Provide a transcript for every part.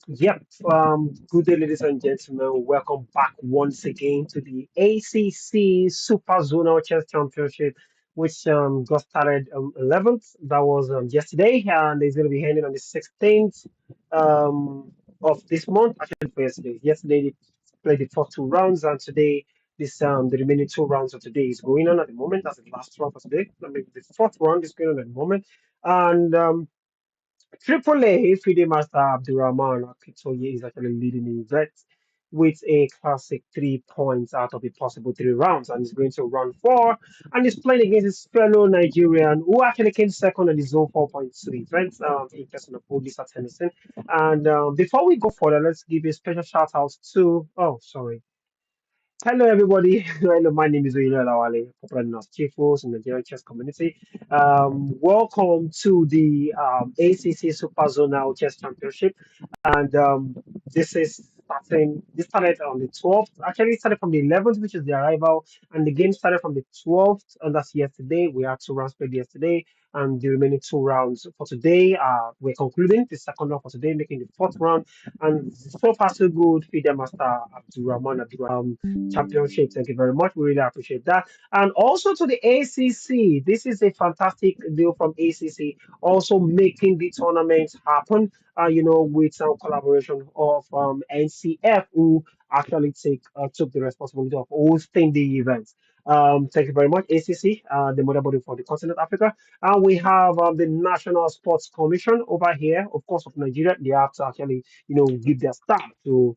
Yep. Good day, ladies and gentlemen. Welcome back once again to the ACC Super Zonal Chess Championship, which got started 11th. That was yesterday, and it's going to be ending on the 16th of this month. Actually, for yesterday. Yesterday they played the first two rounds, and today the remaining two rounds of today is going on at the moment. That's the last round for today. I mean, the fourth round is going on at the moment, and Triple A FIDE Master Abdulrahman Abdulraheem is actually leading the event with a classic 3 points out of the possible three rounds, and he's going to round four, and he's playing against his fellow Nigerian who actually came second on the zone 4.2 event in person of Odisa Tennyson. And before we go further, let's give a special shout out to hello, everybody. Hello, my name is Oyinla Lawale, popular known as Chief Host in the Nigerian chess community. Welcome to the ACC Super Zonal Chess Championship, and this is starting. This started on the 12th. Actually, it started from the 11th, which is the arrival, and the game started from the 12th, and that's yesterday. We had two rounds played yesterday, and the remaining two rounds for today. We're concluding the second round for today, making the fourth round. And so far, so good. FIDE Master Abdulrahman Abdulrahim Championship. Thank you very much. We really appreciate that. And also to the ACC. This is a fantastic deal from ACC, also making the tournament happen. With some collaboration of NCF, who actually took the responsibility of hosting the event. Thank you very much, ACC, the mother body for the continent Africa. And we have the National Sports Commission over here, of course, of Nigeria. They have to actually, give their star to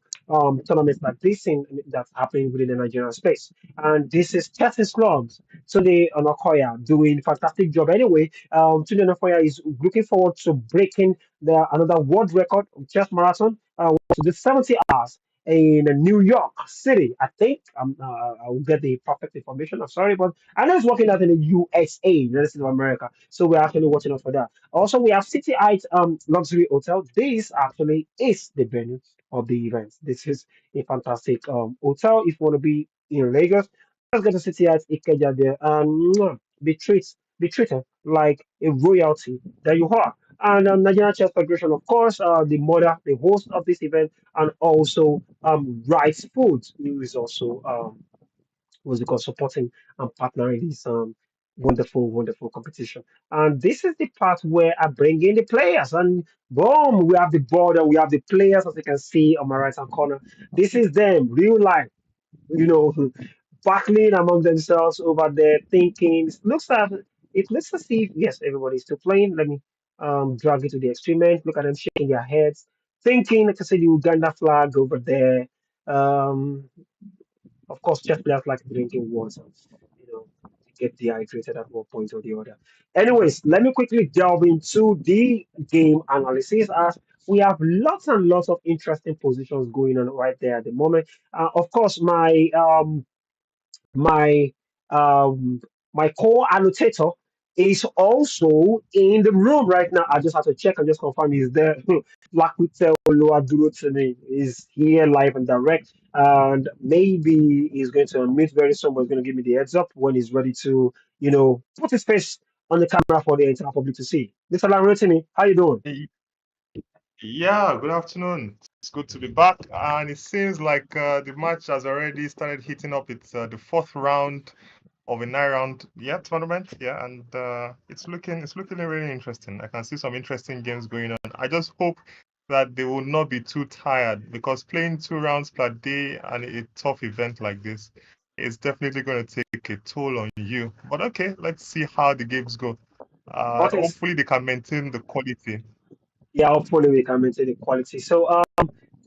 tournaments like this that's happening within the Nigerian space. And this is Chelsea Slums. Tunde Onakoya doing fantastic job. Anyway, Tunde Onakoya is looking forward to breaking another world record of chess marathon to the 70 hours in New York City. I think I will get the perfect information. I'm sorry, but I know it's working out in the USA, United States of America. So we're actually watching out for that. Also, we have City Heights Luxury Hotel. This actually is the venue of the event. This is a fantastic hotel. If you want to be in Lagos, just go to City Heights Ikeja there and be treated like a royalty. There you are. And Nigerian Chess Federation, of course, the host of this event, and also Rice Foods, who is also what's it called, supporting and partnering this wonderful, wonderful competition. And this is the part where I bring in the players, and boom, we have the board and we have the players, as you can see on my right hand corner. This is them, real life, you know, battling among themselves over there, thinking. It looks as if yes, everybody's still playing. Let me drag it to the experiment. Look at them shaking their heads, thinking. Like I said, the Uganda flag over there. Um, of course, chess players like drinking water, to get dehydrated at one point or the other. Anyways, let me quickly delve into the game analysis as we have lots and lots of interesting positions going on right there at the moment. Of course, my um my co-annotator is also in the room right now. I just have to check and just confirm he's there. Lakutel Oluwadurotimi is here live and direct, and maybe he's going to unmute very soon, but he's going to give me the heads up when he's ready to, put his face on the camera for the entire public to see. Mr. Larotimi, how you doing? Y- Yeah, good afternoon. It's good to be back, and it seems like the match has already started heating up. It's the fourth round of a nine-round tournament. Yeah, and it's looking really interesting. I can see some interesting games going on. I just hope that they will not be too tired because playing two rounds per day and a tough event like this is definitely going to take a toll on you. But okay, let's see how the games go. Okay, Hopefully they can maintain the quality. yeah, hopefully we can maintain the quality. So,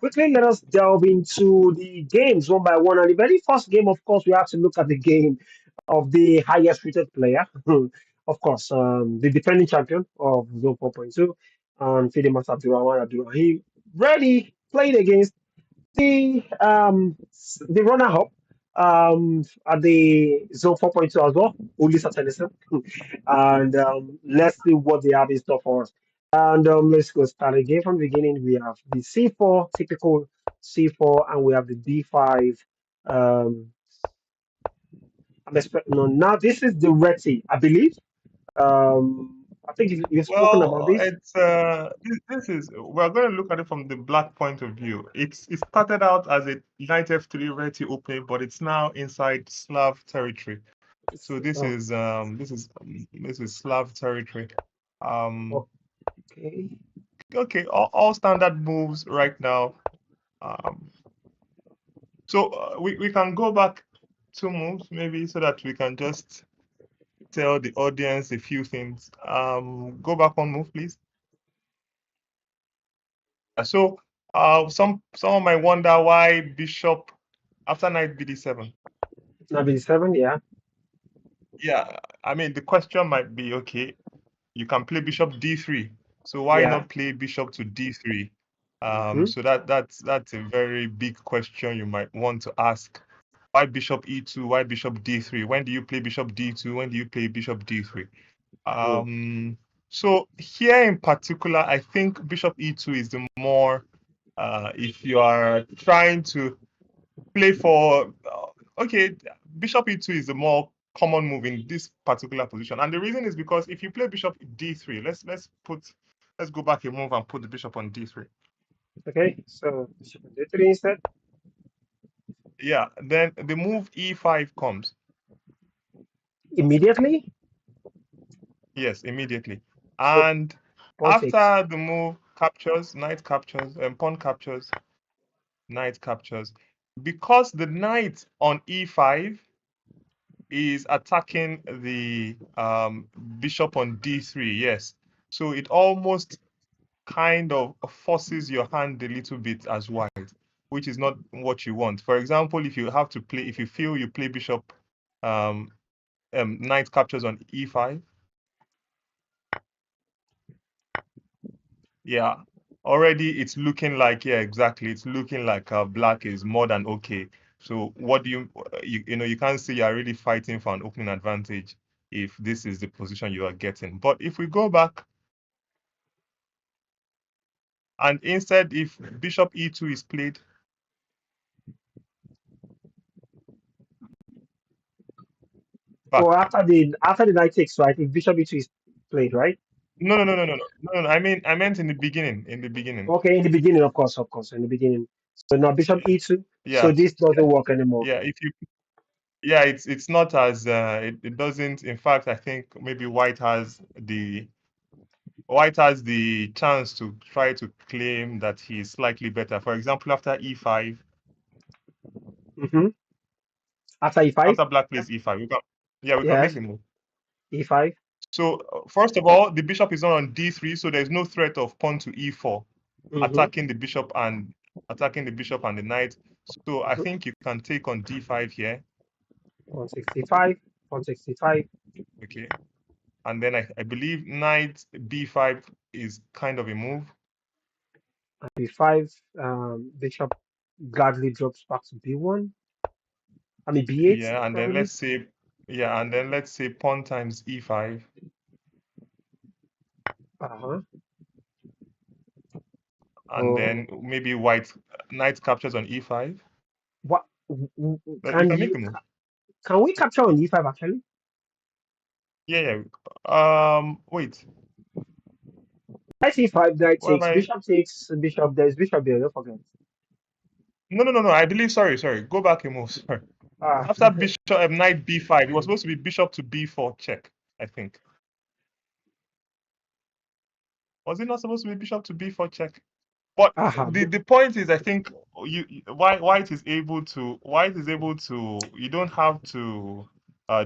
quickly, let us delve into the games one by one. And the very first game, of course, we have to look at the game of the highest rated player. Of course, the defending champion of Zone 4.2, FIDE Master Abdulrahman Abdulrahim, ready playing against the runner-up at the Zone 4.2 as well, Ulisa Tennyson. And let's see what they have in store for us. And let's go start again from the beginning. We have the C4, typical C4, and we have the D5. Um, I'm expecting no, now this is the Reti, I believe. I think you've spoken about Well, this. it's this is we're going to look at it from the black point of view. It started out as a knight f3 ready opening, but it's now inside Slav territory. So Oh, this is Slav territory. Um, okay. okay, all standard moves right now. Um, so we can go back 2 moves maybe so that we can just tell the audience a few things. Go back 1 move, please. So someone might wonder why bishop after knight bd7. Now b7, yeah. Yeah, I mean the question might be, okay, you can play bishop d3. So why Yeah. not play bishop to d3? Mm-hmm. So that's a very big question you might want to ask. Why bishop e2? Why bishop d3? When do you play bishop d2? When do you play bishop d3? Yeah. So here in particular, I think bishop e2 is the more if you are trying to play for okay, bishop e2 is the more common move in this particular position, and the reason is because if you play bishop d3, let's go back a move and put the bishop on d3. Okay. So bishop on d3 instead. Yeah, then the move e5 comes. Immediately. Yes, immediately, So and pawn takes. after the move captures, knight captures, and pawn captures, knight captures, because the knight on e5 is attacking the bishop on d3. Yes, so it almost kind of forces your hand a little bit as white, which is not what you want. For example, if you have to play, if you feel you play bishop, um, knight captures on e5. Yeah, already it's looking like, yeah, exactly. It's looking like black is more than okay. So what do you can't say you're really fighting for an opening advantage if this is the position you are getting. But if we go back and instead, if bishop e2 is played, back. Oh, after the knight takes, right? If bishop e2 is played, right? No. I meant in the beginning. In the beginning. Okay, in the beginning, of course, in the beginning. So now bishop e2. So Yeah, this doesn't work anymore. yeah. If you yeah, it's not as it doesn't. In fact, I think maybe White has the chance to try to claim that he's slightly better. For example, after e5, Mm-hmm. After e5. after black Yeah. plays e5, we can Yes. make a move. E5. So first of all, the bishop is not on d3, so there's no threat of pawn to e4 Mm-hmm. attacking the bishop and the knight. So I Mm-hmm. think you can take on d5 here. 165. 165. Okay. And then I believe knight b5 is kind of a move. b5. Bishop gladly drops back to b1. I mean b8 Yeah, and then probably. let's say pawn times e5. Uh-huh. And Oh, then maybe white knight captures on e5. what But we can can make you a move. can we capture on e5 actually? Yeah. Wait. Knight e5, knight What am takes, I? bishop takes, bishop. There's bishop there. Don't forget. No. I believe. Sorry. Go back a move. Sorry. Ah, After bishop knight b5, it was supposed to be bishop to b4 check. I think. Was it not supposed to be bishop to b4 check? But aha. the point is, I think white is able to. You don't have to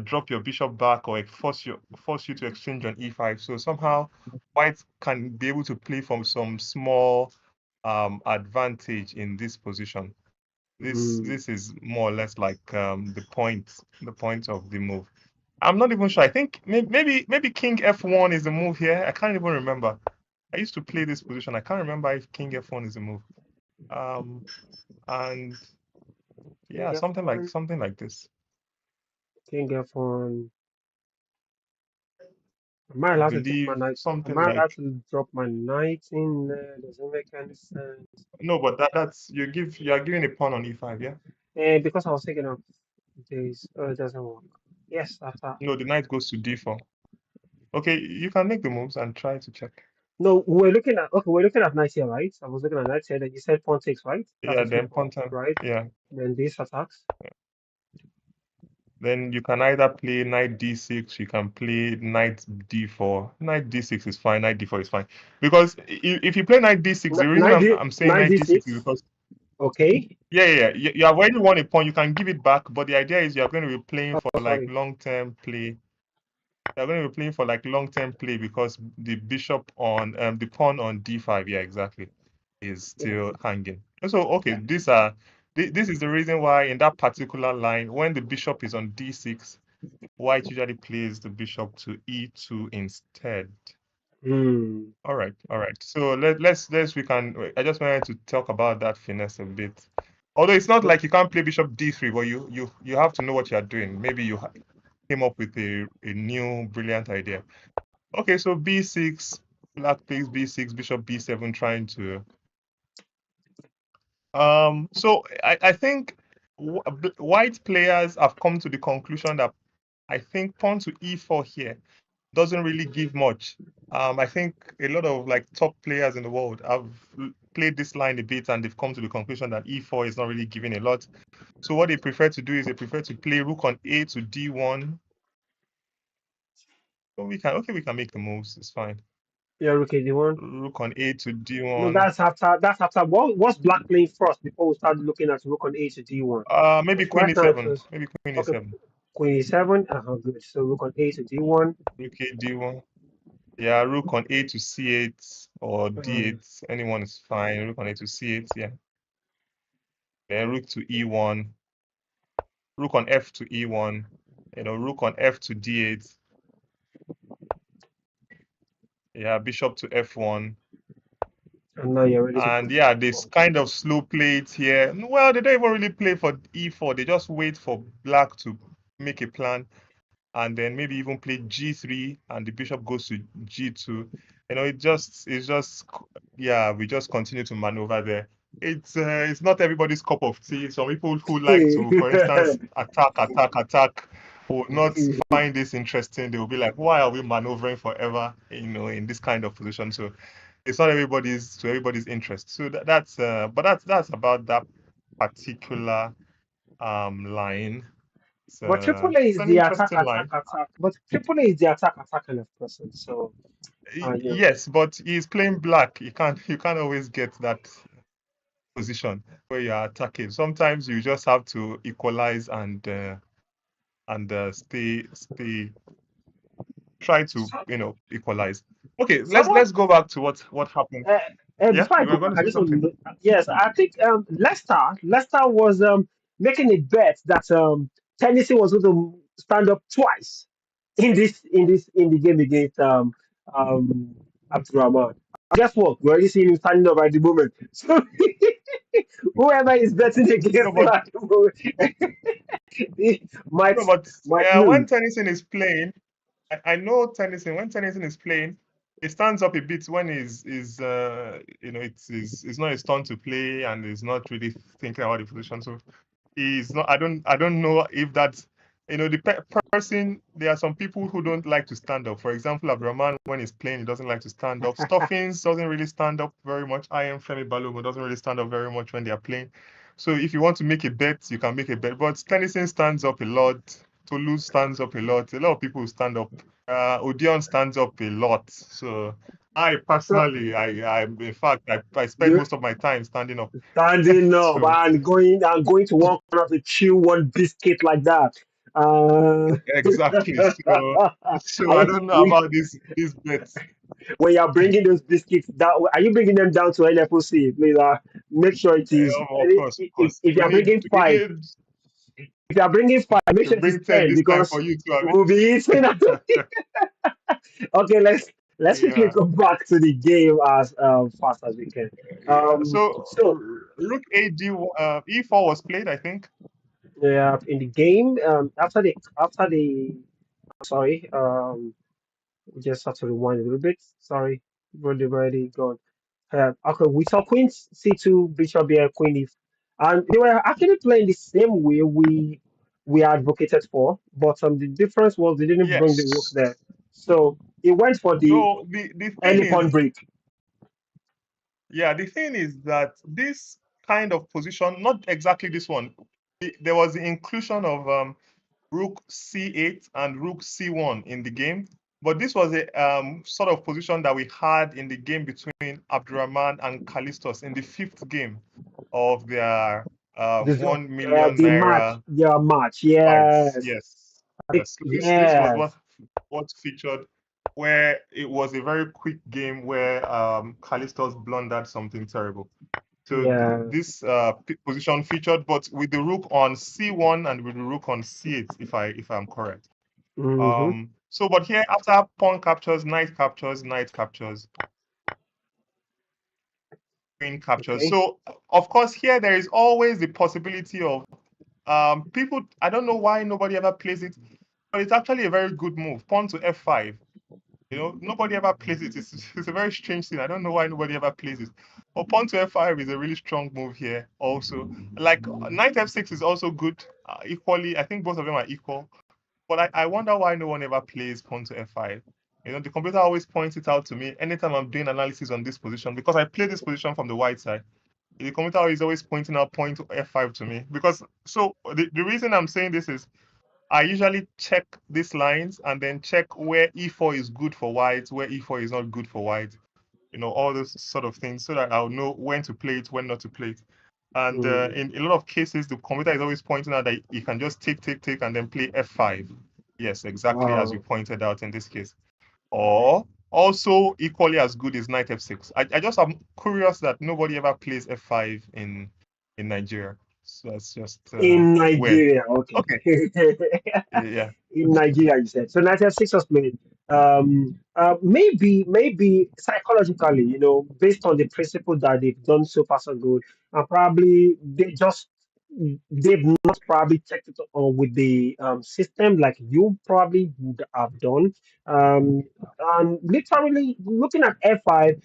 drop your bishop back or force you to exchange on e5. So somehow white can be able to play from some small advantage in this position. Mm, This is more or less like the point of the move. I'm not even sure. I think maybe king f1 is the move here. I can't even remember. I used to play this position. I can't remember if king f1 is the move. Um, and king yeah, f1, something like this. king f1. Am I I allowed to take my believe knight? Am something I like allowed to drop my knight in there? Doesn't make any sense. no, but that's you are giving a pawn on e5, yeah. And because I was thinking of this, it doesn't work. Yes, after. No, the knight goes to d4. Okay, you can make the moves and try to check. No, we're looking at knight here, right? I was looking at knight here. That you said pawn takes, right? That's Yeah, a then flip pawn pawn, time. right? Yeah. Then this attacks. Then you can either play knight d6, you can play knight d4. Knight d6 is fine, knight d4 is fine. Because if you play knight d6, the reason I'm saying Knight knight d6 is d6. because, Okay. yeah. You have already won a pawn, you can give it back, but the idea is you're going to be playing Oh, for like sorry. long-term play. You're going to be playing for like long-term play because the bishop on, the pawn on d5, yeah, exactly, is Yeah. still hanging. So, okay, this is the reason why in that particular line, when the bishop is on d6, white usually plays the bishop to e2 instead. Hmm. All right. So let's we can. I just wanted to talk about that finesse a bit. Although it's not like you can't play bishop d3, but you have to know what you are doing. Maybe you came up with a new brilliant idea. Okay, so b6, black plays b6, bishop b7, trying to. So I think white players have come to the conclusion that I think pawn to e4 here doesn't really give much. I think a lot of like top players in the world have played this line a bit and they've come to the conclusion that e4 is not really giving a lot. So what they prefer to do is they prefer to play rook on a to d1. So we can make the moves. It's fine. Yeah, okay, the one. Rook on a to No, d1. that's after what's black playing first before we start looking at rook on a to d1. Maybe Because queen right now it e7. was Maybe queen okay, e7. queen e7. Good. So rook on a to d1. Rook a d1. Yeah, rook on a to c8 or Um, d8. Anyone is fine. Rook on a to c8. Yeah. Then rook to e1. Rook on f to e1. Rook on f to d8. Yeah, bishop to f1. and now you're ready to And proceed. yeah, this kind of slow play it here. Well, they don't even really play for e4. They just wait for black to make a plan and then maybe even play g3 and the bishop goes to g2. It's just yeah, we just continue to maneuver there. It's not everybody's cup of tea. Some people who like to, for instance, attack will not find this interesting. They will be like, why are we maneuvering forever, in this kind of position? So it's not everybody's interest. So that's about that particular line. But Triple A It's is an the attack, interesting attack, line. attack. But Triple A is the attack, attack kind of person. So, you know, Yes, but he's playing black. You can't always get that position where you're attacking. Sometimes you just have to equalize and stay try to so, equalize. Okay, let's someone let's go back to what happened. Yeah, before I you go were going back, to I say just want to something. know, yes, I think Leicester was making a bet that Tennessee was going to stand up twice in the game against um Abdulrahman. Guess what? We're already seeing him standing up at the moment. So whoever is betting No, against him but at the moment no, might but when lose. Tennyson is playing, I know Tennyson. When Tennyson is playing, he stands up a bit when it's not his turn to play and he's not really thinking about the position. So he's not. I don't know if that's the person. There are some people who don't like to stand up. For example, Abdurrahman, when he's playing, he doesn't like to stand up. Stuffings doesn't really stand up very much. I am Femi Balogun doesn't really stand up very much when they are playing. So if you want to make a bet, you can make a bet. But Tennyson stands up a lot. Toulouse stands up a lot. A lot of people stand up. Odeon stands up a lot. So I So personally, in fact, I spend you most of my time standing up. standing up So and going to one corner to chew one biscuit like that. Uh, exactly. So I I- don't know we, about these bets. when you're bringing those biscuits down, are you bringing them down to NFOC? Please make sure it is. Of course, of course. If We you're need bringing we five, need if you're bringing five, make to sure it is bring 10 ten this time because for you too, Abby. we'll be eating. Okay, let's quickly Yeah. go back to the game as fast as we can. Yeah. So So Rook E4 was played, I think. yeah, in the game, after the sorry, we just have to rewind a little bit. Sorry, already gone. Okay, we saw Queen C2, Bishop here, Queen E, and they were actually playing the same way we advocated for, but the difference was they didn't bring the rook Yes. there. So he went for the So the thing early pawn is, break. yeah, the thing is that this kind of position, not exactly this one, there was the inclusion of rook c8 and rook c1 in the game. But this was a sort of position that we had in the game between Abdurrahman and Callistus in the fifth game of their This of 1 million the match, naira yeah, match. fights. Yes, Yes, I think yes. So this was yes, what featured, where it was a very quick game where Callistus blundered something terrible. So yeah. this position featured, but with the rook on c1 and with the rook on c8, if I'm correct. Mm-hmm. So but here after pawn captures, knight captures, queen captures. Okay. So of course here there is always the possibility of people. I don't know why nobody ever plays it, but it's actually a very good move. Pawn to f5. You know, nobody ever plays it. It's a very strange thing. I don't know why nobody ever plays it. But pawn to f5 is a really strong move here also. Like knight f6 is also good. Equally, I think both of them are equal. But I wonder why no one ever plays pawn to f5. You know, the computer always points it out to me anytime I'm doing analysis on this position because I play this position from the white side. The computer is always pointing out point to f5 to me because so the reason I'm saying this is I usually check these lines and then check where e4 is good for white, where e4 is not good for white. You know, all those sort of things so that I'll know when to play it, when not to play it. And Mm. in a lot of cases, the computer is always pointing out that you can just take, and then play f5. Yes, exactly as you Wow. pointed out in this case. Or also equally as good is knight f6. I just am curious that nobody ever plays f5 in Nigeria. So that's just In weird. Nigeria, okay. Okay. Yeah. In Nigeria, you said. So 96 was played. Maybe psychologically, based on the principle that they've done so far so good, and probably they've not probably checked it on with the system like you probably would have done. And literally looking at F5,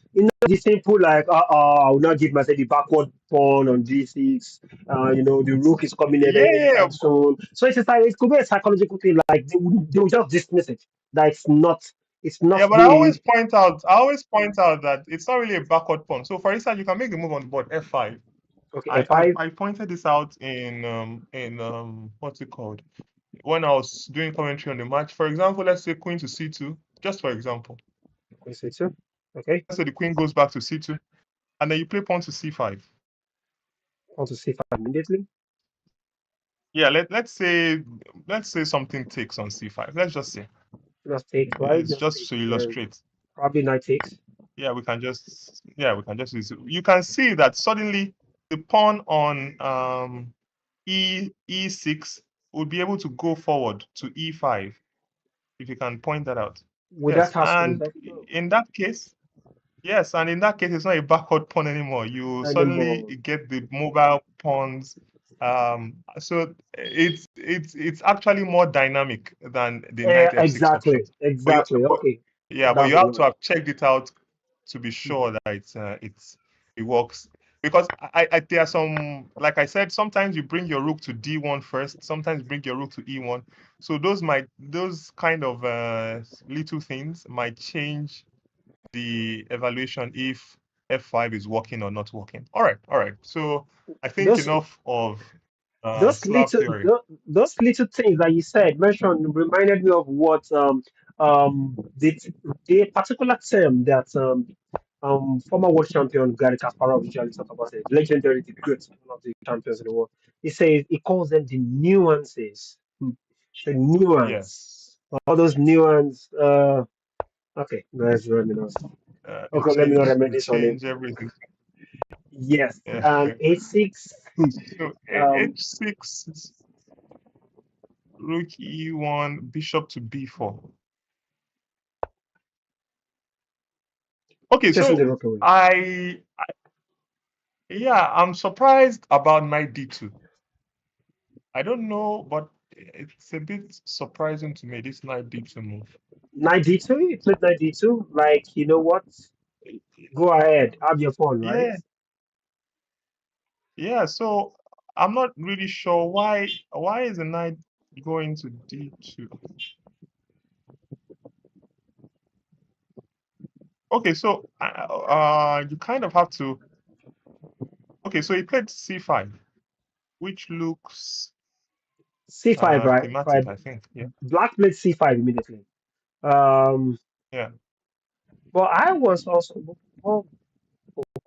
the simple like, I will not give myself the backward pawn on G6. The rook is coming in Yeah, yeah, yeah. anytime soon. So it's just like it could be a psychological thing. Like they will just dismiss it. That it's not Yeah, but really I always point out that it's not really a backward pawn. So for instance, you can make the move on the board f5. okay. I I, F5. I pointed this out in what's it called? When I was doing commentary on the match. For example, let's say queen to c2, just for example. C2. Okay. Let's say the queen goes back to c2, and then you play pawn to c5. Want to C5 immediately. Yeah, let's say something takes on c5. Let's just say Just takes, right? it's Just just to takes. Yeah. illustrate. Probably knight takes. We can just use it. You can see that suddenly the pawn on e6 would be able to go forward to e5 if you can point that out. Without Yes, hassle. and in that case, yes, and in that case, it's not a backward pawn anymore. You suddenly Anymore. get the mobile pawns. So it's actually more dynamic than the knight f6 option. Exactly. But you, Exactly. but Okay. yeah, but That's you the have to word. have checked it out to be sure that it works. Because there are some, like I said, sometimes you bring your rook to d1 first, sometimes you bring your rook to e1. So those kind of little things might change the evaluation if f5 is working or not working. All right. So I think Those enough of those slab little theory. those little things that you said mentioned reminded me of what the particular term that former world champion Gary Kasparov usually talk about it, legendary, the great one of the champions in the world. He calls them the nuances. The nuance. Yes. All those nuance. Okay, let's reminisce. It Okay, let me not it reminisce on it. change everything. Yes, Yeah. and A6. So Um, h6, rook e1, bishop to b4. Okay, chasing the so rook away. I yeah, I'm surprised about knight d2. I don't know, but it's a bit surprising to me this knight d2 move. Knight D2, you played Knight D2. Like, you know what? Go ahead, have your fun, right? Yeah, yeah. So I'm not really sure why is the knight going to d2. Okay, so you kind of have to. Okay, so he played c5, which looks C5, right? thematic, Right. I think. Yeah, Black played C5 immediately. Um, yeah, but I was also well,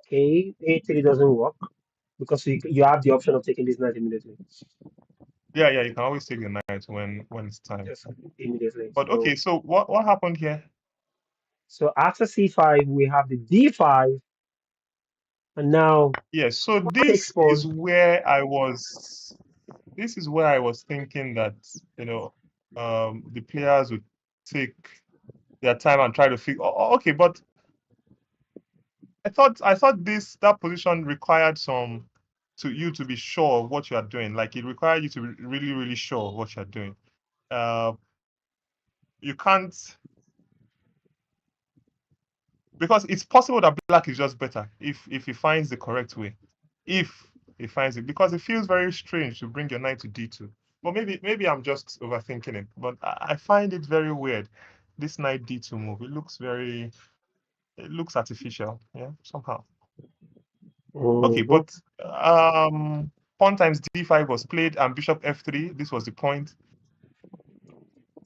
okay. A3 doesn't work because you have the option of taking this knight immediately. yeah, yeah. You can always take the knight when it's time. Just immediately. But okay, so what happened here? So after C5 we have the D5, and now Yes, so pawn takes this is pawn. where I was. This is where I was thinking that the players would take their time and try to figure. Okay, but I thought that position required you to be sure of what you are doing. Like it required you to be really really sure of what you are doing. Uh, you can't, because it's possible that black is just better if he finds the correct way. If he finds it, because it feels very strange to bring your knight to d2. But maybe I'm just overthinking it. But I find it very weird. This knight d2 move. It looks artificial. Yeah, somehow. Okay, Mhm. but pawn times d5 was played and bishop f3. This was the point.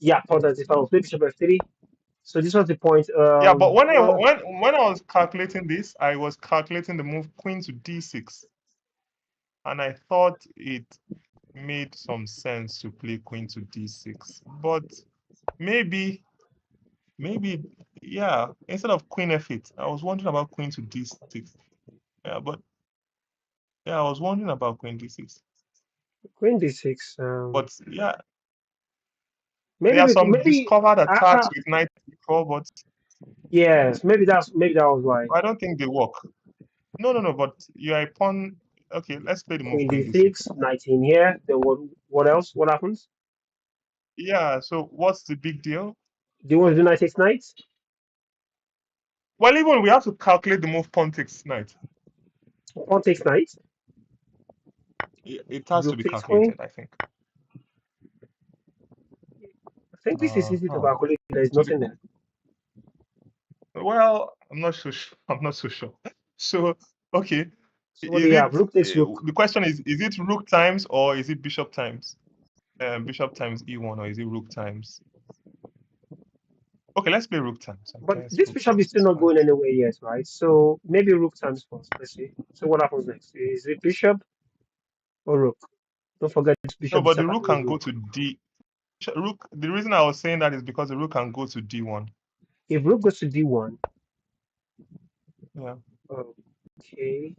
Yeah, pawn takes D5, play bishop F3. So this was the point. Yeah, but when I was calculating this, I was calculating the move queen to d6, and I thought it made some sense to play queen to d6. But maybe, maybe, yeah, instead of queen f8, I was wondering about queen to d6. Yeah, but yeah, I was wondering about queen d6. Queen D6. But yeah, there Maybe are some maybe discovered I, attacks with knight d4, but yes, maybe that was why. I don't think they work. No, no, no, but you are a pawn. Okay, let's play the move Queen queen d6. D6, 19 here. Then what else? What happens? Yeah, so what's the big deal? Do you want to do knight takes knight? Well, even we have to calculate the move pawn takes knight. Pawn takes knight. It has to Rook be takes queen. calculated, I think. I think this is easy to Oh. calculate. There is So nothing there. well, I'm not so sure. I'm not so sure. So, okay, So what do is you have? it Rook takes rook. the question is it rook times or is it bishop times? Bishop times e1 or is it rook times? Okay, let's play rook times. I But guess this rook bishop is times still is not fine. going anywhere yet, right? So maybe rook times first. Let's see. So what happens next? Is it bishop or rook? Don't forget it's No, bishop, but the bishop, rook and can go rook. to d. Rook. The reason I was saying that is because the rook can go to d1. If rook goes to d1, Yeah. okay.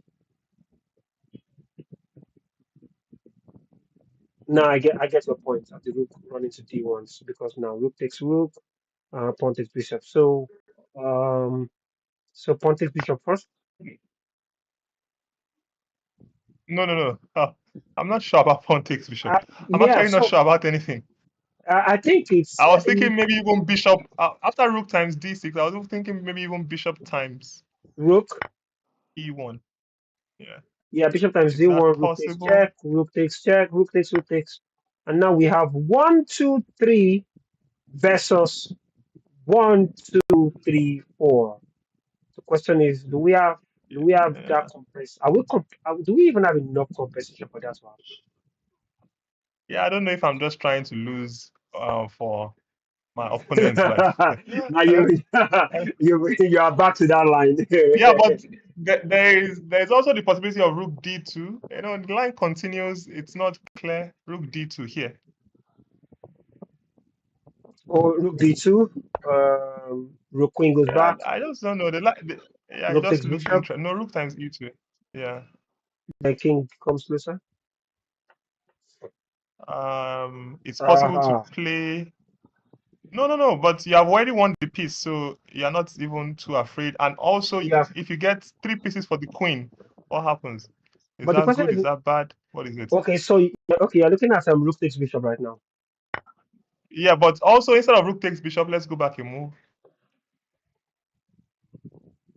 Now I get your point of the rook running to d1 because now rook takes rook, pawn takes bishop. Um, so pawn takes bishop first. No, no, no. I'm not sure about pawn takes bishop. I'm Yeah, actually not so sure about anything. I think it's I was thinking maybe even bishop after rook times d6. I was even thinking maybe even bishop times rook. e1. Yeah. Yeah, bishop times Is that d1, rook takes possible? check, rook takes check, rook takes, and now we have 1, 2, 3 versus 1, 2, 3, 4. The question is, do we have that Yeah. compress? Do we even have enough compensation for that one? Yeah, I don't know if I'm just trying to lose for my opponent's life. Now I don't, you I- you are back to that line. yeah, but there's also the possibility of rook d2. The line continues. It's not clear. Rook d2 here. Or rook d2, rook queen goes Yeah, back, I just don't know. Yeah, it rook just takes looks bishop, interesting. No, rook times e2. Yeah. then king comes closer. It's possible to Uh-huh. play. No, no, no. But you have already won the piece, so you're not even too afraid. And also, Yeah, if you get 3 pieces for the queen, what happens? Is but the that question good? Is is, that bad? What is it? okay, so okay, you're looking at rook takes bishop right now. Yeah, but also instead of rook takes bishop, let's go back a move.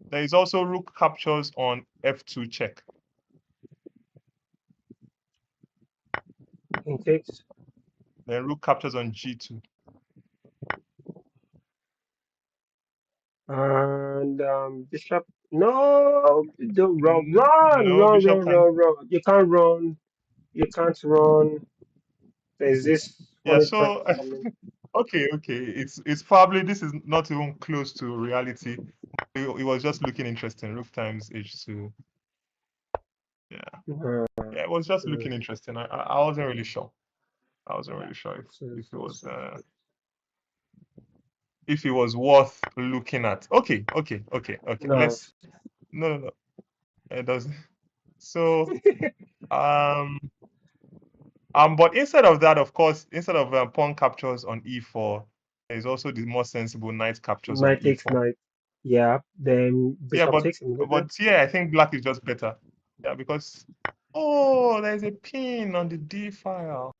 There is also rook captures on f2 check. King takes, Then rook captures on g2. and bishop. No, don't run, run, No, run, bishop run, can. run, run. You can't run. You can't run. There's this Yeah, funny trend so coming. okay. It's probably this is not even close to reality. It was just looking interesting. Rook times h2. Yeah, Uh, yeah, it was just uh, looking interesting. I wasn't really sure. I wasn't really sure so, if it so, was so, so. if it was worth looking at. Okay. No. Let's no. It doesn't. So um but instead of that, of course, instead of pawn captures on e4, there's also the more sensible knight captures on Knight takes e4. knight. Yeah. Then Yeah, bishop takes immediately. but yeah, I think black is just better. Yeah, because there's a pin on the d file.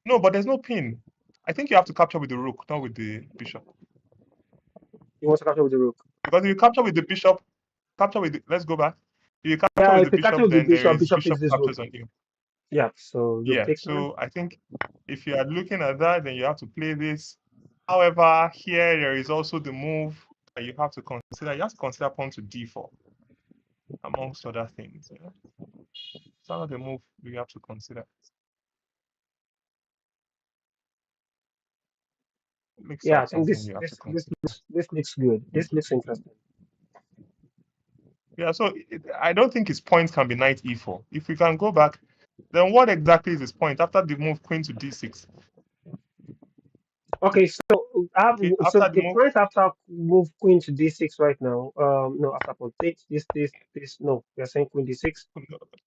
No, but there's no pin. I think you have to capture with the rook, not with the bishop. You want to capture with the rook. Because if you capture with the bishop, let's go back. If you capture Yeah, with if the you capture bishop, with the then there bishop, is bishop takes bishop this rook. captures on you. Yeah. So rook Yeah, takes knight. so I think if you are looking at that, then you have to play this. However, here there is also the move that you have to consider. You have to consider pawn to d4, amongst other things. Yeah? Some of the move you have to consider. Looks Yeah, I like think something this you have to this this consider. looks this looks good. This looks interesting. Yeah, so I don't think his point can be knight e4. If we can go back, then what exactly is his point after the move queen to d6? Okay, so Okay, so after the the move, point after move queen to d6 right now. No, after pawn takes this. No, we are saying queen d6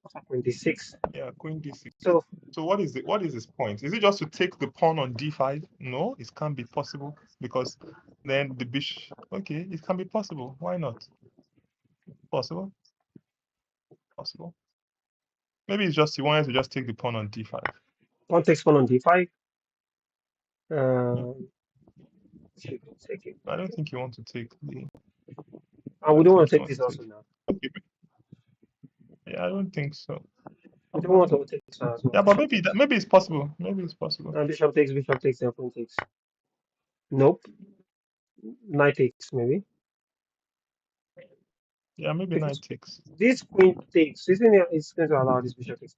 after queen d6. yeah, queen d6. So So what is his point? Is it just to take the pawn on d5? No, it can't be possible because then the bishop. Okay, it can be possible. Why not? Possible, possible. Maybe it's just he wanted to just take the pawn on d5. pawn takes pawn on d5. Yeah. She could take it. I don't Okay, think you want to take the. and I we don't don't want think to you take want this to take. also now. Okay. Yeah, I don't think so. We don't want to take this one as well. Yeah, but Bishop takes. maybe it's possible. Maybe it's possible. Bishop takes, then pawn takes. Nope. Knight takes maybe. Yeah, maybe Okay, knight takes. this queen takes. Isn't it? It's going to allow this bishop takes.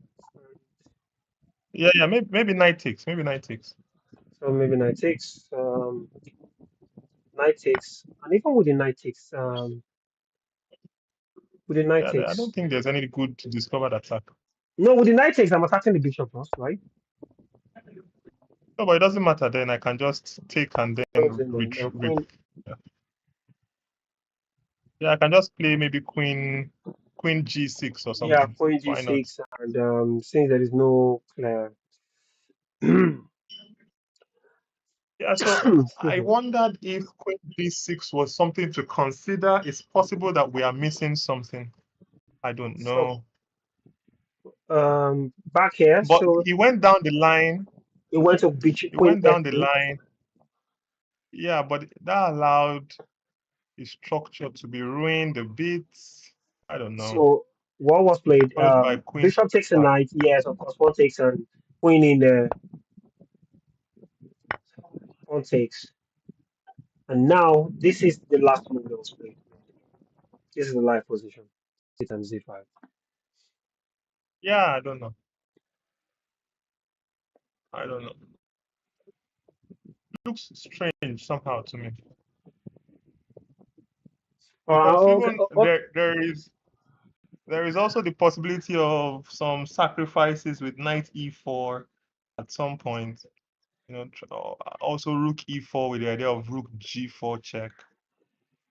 Yeah, maybe knight takes. Maybe knight takes. So maybe knight takes, and even with the knight takes, with the knight Yeah, I takes. don't think there's any good discovered attack. No, with the knight takes, I'm attacking the bishop first, right? No, but it doesn't matter. Then I can just take and then Doesn't know. Now retreat. queen, Yeah, I can just play maybe queen g6 or yeah, something. queen Why not? g6, and since there is no clear. Yeah, so Excuse I me. wondered if queen b6 was something to consider. It's possible that we are missing something. I don't So know. back here, But so he went down the line. it went to beach He queen went down the f8. line. Yeah, but that allowed the structure to be ruined a bit. I don't know. So what was played? Followed by queen Bishop takes a f5. knight. Yes, of course. Pawn takes and queen in there. Pawn takes. And now this is the last move that was played. This is the live position. Sit and z5. Yeah, I don't know. I don't know. Looks strange somehow to me because Okay, even okay. there is also the possibility of some sacrifices with knight e4 at some point. You know, also rook e4 with the idea of rook g4 check.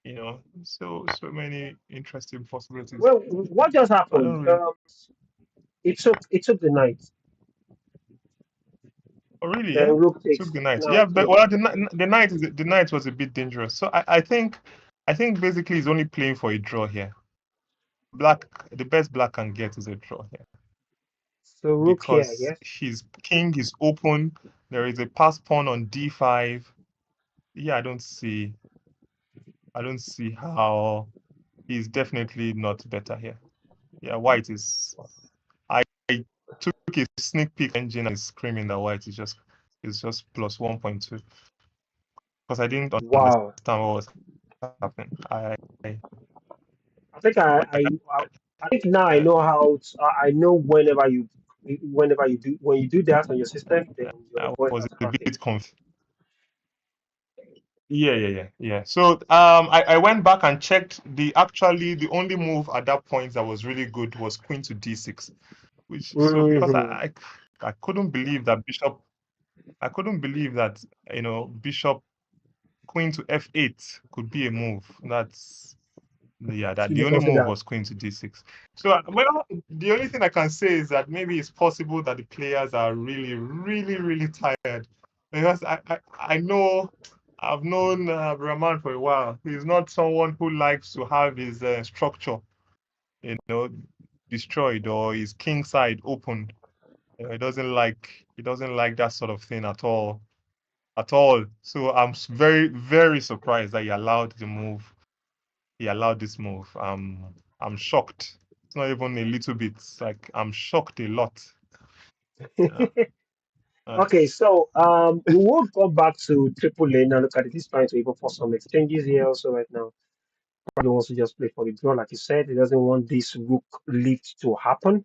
You know, so many interesting possibilities. Well, what just I happened? don't really. It took the knight. Oh, really? Then Yeah, rook it took takes. the knight. Now Yeah, it but took. well, the knight was a bit dangerous. So I think basically he's only playing for a draw here. Black, the best black can get is a draw here So rook here, I because guess. his king is open. There is a pass pawn on d5. Yeah, I don't see how he's definitely not better here. Yeah, white is. I took a sneak peek engine and is screaming that white is just plus 1.2 because I didn't understand Wow. what was. happening. I think I think now I know how I know whenever you do when you do that on your system, then your I voice was starts a cracking. bit confused. Yeah. So I went back and checked the only move at that point that was really good was Queen to D6, which so because Hmm. I couldn't believe that I couldn't believe that Bishop Queen to F8 could be a move. That Should the be only move considered. was Queen to D6. So well, the only thing I can say is that maybe it's possible that the players are really, really, really tired because I know I've known Rahman for a while. He's not someone who likes to have his structure, you know, destroyed or his king side opened. He doesn't like that sort of thing at all, at all. So I'm very, very surprised that he allowed the move. He allowed this move. I'm shocked. It's not even a little bit. It's like I'm shocked a lot. Yeah, Okay, that's so we will go back to Triple Lane and look at it. He's trying to even for some exchanges here also right now. Probably wants to just play for the draw, like you said. He doesn't want this rook lift to happen.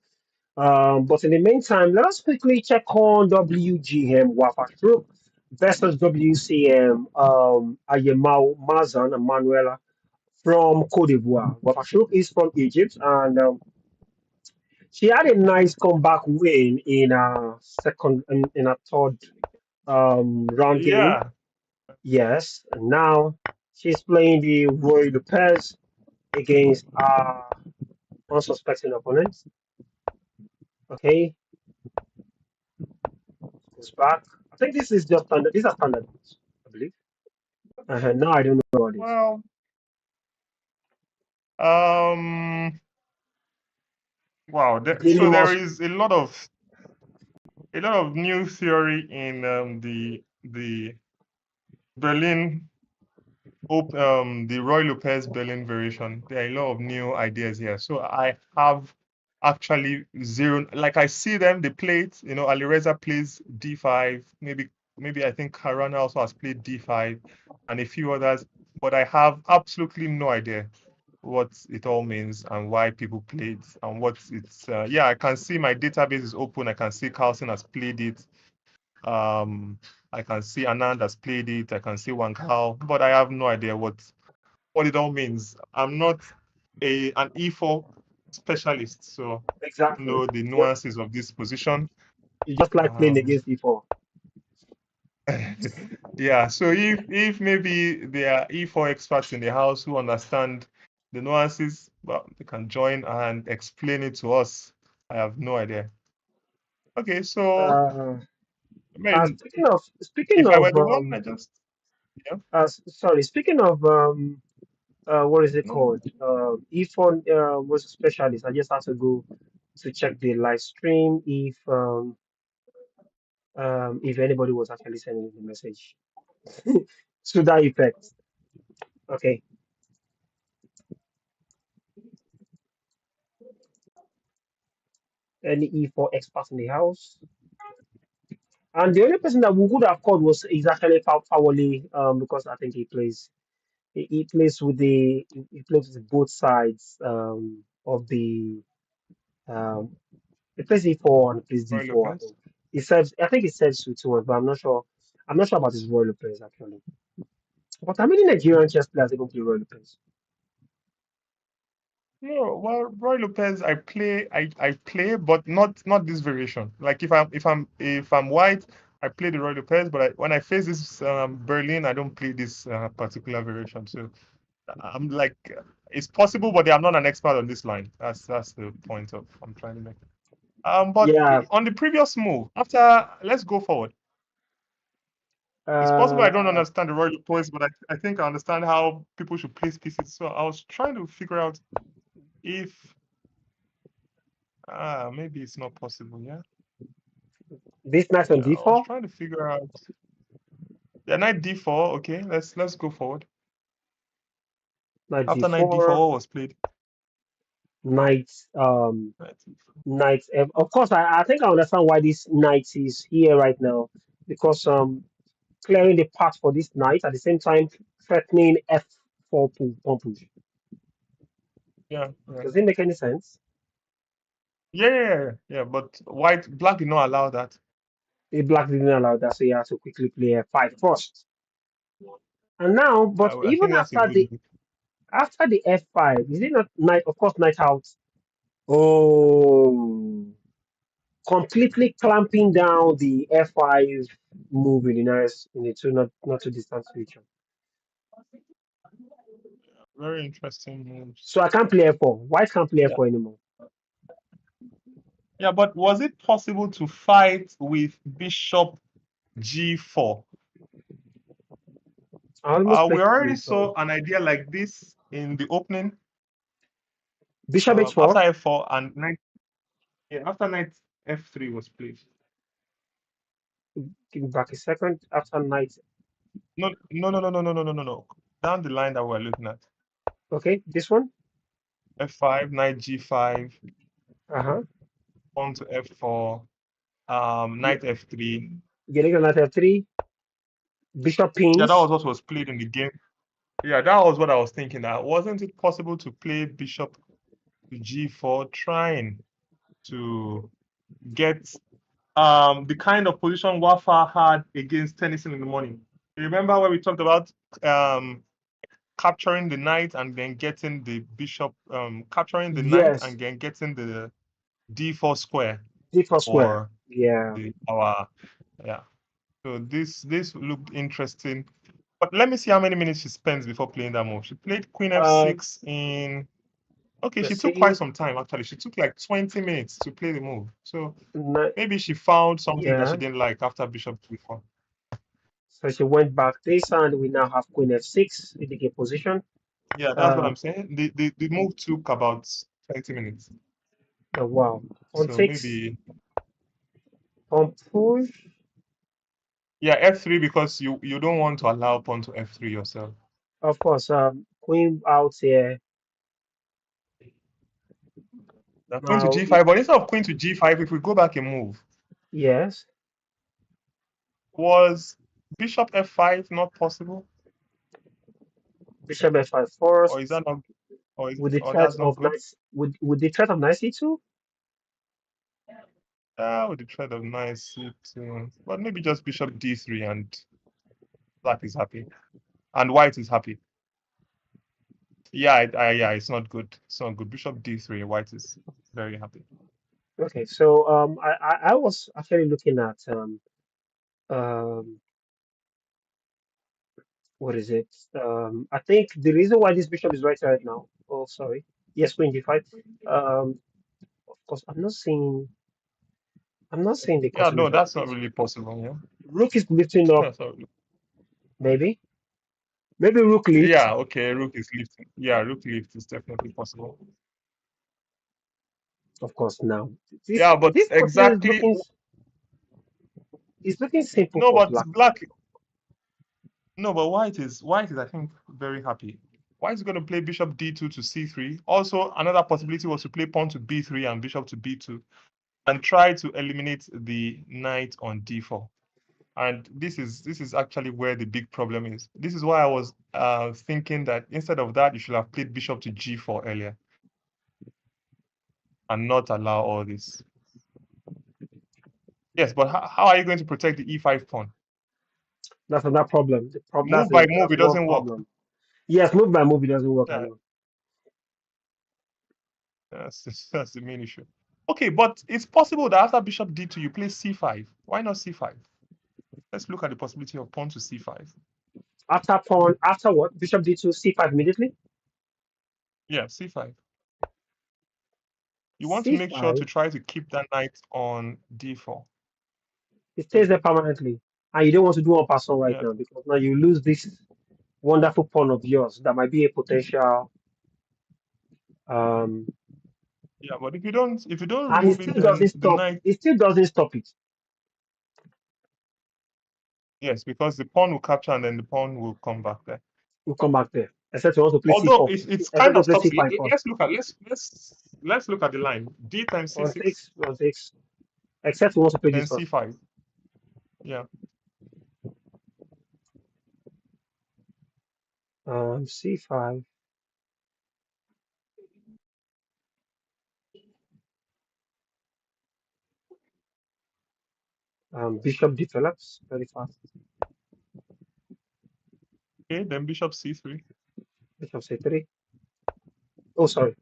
But in the meantime, let us quickly check on WGM Wafa Group versus WCM Ayemao Mazan and Manuela from Cote d'Ivoire. Wafa Group is from Egypt, and she had a nice comeback win in a in a third round game. yeah. Yes, and now she's playing the Roy Lopez against unsuspecting opponents. Okay, goes back. I think this is just standard. These are standard ones, I believe. Now I don't know about this. Well, um, wow. Daily So there Moss. is a lot of new theory in the Berlin the Roy Lopez Berlin variation. There are a lot of new ideas here. So I have actually zero. Like I see them, they play it. Alireza plays D5. Maybe I think Karana also has played D5, and a few others. But I have absolutely no idea what it all means and why people play it and what it's. Yeah, I can see my database is open. I can see Carlson has played it. I can see Anand has played it. I can see Wankal, but I have no idea what it all means. I'm not an E4 specialist, so I don't Exactly. know the nuances of this position. You just like playing Um, against E4. yeah, so if maybe there are E4 experts in the house who understand the nuances, well, they can join and explain it to us. I have no idea. Okay, so Uh, I mean, speaking if I of were the one, I just yeah. sorry, speaking of what is it No, called? E4 was a specialist. I just have to go to check the live stream if anybody was actually sending the message to that effect. Okay. Any E4 experts in the house? And the only person that we could have called was is actually Fawoli, because I think he plays with he plays with both sides of the um he plays E4 and he plays Roy D4, I Lopez. think. He serves with two, but I'm not sure about his Royal players actually. But how many Nigerian chess players even play Royal players? No, well, Roy Lopez, I play, but not this variation. Like if I'm white, I play the Roy Lopez, but when I face this Berlin, I don't play this particular variation. So I'm like, it's possible, but I'm not an expert on this line. That's the point of I'm trying to make. But Yeah. on the previous move, after let's go forward. It's possible I don't Uh understand the Roy Lopez, but I think I understand how people should place pieces. So I was trying to figure out if maybe it's not possible. Yeah. this night on Yeah, I was D4, trying to figure out. Yeah, knight d4. Okay, let's go forward. knight After knight d4, D4, what was played? knight Knight e4. knight of course I think I understand why this knight is here right now because clearing the path for this knight at the same time threatening f4 f4 pawn push. Yeah, yeah. Does it make any sense? Yeah. But black did not allow that. The black didn't allow that, so he had to quickly play f5 first. And now, but I even think that's a good move. after the f5, is it not knight? Of course, knight out. Oh, completely clamping down the f5 move in the two not too distant future. Very interesting moves. So I can't play f4. White can't play Yeah. f4 anymore. Yeah, but was it possible to fight with bishop g4? I almost We played queen already h4. saw an idea like this in the opening. Bishop After h4. f4 and knight. Yeah, after knight f3 was played. Give me back a second. After knight. No. Down the line that we're looking at. Okay, this one. f5, knight g5, Uh-huh. pawn to f4, Yeah. knight f3. Getting on knight f3. Bishop Yeah, that pins. was what was played in the game. Yeah, that was what I was thinking. That wasn't it possible to play bishop to g4, trying to get the kind of position Wafa had against Tennyson in the morning. You remember when we talked about capturing the knight and then getting the bishop, capturing the knight Yes. and then getting the d4 square D4 square. for Yeah. our yeah. So this looked interesting. But let me see how many minutes she spends before playing that move. She played queen Um, f6 in okay, she let's took quite see. some time actually. She took like 20 minutes to play the move. So Knight, maybe she found something that she yeah. didn't like after bishop g4. So she went back this and we now have queen f6 in the game position. Yeah, that's what Uh, I'm saying. The move took about 20 minutes. wow. Pawn So takes. maybe Pawn push. yeah, f3 because you don't want to allow pawn to f3 yourself. Of course, queen out here. Now queen to Now, g5, but instead of queen to g5, if we go back and move, yes. was bishop f5 not possible? Bishop f5 Or is first. that not With the or threat that's not of good? knight. With the threat of knight c2. With the threat of knight c2. But maybe just bishop d3 and black is happy. And white is happy. Yeah, it's not good. It's not good. Bishop d3, white is very happy. Okay, so I was actually looking at um what is it? I think the reason why this bishop is right now. Oh, sorry. Yes, queen d5. Of course, I'm not seeing the Yeah, no, continuation of that's not this. really possible. Yeah, Rook is lifting up, that's not really. maybe. Maybe rook lift. Yeah, okay, rook is lifting. Yeah, rook lift is definitely possible. Of course, now Yeah, but this opening exactly is looking simple no, for but black. black no, but white is I think very happy. White is going to play bishop d2 to c3. Also, another possibility was to play pawn to b3 and bishop to b2 and try to eliminate the knight on d4. And this is actually where the big problem is. This is why I was thinking that instead of that, you should have played bishop to g4 earlier and not allow all this. Yes, but how are you going to protect the e5 pawn? That's another problem. Move by move, That's it one doesn't work. problem. Yes, move by move it doesn't work Yeah, alone. that's the main issue. Okay, but it's possible that after bishop d2, you play c5. Why not c5? Let's look at the possibility of pawn to c5. After what? Bishop d2, c5 immediately. Yeah, c5. You want to make sure to C5, try to keep that knight on d4. it stays there permanently. And you don't want to do one person right Yeah, now because now you lose this wonderful pawn of yours that might be a potential um yeah, but if you don't and remove it, then the knight, it still doesn't stop it. yes, because the pawn will capture and then the pawn will come back there. We'll come back there. Except you want to play Although c4. it's Except kind to of play stops. c5 first. Let's look at the line. D times On c6, 6, on 6. Except you want to play then this first. c5. Yeah. C5. Bishop develops very fast. Okay, then bishop c3. Bishop C3. Oh, sorry.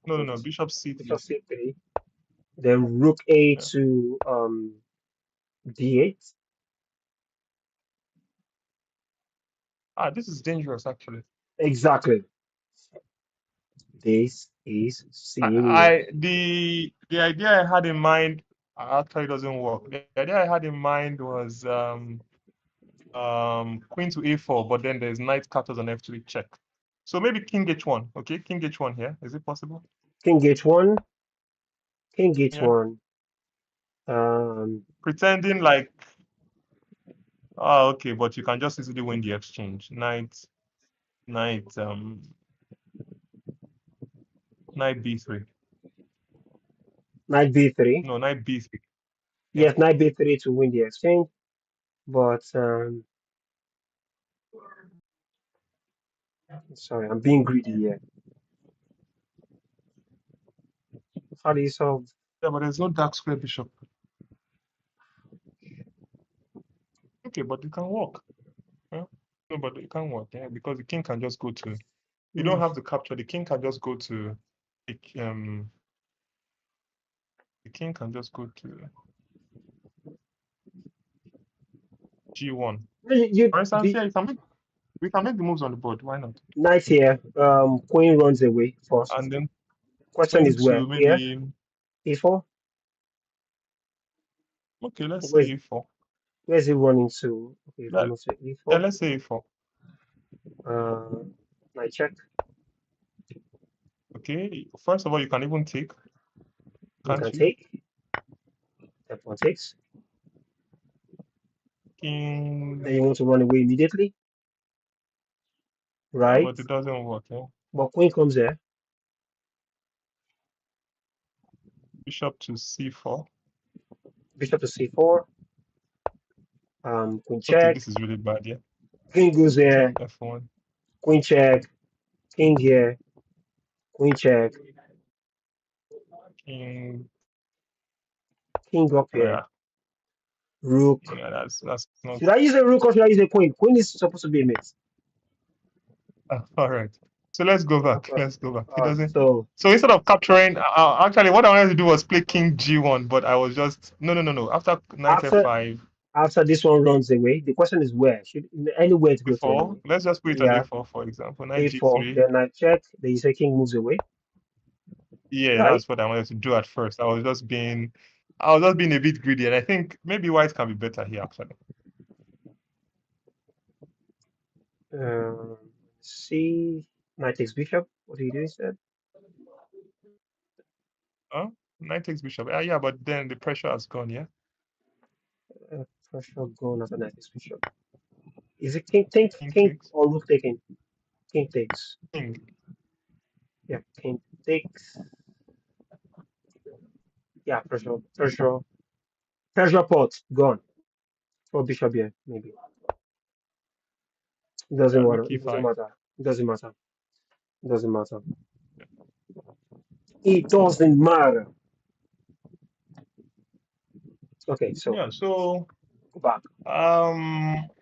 No, Apologies. bishop c3. Bishop C3. Then rook A Yeah. to D8. Ah, this is dangerous actually. Exactly. This is serious. The idea I had in mind actually doesn't work. The idea I had in mind was queen to a4, but then there's knight captures on f3 check. So maybe king h1. Okay, king h1 here. Is it possible? King H1. King Yeah. H1. Um, Pretending like, oh, okay, but you can just easily win the exchange. Knight, knight b3. Knight B3. No, knight b3. Yeah. Yes, Knight B3 to win the exchange. But sorry, I'm being greedy here. How do you solve? Yeah, but there's no dark square bishop. Okay, but it can work. Yeah? No, but it can work, yeah, because the king can just go to. You don't Mm, have to capture. The king can just go to. Um, the king can just go to g1. you For instance, the yeah, we can make the moves on the board. Why not? knight here. Queen runs away first. And then Question queen is where? to Here, maybe, A4. okay, let's Where's say a4. where's it running to? Okay, if I Let, move to yeah, A4. let's say a4. Knight check. Okay, first of all, you can even take, You can't can you? take. F1 takes. King, Then you want to run away immediately, yeah, right? but it doesn't work. Yeah. But queen comes there. Bishop to c4. Bishop to C4. Queen Okay, check. this is really bad. Yeah. King goes there. F1. Queen check. King here. Queen check. King. King up here. Yeah, Rook. yeah, that's not Should I use a rook or should I use a queen? Queen is supposed to be a mate. all right. So let's go back. Okay. Let's go back. He doesn't. So So instead of capturing, actually, what I wanted to do was play King G1, but I was just no. After Knight after F5, after this one runs away, the question is where? Should anywhere it goes to A4. anyway. Let's just put it on Yeah. A4, for example. Knight A4. G3. Then I check. Then you say king moves away. Yeah, Right? that's what I wanted to do at first. I was just being a bit greedy, and I think maybe White can be better here actually. Um, C. Knight takes bishop. What do you do instead? Huh? Knight takes Bishop. Yeah, but then the pressure has gone. Yeah. Pressure gone after knight takes bishop. Is it king take King king takes. or rook taking? King takes. King. Yeah, king takes. Yeah, pressure pot gone for bishop here maybe. It doesn't Yeah, matter. Rook It doesn't E5. matter. It doesn't matter. It doesn't matter. It doesn't matter. Okay, so Yeah. So go back.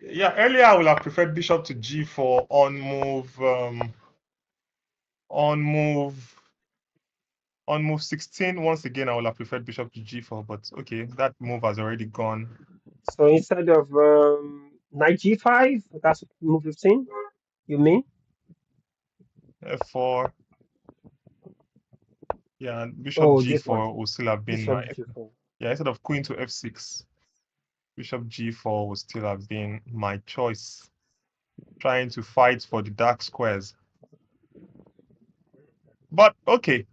yeah, earlier I would have preferred Bishop to G4 on move on move 16. Once again, I would have preferred Bishop to G4, but okay, that move has already gone. So instead of knight g5, that's move 15. You mean? F4. Yeah, and Bishop Oh, this one. G4 will still have been Bishop my, g4. yeah, instead of Queen to F6, Bishop G4 will still have been my choice, trying to fight for the dark squares. But okay,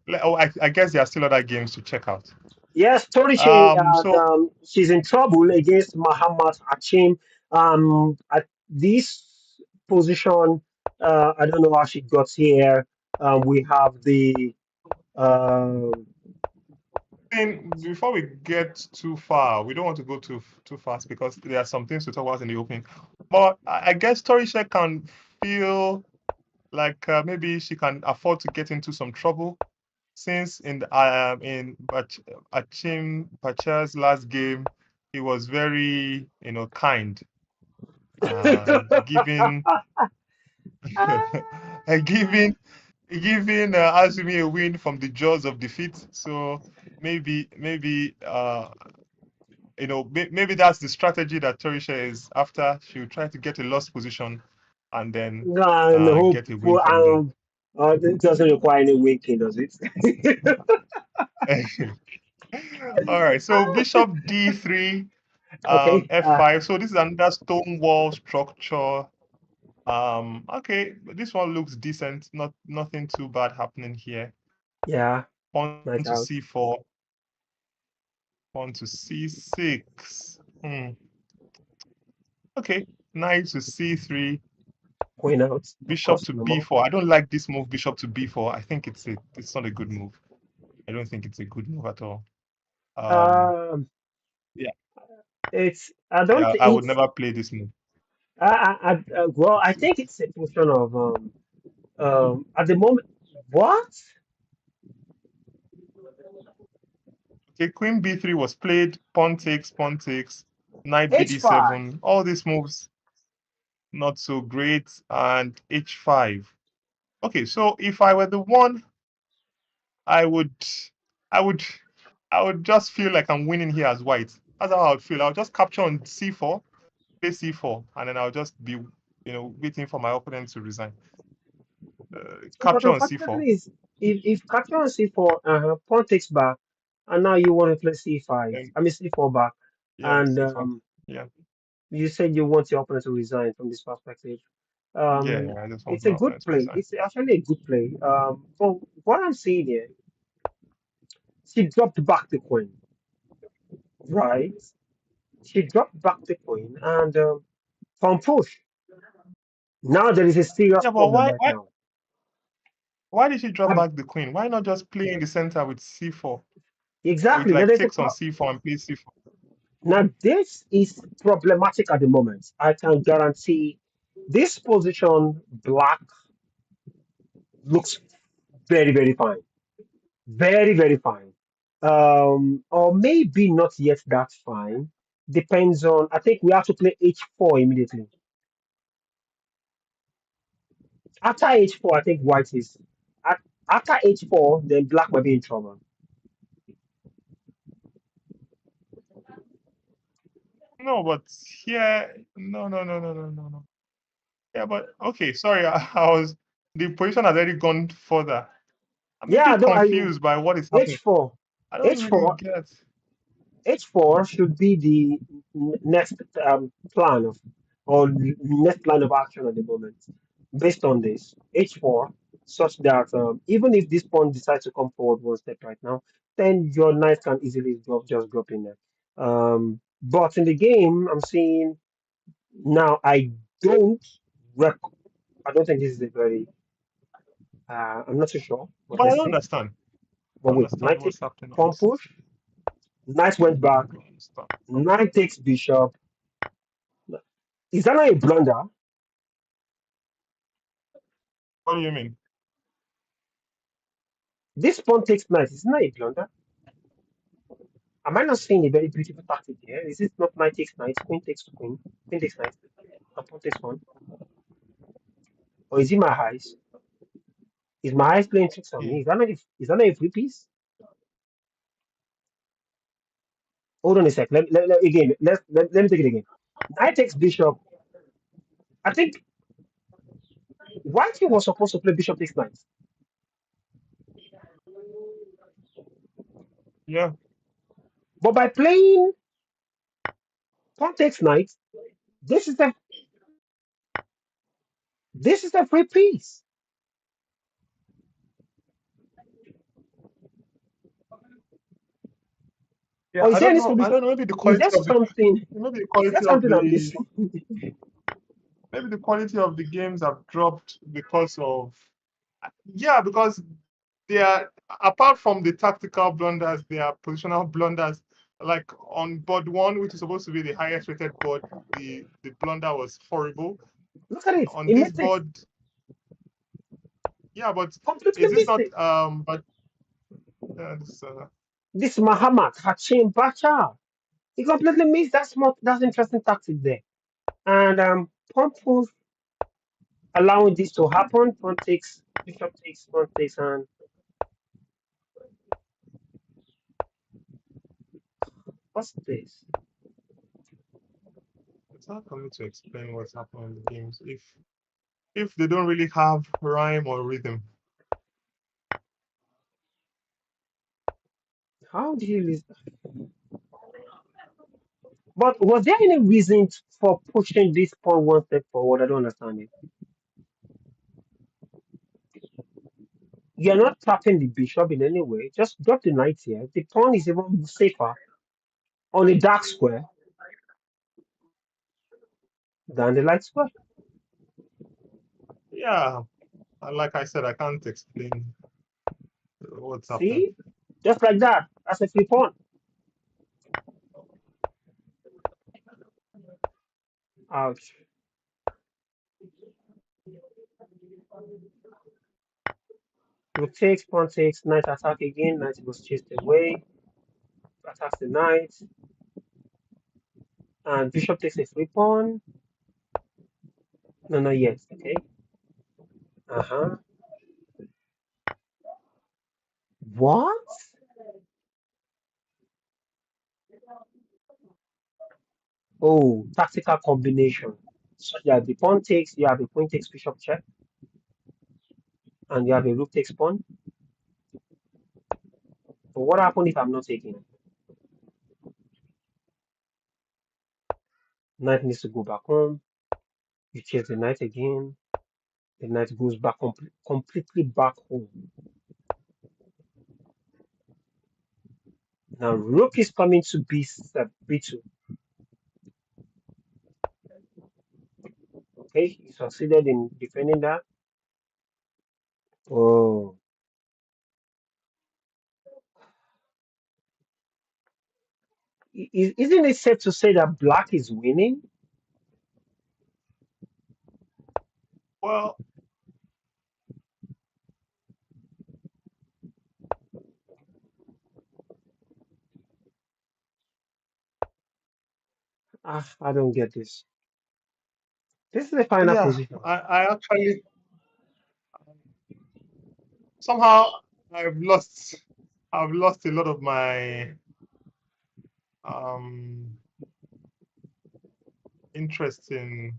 I guess there are still other games to check out. Yes, Toriche, So she's in trouble against Mahamat Achim. At this position, I don't know how she got here. We have the um before we get too far, we don't want to go too fast because there are some things to talk about in the opening. But I guess Torisha can feel like maybe she can afford to get into some trouble since in Achim Pacha's last game, he was very kind, giving giving Azumi a win from the jaws of defeat. So maybe that's the strategy that Torisha is after. She'll try to get a lost position and then And hope get a win for from there. it doesn't require any winking, does it? All right, so Bishop D3, Okay. F5. So this is another stone wall structure. Okay, this one looks decent. Nothing too bad happening here. Yeah, Pawn night to out. C4, pawn to C6. Okay, knight to C3, Going out, of bishop course, to normal. B4. I don't like this move, bishop to B4. I think it's not a good move. I don't think it's a good move at all. Um, Um, yeah, it's I don't yeah, think I would it's never play this move. well, I Let's see. think it's a function of at the moment. What? Okay, queen B3 was played, pawn takes, knight H5. BD7. All these moves not so great, and H5. Okay, so if I were the one, I would, I would, I would just feel like I'm winning here as white. That's how I would feel. I'll just capture on C4, play C4, and then I'll just be, waiting for my opponent to resign. But Capture on C4. unfortunately, is if capture on C4, pawn takes back, and now you want to play C5. Then I mean C4 back, yeah, and C4. Yeah, you said you want your opponent to resign from this perspective. yeah, yeah. I just want It's a my good opponent to play. resign. It's actually a good play. But what I'm seeing here, she dropped back the queen, right? She dropped back the queen, and from push. Now there is a serious Yeah, but problem why, right why, now. why did she drop Um, back the queen? Why not just play in the center with C4, with exactly. There like is a takes on C4 and play C4? now this is problematic at the moment. I can guarantee this position black looks very fine, very fine. Or maybe not yet that fine. Depends on. I think we have to play H4 immediately. After H4, I think white is. at- After H4, then black might be in trouble. No, but here, no. Yeah, but okay, sorry, the position has already gone further. I'm a Yeah, bit no, confused by what is happening. H4, I don't really H4, get. H4 should be the next plan of or next line of action at the moment. Based on this, H4, such that even if this pawn decides to come forward one step right now, then your knight can easily just drop in there. But in the game, I'm seeing now. Don't rec- I don't think this is a very. I'm not too sure, but But I let's don't see. understand. I But don't wait, understand knight what's takes happening on pawn this. push. Knight went back. I don't understand. Knight takes bishop. Is that not a blunder? What do you mean? This pawn takes knight. Is not a blunder. Am I not seeing a very beautiful tactic here? Is it not knight takes knight, queen takes knight, and pawn takes pawn? Or is it my eyes? Is my eyes playing tricks on Yeah. me? Is that not a free piece? Hold on a sec. Again. Let me take it again. Knight takes bishop. I think White was supposed to play bishop takes knight, Yeah. but by playing pawn takes knight, this is the this is the free piece. Yeah, Or is I there don't any know. I solution? don't know. Maybe the Is quality there of the something? maybe the Is there quality of something I'm the missing? maybe the quality of the games have dropped because of because they are, apart from the tactical blunders, they are positional blunders. Like on board one, which is supposed to be the highest rated board, the blunder was horrible. Look at it. On It this makes it. board, Yeah, but Completely is this missed not it. but this, This Mahamat Hashim Bacha. He completely missed that small. That's interesting tactic there. And Pomp allowing this to happen. Pawn takes, bishop takes, pawn takes, and what's this? it's hard for me to explain what's happening in the games if they don't really have rhyme or rhythm. How did you lose? But was there any reason for pushing this pawn one step forward? I don't understand it. You're not tapping the bishop in any way. Just drop the knight here. The pawn is even safer on a dark square than the light square. Yeah, and like I said, I can't explain what's happening. See? Just like that. That's a free pawn. Ouch. Rook takes, pawn takes, knight attack again. Knight was chased away. Attacks the knight. And bishop takes a free pawn. No, not yet. Okay. Uh-huh. What? Oh, tactical combination. So you have the pawn takes, you have the queen takes bishop check, and you have a rook takes pawn. But what happens if I'm not taking? Knight needs to go back home. You chase the knight again. The knight goes back completely back home. Now rook is coming to b2. Okay, he succeeded in defending that. Oh, isn't it safe to say that black is winning? Well, Ah, I don't get this. This is the final yeah, position. I actually somehow I've lost I've lost a lot of my um interest in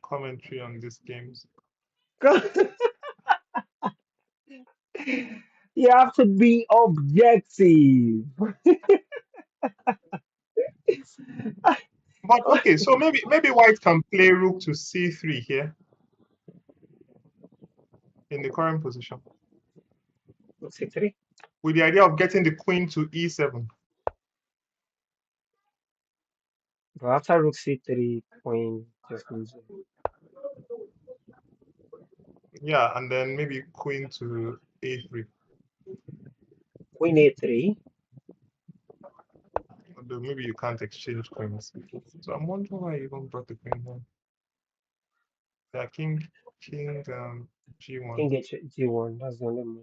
commentary on these games. You have to be objective. But okay, so maybe white can play rook to c3 here in the current position Rook c3. with the idea of getting the queen to e7. But after rook c3, queen just loses. Yeah, and then maybe queen to a3. Queen a3. Although maybe you can't exchange queens. So I'm wondering why I even brought the queen home. Yeah, king g1. King g1. That's the only move.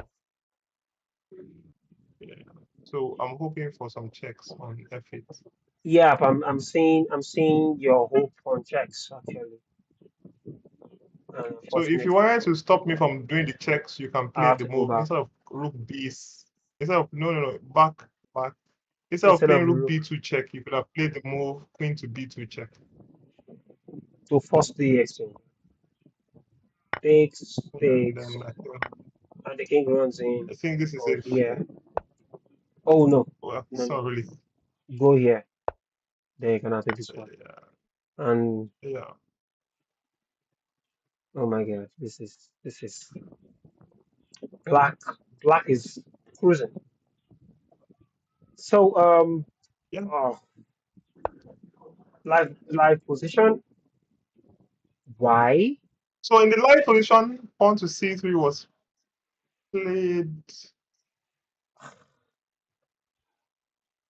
Yeah. So I'm hoping for some checks on f8. Yeah, but I'm seeing your hope on checks actually. So if you Unfortunately, wanted to stop me from doing the checks, you can I play have the to go move back instead of rook b. Instead of no back. Instead of instead of playing rook rook b2 check, you could have played the move queen to b2 check. to force the exchange. Takes, Yeah, and takes, then and the king runs in. I think this is Or a here. Oh no, well, no, it's not no. really. Go here. Then you can have this one. Yeah, And yeah. oh my god, this is black. Black is cruising. So Yeah. oh, live position. Why? So in the live position, pawn to c3 was played.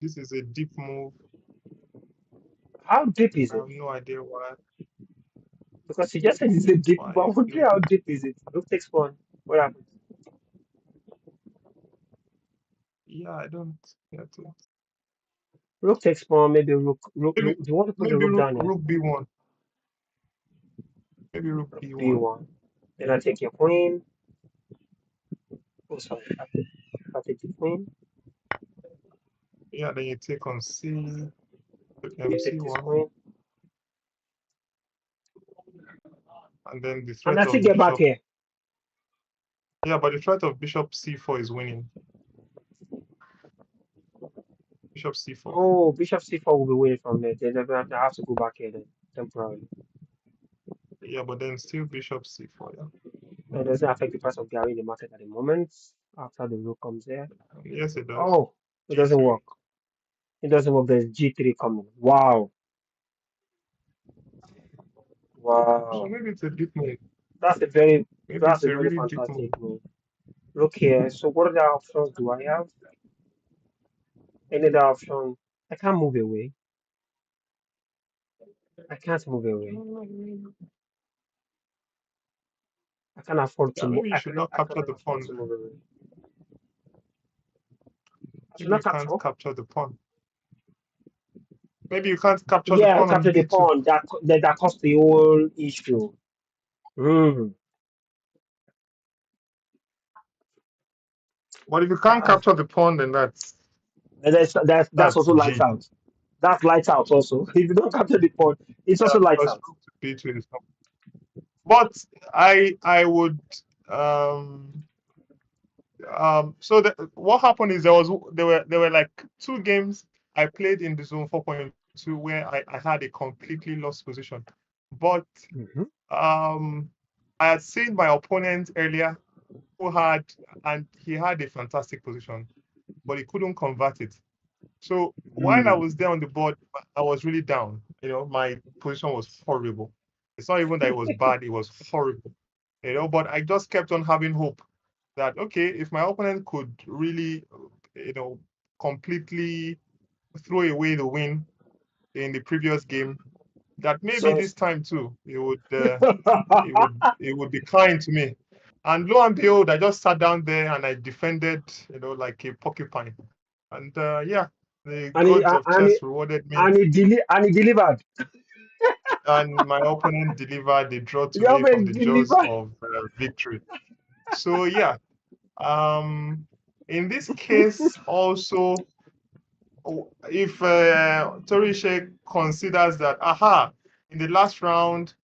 This is a deep move. How deep is I it? have no idea why. Because he just said it's a deep, but I'm Five. wondering how deep is it? Rook takes pawn. What happens? Yeah, I don't get it. Rook takes pawn. Maybe Maybe rook. Do you want to put the maybe rook rook down here? rook b1. Maybe rook Rook b1. b1. Then I take your queen. Oh, sorry. I take the queen. Yeah, then you take on c, You take this mc1, queen. and then the And threat I still of get back bishop. here. Yeah, but the threat of bishop c4 is winning. Bishop c4. Oh, bishop c4 will be winning from there. Then I have to go back here then, temporarily. Yeah, but then still bishop c4. Yeah. It doesn't affect the price of Gary in the market at the moment. After the rook comes there. Yes, it does. Oh, it doesn't g3. work. It doesn't work. There's g3 coming. Wow. So Wow. maybe it's a deep move. That's a very Maybe that's it's a a very really deep move. fantastic move. Look here. So what other options do I have? Any other option? I can't move away. I can't move away. I can't afford to Yeah, move. maybe you should not I capture cannot the afford pawn. to move away. I should Maybe not you capture. can't capture the pawn. Maybe you can't capture the Yeah, pawn on capture the b2. pawn. That caused the whole issue. Hmm. But if you can't Ah, capture the pawn, then and that's that's also lights G. out. That's lights out also. If you don't capture the pawn, it's Yeah, also lights because out. rook to b2 is not. But I would so what happened is there were like two games I played in the zone 4.2 where I had a completely lost position. But Hmm. um I had seen my opponent earlier who had and he had a fantastic position, but he couldn't convert it. So while I Hmm. was there on the board, I was really down. My position was horrible. It's not even that it was bad, it was horrible. But I just kept on having hope that, okay, if my opponent could really, you know, completely throw away the win in the previous game, that maybe So this time too, it would be kind to me. And lo and behold, I just sat down there and I defended, like a porcupine. And yeah, the and he gods of and he chess rewarded me, and he delivered. and my opponent delivered the draw to The me from government the jaws delivered. of victory. So yeah, um, in this case also, if Torishe considers that, aha, in the last round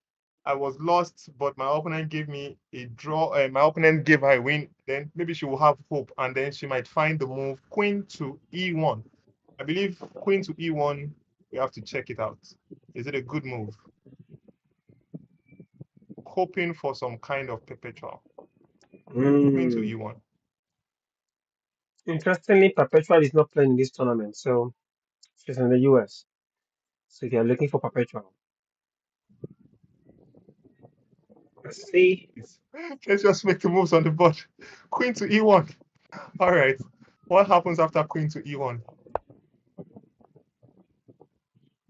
I was lost, but my opponent gave me a draw. My opponent gave her a win. Then maybe she will have hope, and then she might find the move queen to e1. I believe queen to e1. We have to check it out. Is it a good move? Hoping for some kind of perpetual. Queen to Mm. e1. Interestingly, Perpetual is not playing in this tournament, so she's in the US. So they're looking for Perpetual. Let's see. Let's just make the moves on the board. Queen to e1. All right. What happens after queen to e1?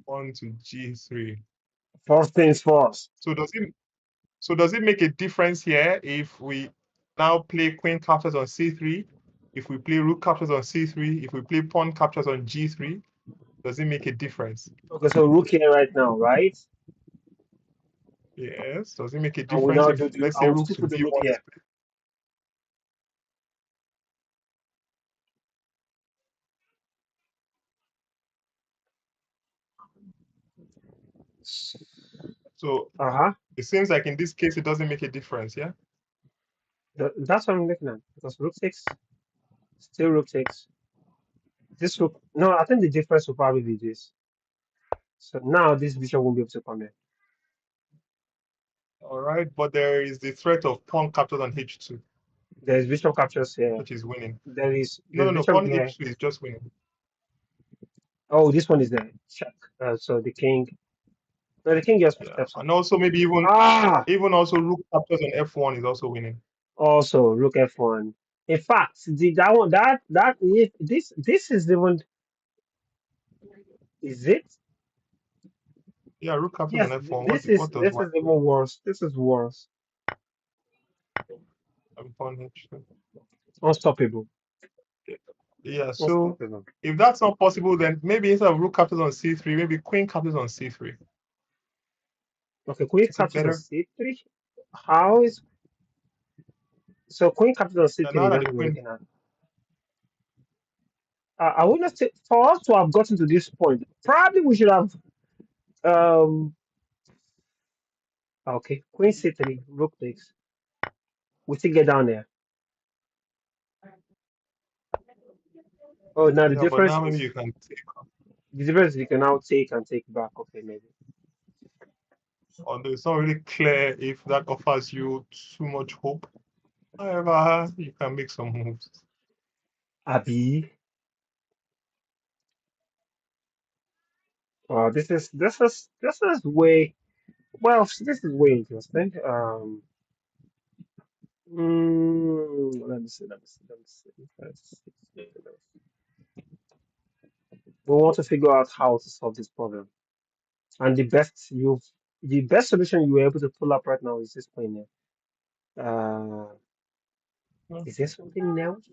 One to g3. First things first. So does it make a difference here if we now play queen captures on c3, if we play rook captures on c3, if we play pawn captures on g3? Does it make a difference? Okay, so rook here right now, right? Yes. Does it make a And we difference now if, let's I say, will rook still to put the rook d1 is here. played? So Uh-huh. it seems like in this case it doesn't make a difference, yeah? That's what I'm looking at. Because rook takes, still rook takes. This rook, no, I think the difference will probably be this. So now this bishop won't be able to come in. All right, but there is the threat of pawn captures on h2, There's bishop captures here. which is winning. No, There's no, no, bishop pawn there. h2 is just winning. Oh, this one is there. Check. So the king. No, the king just Yeah, steps on. and also maybe even Ah, even also rook captures on f1 is also winning. also rook f1. In fact, that one that if this is even is it? Yeah, rook captures on Yes, f1. this is What does white do? even worse. This is worse. And pawn h2. Unstoppable. Yeah, so Unstoppable. if that's not possible, then maybe instead of rook captures on c3, maybe queen captures on c3. Okay, queen Is it captures on better? c3. How is so queen captures on Yeah, now c3? that That's the what we're queen, looking at. I would not say for us to have gotten to this point. Probably we should have. Um. Okay, queen c3, rook takes. We still get down there. Oh, now yeah, but now maybe you can take, the difference is you can now take and take back. Okay, maybe. although it's not really clear if that offers you too much hope. However, you can make some moves. Abi. This is way well. This is way interesting. Let me see. Let me see. Let me see. Let's see. We want to figure out how to solve this problem. And the best solution you were able to pull up right now is this point here. Is there something else?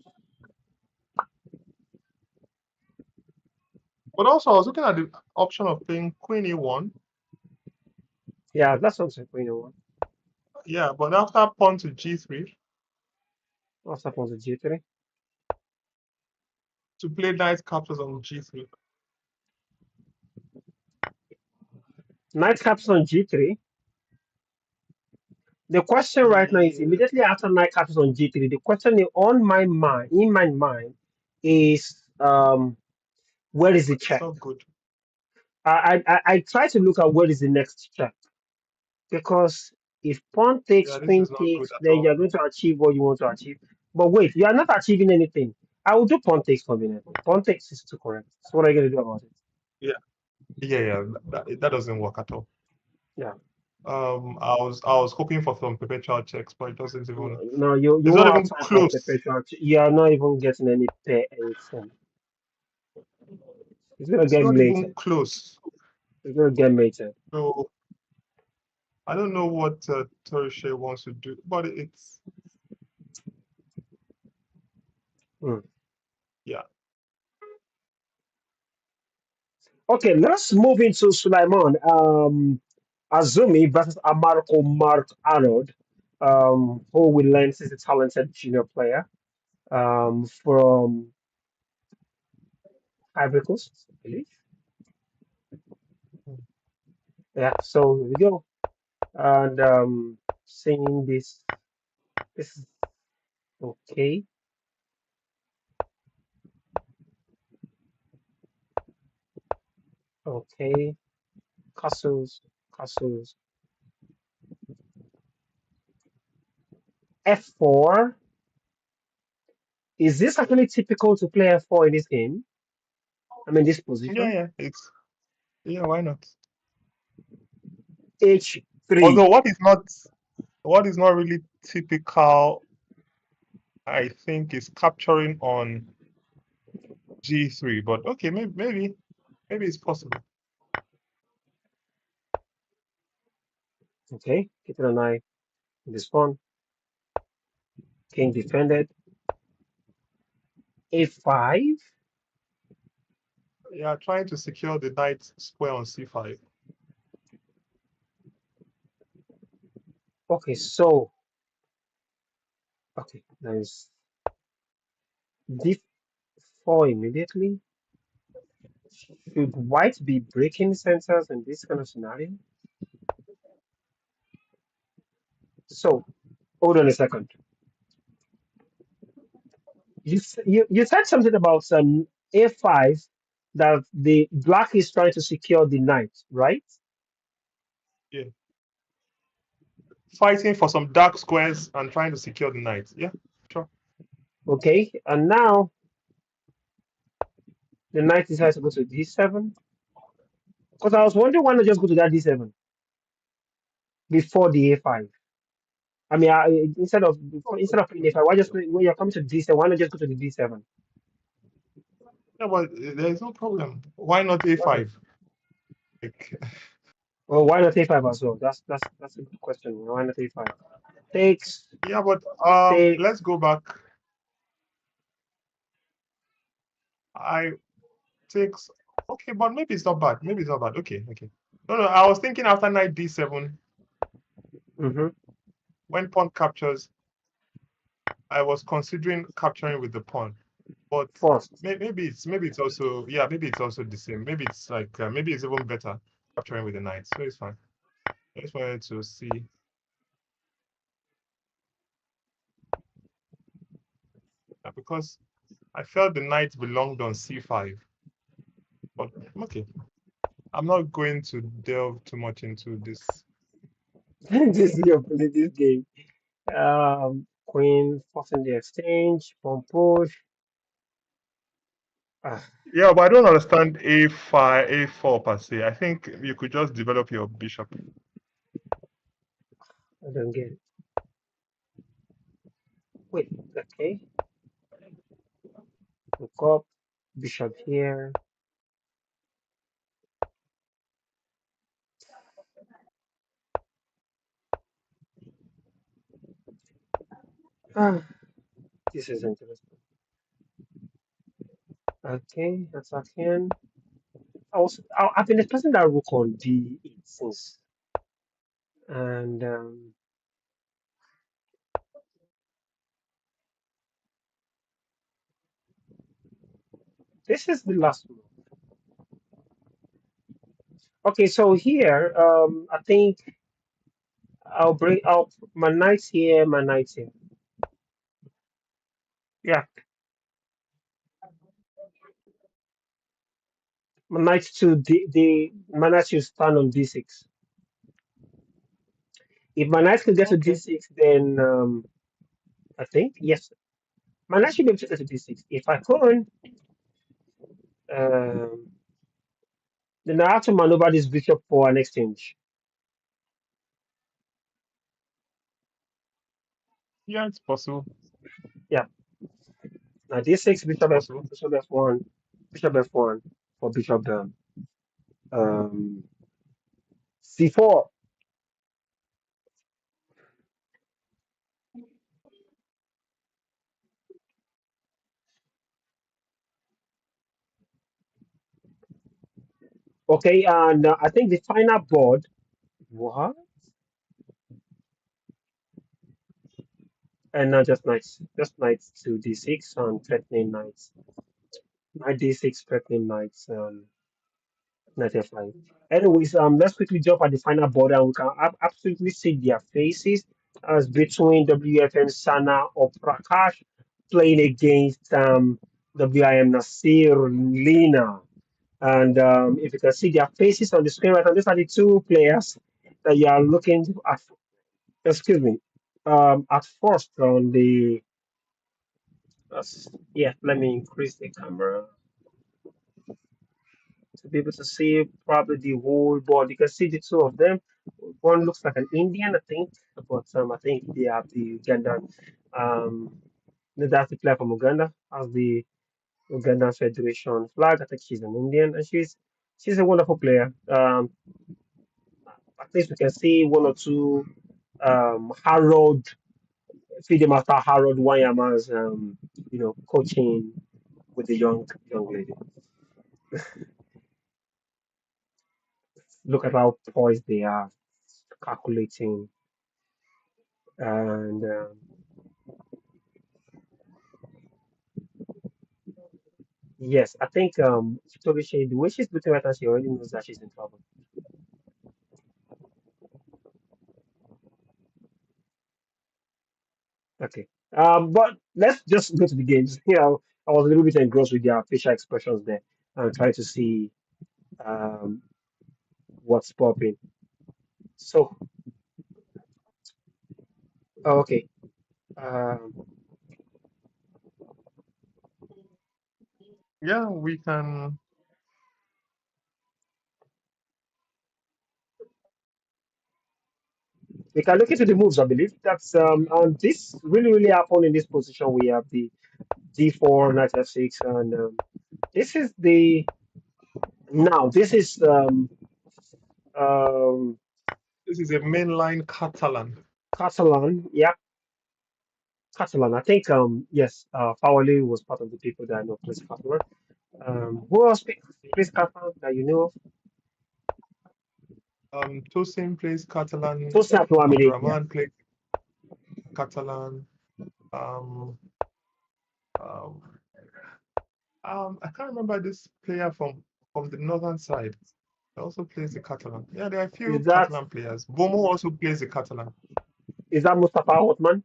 But also, I was looking at the option of playing queen e1. Yeah, that's something you know what. Yeah, but after pawn to g3, What's up on the G3? to play knight captures on g3. Knight captures on G3. The question right now is Yeah, immediately after knight captures on G3. The question on my mind, in my mind, is where is the it's check? not good. I try to look at where is the next check because if pawn takes, Yeah, this queen is not good takes, at then all. you're going to achieve what you want to achieve. But wait, you are not achieving anything. I will do pawn takes conveniently. Pawn takes is too correct. So what are you going to do about it? Yeah, yeah. That doesn't work at all. Yeah. I was hoping for some perpetual checks, but it doesn't even. No, you It's not won't have even time for close. perpetual. You are not even getting any pay anything. It's gonna It's get not even mated. close. It's gonna get mated. So I don't know what Torreshe wants to do, but it's Hmm. yeah. Okay, let's move into Sulaiman. Azumi versus Amarco Mark Arnold, who we learned is a talented junior player from Ivory Coast, I believe. Yeah, so here we go. And seeing this is okay. Okay, castles, castles. F4. Is this actually typical to play F4 in this game? I mean, this Yeah, position. yeah. It's yeah. Why not? H3. Although what is not really typical, I think, is capturing on G3. But okay, maybe it's possible. Okay, keeping an eye on this pawn. King defended. A5. Yeah, trying to secure the knight square on C5. Okay, so okay, there's D4 immediately. Should white be breaking centers in this kind of scenario? So hold on a second. You said something about A5 that the black is trying to secure the knight, right? Yeah, fighting for some dark squares and trying to secure the knight. Yeah, sure. Okay, and now the knight decides to go to D7. Because I was wondering why not just go to that D7 before the A5. I mean, instead of playing A5, why just when you're coming to D7, why not just go to the D7? Yeah, but there is no problem. Why not Okay. A5? Like, Well, why not A5 as well? That's a good question. Why not A5? Takes Yeah, but take. let's go back. I takes okay, but maybe it's not bad. Maybe it's not bad. Okay, okay. No, no, I was thinking after knight d7, Mm-hmm. when pawn captures, I was considering capturing with the pawn, but First. maybe it's also yeah, maybe it's also the same. Maybe it's like maybe it's even better capturing with the knight. So it's fine. I just wanted to see because I felt the knight belonged on c5, but okay. I'm not going to delve too much into this. This is your this game. Queen forcing the exchange, pawn push. Ah, Yeah, but I don't understand a5, a4 per se. I think you could just develop your bishop. I don't get it. Wait, okay. Look up, bishop here. Ah, this is interesting. Okay, attack him. I've been expecting that rook on d8 since, and this is the last move. Okay, so here, I think I'll bring out my knights here, my knights here. Yeah, my knights to the my knights should stand on d6. If my knights can get to Okay. d6, then I think yes, my knight should be able to get to d6. If I couldn't, um, then I have to maneuver this bishop for an exchange. Yeah, it's possible. Yeah, now d6, It's possible. bishop f1, bishop f1 for bishop um, c4. Okay, and I think the final board. What? And now just knights to d6 and threatening knights. Knight d6 threatening knights. Knight f5. Anyways, let's quickly jump at the final board, and we can absolutely see their faces as between WFM Sana or Prakash playing against WIM Nasir Lina. And if you can see their faces on the screen right now, these are the two players that you are looking at. Excuse me. At first on the yeah, let me increase the camera to be able to see probably the whole board. You can see the two of them. One looks like an Indian, I think, but I think they are the Ugandan. Um, that's the player from Uganda, as the Ugandan Federation flag. I think she's an Indian, and she's a wonderful player. At least we can see one or two Harold FIDE Master Harold Wayama's coaching with the young lady. Look at how poised they are, calculating, and yes, I think Tobishi, the way she's looking right now, she already knows that she's in trouble. Okay. But let's just go to the games. I was a little bit engrossed with their facial expressions there and trying to see um, what's popping. So, okay. Um, Yeah, we can. we can look into the moves, I believe. That's and this really happened in this position. We have the D4, knight F6, and this is the now this is Um, This is a mainline Catalan. Catalan, yeah, Catalan. I think yes, Fawali was part of the people that I know plays Catalan. Who else plays Catalan that you know of? Tosin plays Catalan. Tosin Abdulrahman, yeah. Abdurrahman plays Catalan. Um, um, I can't remember this player from the northern side. He also plays the Catalan. Yeah, there are a Is few that Catalan players. Bomo also plays the Catalan. is that Mustafa Othman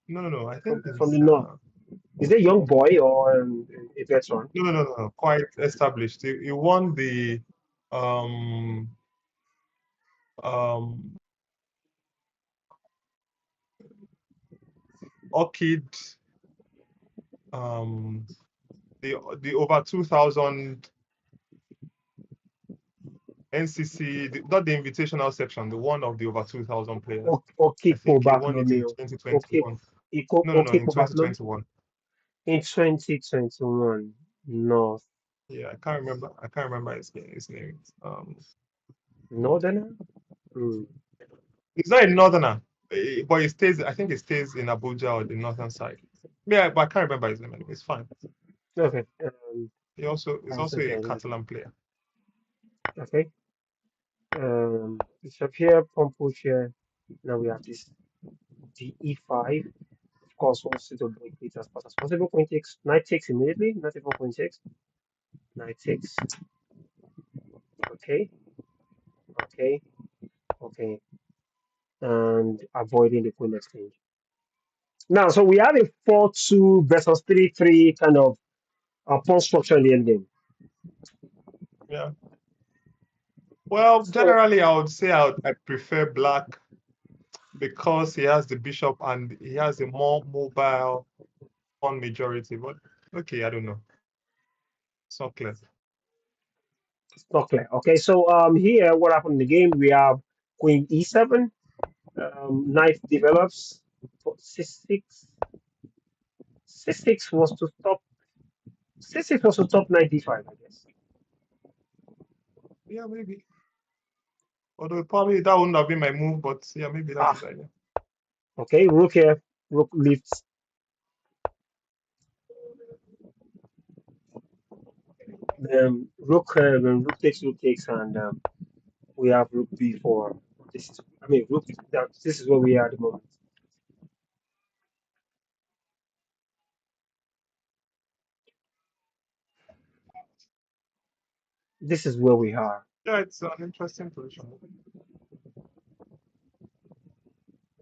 No, no, no. I from think from the it's north? Is it a young boy or a veteran? no, no, no, no, no. Quite established. He won the um um Orchid um the over 2000 NCC, not the invitational section, the one of the over 2000 players. I Okipo think he won it in Bartolomeo. Okip 2021. No, no, no, in Okipo Bartolomeo 2021. in 2021 North Yeah, I can't remember. I can't remember his name. Northern. Hmm. He's not a northerner, but he stays. I think he stays in Abuja or the northern side. Yeah, but I can't remember his name anyway. It's fine. Okay. He also is I'll also send a you. Catalan player. Okay. Bishop here, Pompo here. Now we have this DE5. Of course, wants to break it as fast as possible. Point takes knight takes immediately. Not even point takes. Knight takes. Okay. Okay. Okay. And avoiding the queen exchange. Now, so we have a 4-2 versus 3-3 kind of pawn structure in the end game. Yeah. Well, So generally, I would say I prefer black because he has the bishop and he has a more mobile on majority. But okay, I don't know. It's not clear. it's not clear. Okay, so here what happened in the game? We have queen e7. Knight develops. C6. C6 was to stop. C6 was to stop knight d5, I guess. Yeah, maybe. Although probably that wouldn't have been my move, but yeah, maybe that's Ah, his idea. okay. Rook here. Rook lifts. Then rook takes, and we have rook b4. This is, I mean, rook. This is where we are at the moment. This is where we are. Yeah, it's an interesting position.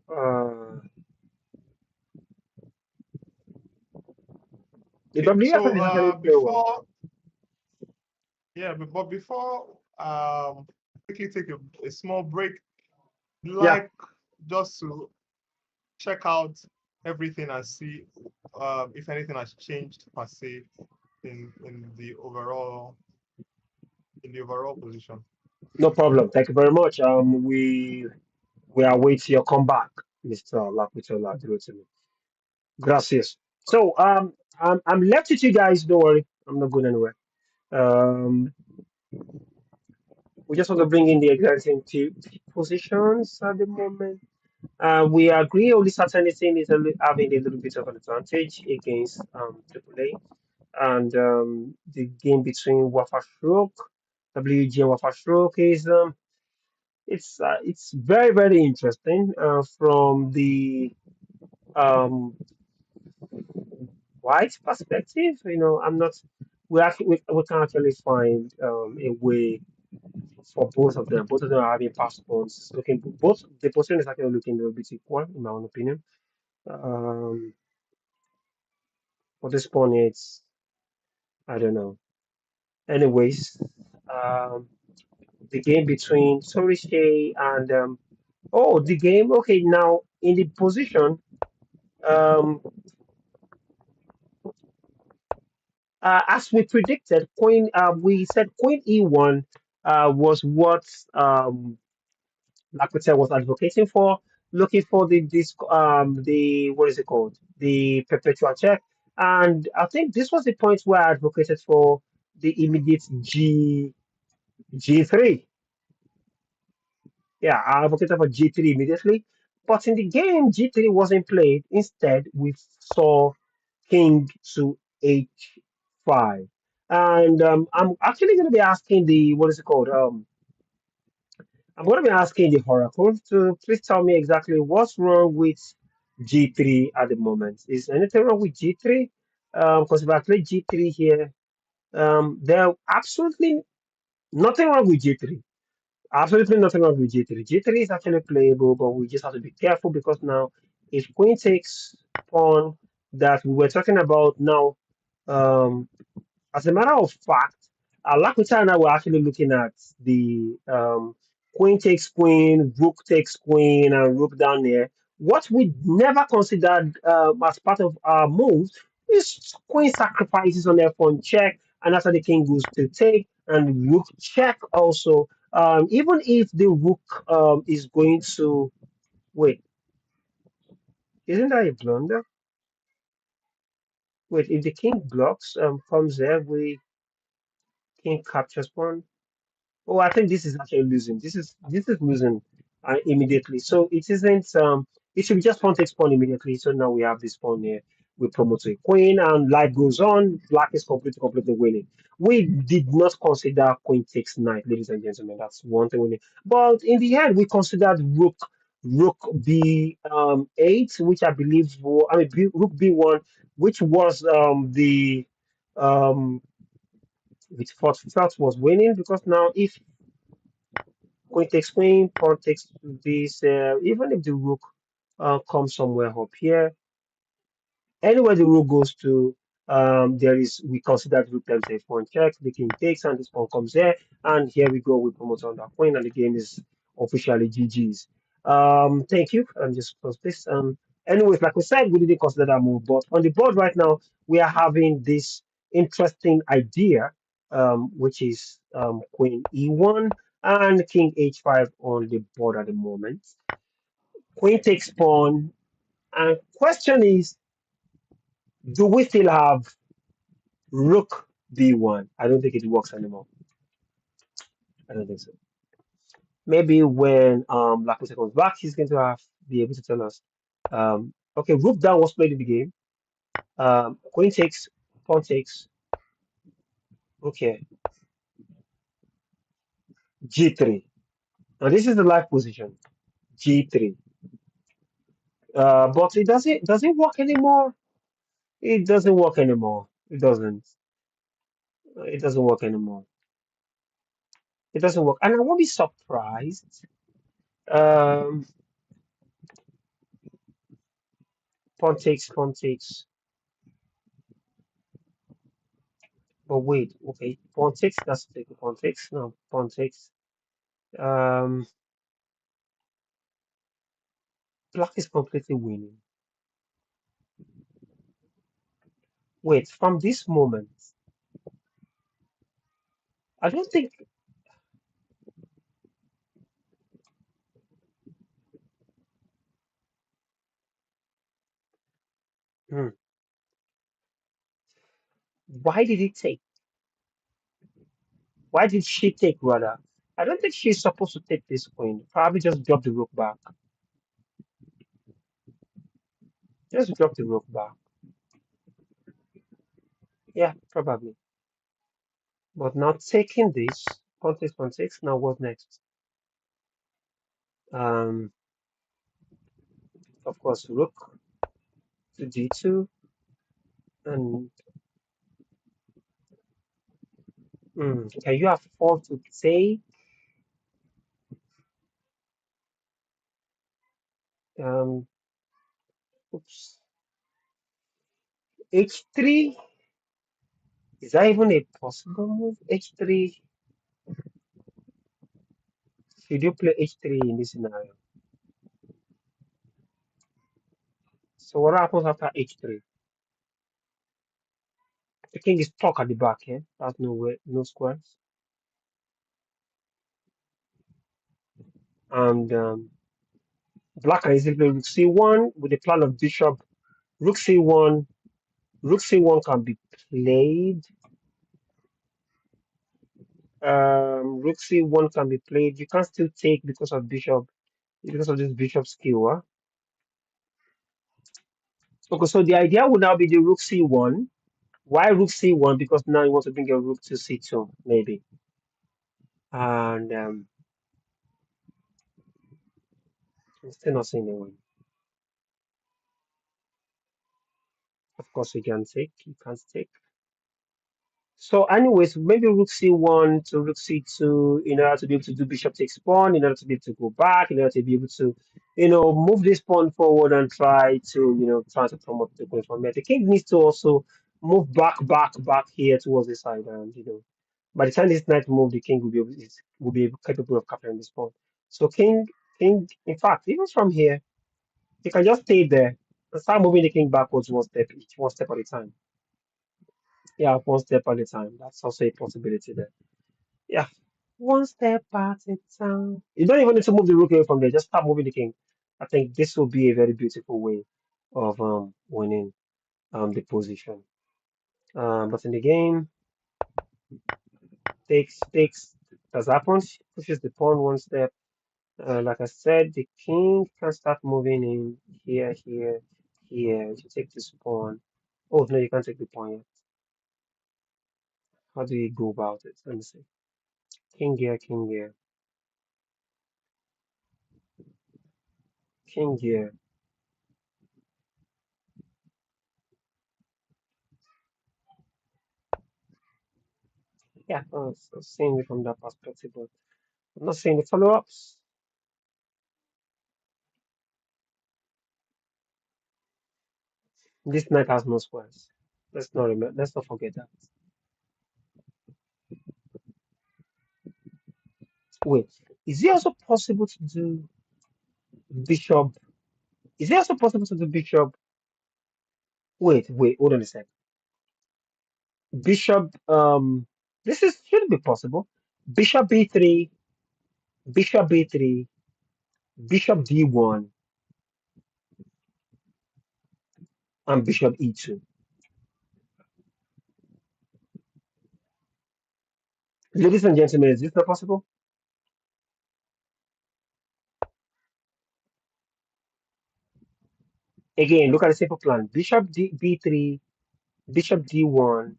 Uh, the Okay, WFL so is actually playing well. before yeah, but before quickly take a small break, Yeah, like just to check out everything and see if anything has changed per se in the overall position. no problem. Thank you very much. We await your comeback, Mr. Laputola Durotimi. Gracias. So I'm left with you guys. Don't worry, I'm not going anywhere. Um, we just want to bring in the existing two positions at the moment. We agree only certain thing is having a little bit of an advantage against AAA, and the game between Wafashrook, WG and Wafashrook is it's very very interesting from the um, white perspective. I'm not. We can actually find a way for both of them. Both of them are having passports. Looking both the position is actually looking a little bit equal in my own opinion. Um, for this pawn, it's I don't know. Anyways, um, the game between Sorishe and the game. Okay, now in the position. Um, as we predicted, we said Queen E1 was what Lakute was advocating for, looking for the what is it called, the perpetual check, and I think this was the point where I advocated for the immediate G3. Yeah, I advocated for G3 immediately. But in the game, G3 wasn't played. Instead, we saw King to H5. And I'm actually going to be asking the, what is it called? I'm going to be asking the Oracle to please tell me exactly what's wrong with G3 at the moment. Is anything wrong with G3? Because if I play G3 here, there absolutely nothing wrong with G3. Absolutely nothing wrong with G3. G3 is actually playable, but we just have to be careful because now if Queen takes pawn that we were talking about now, um, as a matter of fact, Alakuta and I were actually looking at the queen takes queen, rook takes queen, and rook down there. What we never considered as part of our moves is queen sacrifices on f1 check, and after the king goes to take, and rook check also. Even if the rook is going to wait, isn't that a blunder? Wait, if the king blocks, comes there, we king captures pawn. Oh, I think this is actually losing. This is losing immediately. So it isn't. It should be just pawn takes pawn immediately. So now we have this pawn here. We promote to a queen, and life goes on. Black is completely winning. We did not consider queen takes knight, ladies and gentlemen. That's one thing we need. But in the end, we considered rook b eight, which I believe rook b1, which was um which felt was winning because now if queen takes queen, pawn takes this. Even if the rook comes somewhere up here, anywhere the rook goes to, there is we consider the rook times a pawn check. The king takes, and this pawn comes here, and here we go. We promote on that queen, and the game is officially GG's. Thank you. Just close this. Anyways, like we said, we didn't consider that move, but on the board right now, we are having this interesting idea, which is queen e1 and king h5 on the board at the moment. Queen takes pawn, and question is, do we still have rook b1? I don't think it works anymore. I don't think so. Maybe when Black comes back, he's going to have be able to tell us. Okay, rook down was played in the game. Queen takes, pawn takes. Okay, g3. Now this is the live position. G3. But it doesn't work anymore. It doesn't work anymore. It doesn't. It doesn't work anymore. It doesn't work, and I won't be surprised. Um, pawn takes. But wait, okay, pawn takes. That's take pawn takes. No, pawn takes. Um, Black is completely winning. Wait, from this moment, I don't think. Hmm, why did he take? Why did she take rather? I don't think she's supposed to take this queen. Probably just drop the rook back. Just drop the rook back. Yeah, probably. But now taking this, pawn takes, pawn takes. Now what next? Um, of course, rook to d2, and can you afford to take? Um, oops, h3. Is that even a possible move? H3. Should you play h3 in this scenario? So what happens after h3? The king is stuck at the back here. That's no way, no squares. And black can easily play rook c1 with the plan of bishop. Rook c1. Rook c1 can be played. Rook C1 can be played. You can still take because of this bishop skill. Huh? Okay, so the idea would now be the Rook C1. Why Rook C1? Because now you want to bring your Rook to C2, maybe. And I'm still not seeing the win. Of course, you can take. You can't take. So, anyways, maybe Rook C1 to Rook C2 in order to be able to do Bishop takes pawn, in order to be able to go back, in order to be able to, move this pawn forward and try to promote the going from there. The king needs to also move back here towards the side, and by the time this knight move, the king will be capable of capturing this pawn. So, king, in fact, even from here, you can just stay there and start moving the king backwards one step each, one step at a time. Yeah, one step at a time. That's also a possibility there. Yeah, one step at a time. You don't even need to move the rook away from there. Just start moving the king. I think this will be a very beautiful way of winning the position. But in the game, takes has happened. Pushes the pawn one step. Like I said, the king can start moving in here to take this pawn. Oh no, you can't take the pawn yet. How do you go about it? Let me see. King here, king here. Yeah, so seeing it from that perspective, but I'm not seeing the follow-ups. This knight has no squares. Let's not remember. Let's not forget that. Wait, is it also possible to do bishop? Is it also possible to do bishop? Hold on a sec. Bishop. This is should be possible. Bishop b3, bishop b3, bishop d1, and bishop e2. Ladies and gentlemen, is this not possible? Again, look at the simple plan. B3, bishop d1,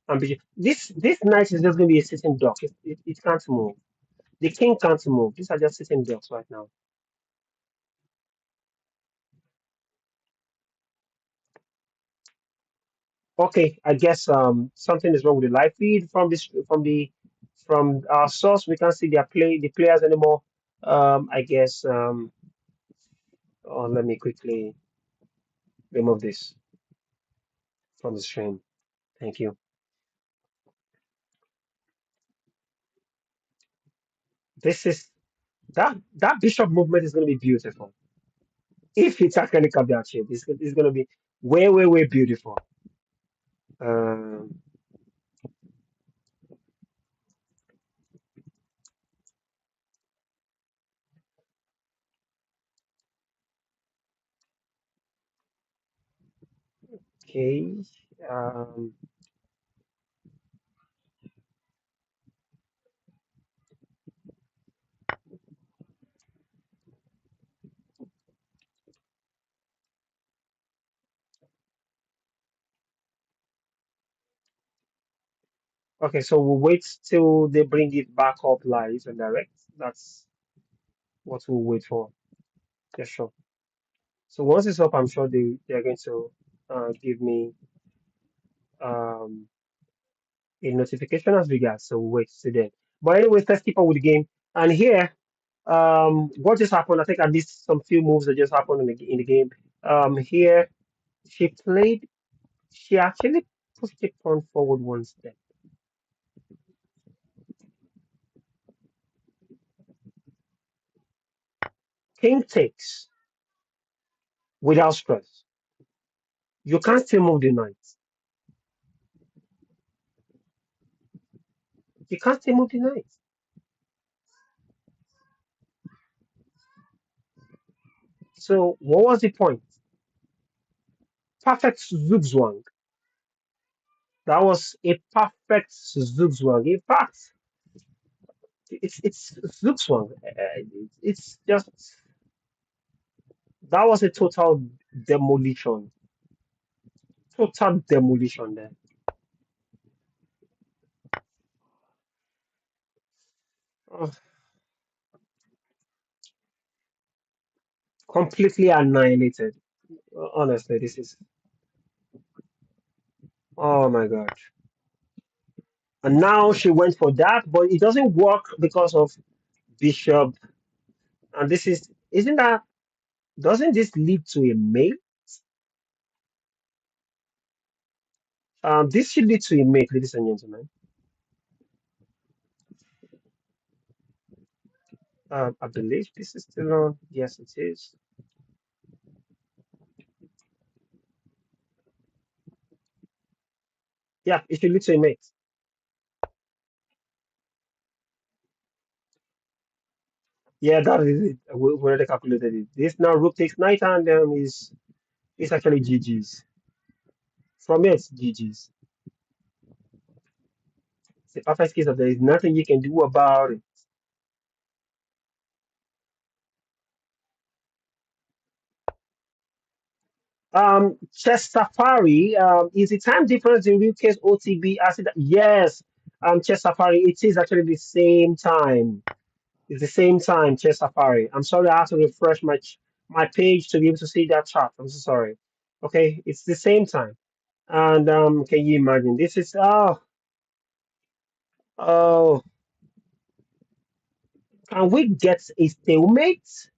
and bishop. This knight is just going to be a sitting duck. It can't move. The king can't move. These are just sitting ducks right now. Okay, I guess something is wrong with the live feed from our source. We can't see the players anymore. I guess let me quickly remove this from the stream. Thank you. This is that bishop movement is going to be beautiful. If it's actually can be achieved, it's going to be way beautiful. Um, okay. Um, okay, so we'll wait till they bring it back up live and direct. That's what we'll wait for. Yeah, sure. So once it's up, I'm sure they're going to give me um, a notification as regards. So we'll wait till then. But anyway, let's keep on with the game. And here, what just happened? I think I missed some few moves that just happened in the game. Here, she played. She actually pushed the pawn forward one step. King takes without stress. You can't still move the knight. You can't still move the knight. So what was the point? Perfect zugzwang. That was a perfect zugzwang. In fact, It looks one. It's just that was a total demolition, total demolition there. Oh, completely annihilated. Honestly, this is. Oh my God. And now she went for that, but it doesn't work because of Bishop. And this is, isn't that, doesn't this lead to a mate? This should lead to a mate, ladies and gentlemen. I believe this is still on. Yes, it is. Yeah, it should lead to a mate. Yeah, that is it. We already calculated it. This now rook takes knight and is it's actually GG's. From here, it's GG's. It's a perfect case of there is nothing you can do about it. Chess Safari, is the time difference in real case OTB? I said, yes, Chess Safari, it is actually the same time. It's the same time, Chess Safari. I'm sorry, I have to refresh my page to be able to see that chart. I'm so sorry. Okay, it's the same time. And can you imagine? This is oh, can we get a stalemate?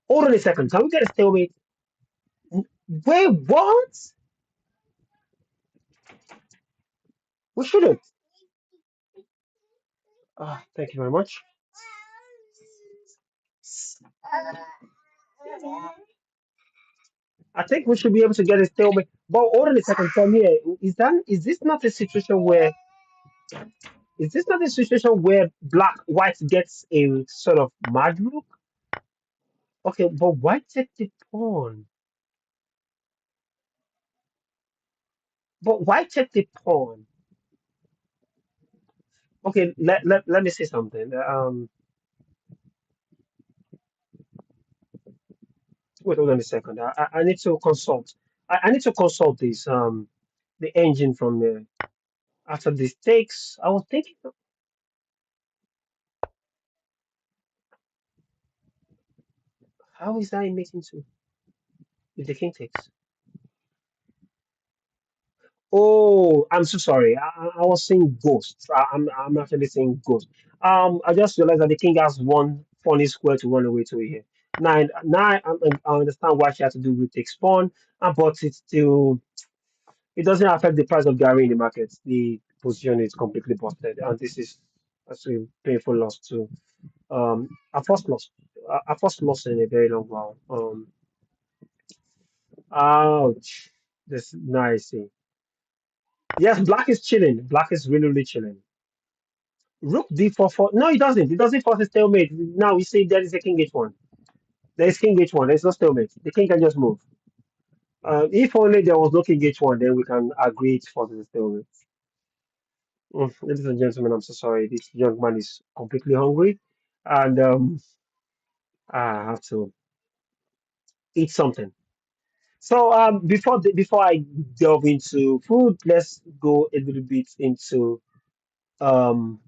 Hold on a second. Can we get a stalemate? Wait, what? We shouldn't. Thank you very much. I think we should be able to get a stalemate. But hold on a second, from here, is this not a situation where is this not a situation where black white gets a sort of mad look? Okay, but white take the pawn. But white take the pawn. Okay, let me say something. Wait, hold on a second. I need to consult. I need to consult this the engine from after this takes. I was thinking, how is that making two if the king takes? Oh, I'm so sorry. I was saying ghosts. I'm actually saying ghosts. I just realized that the king has one funny square to run away to here. Now I understand why she had to do with take spawn, but it doesn't affect the price of Gary in the market. The position is completely busted, and this is actually painful loss too. A first loss, a first loss in a very long while. Ouch. This nice. Yes, black is chilling. Black is really, really chilling. Rook d4 4. No, it doesn't. It doesn't force a stalemate. Now you see there is a king h1. There is king h1. There's no stalemate. The king can just move. If only there was no king h1, then we can agree it forces a stalemate. Ladies and gentlemen, I'm so sorry. This young man is completely hungry, and I have to eat something. So before I delve into food, let's go a little bit into um,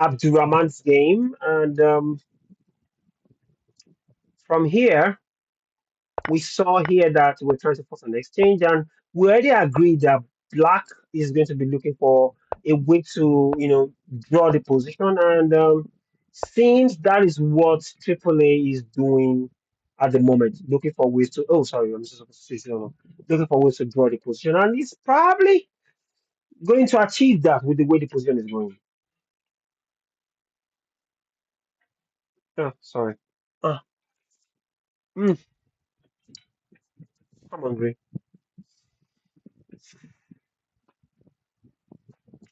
Abdurrahman's game, and from here we saw here that we're trying to force an exchange, and we already agreed that black is going to be looking for a way to, draw the position. And since that is what AAA is doing at the moment, looking for ways to, oh, sorry, I'm just supposed to say, no, looking for ways to draw the position, and it's probably going to achieve that with the way the position is going. Oh, sorry. Ah, mm, I'm hungry.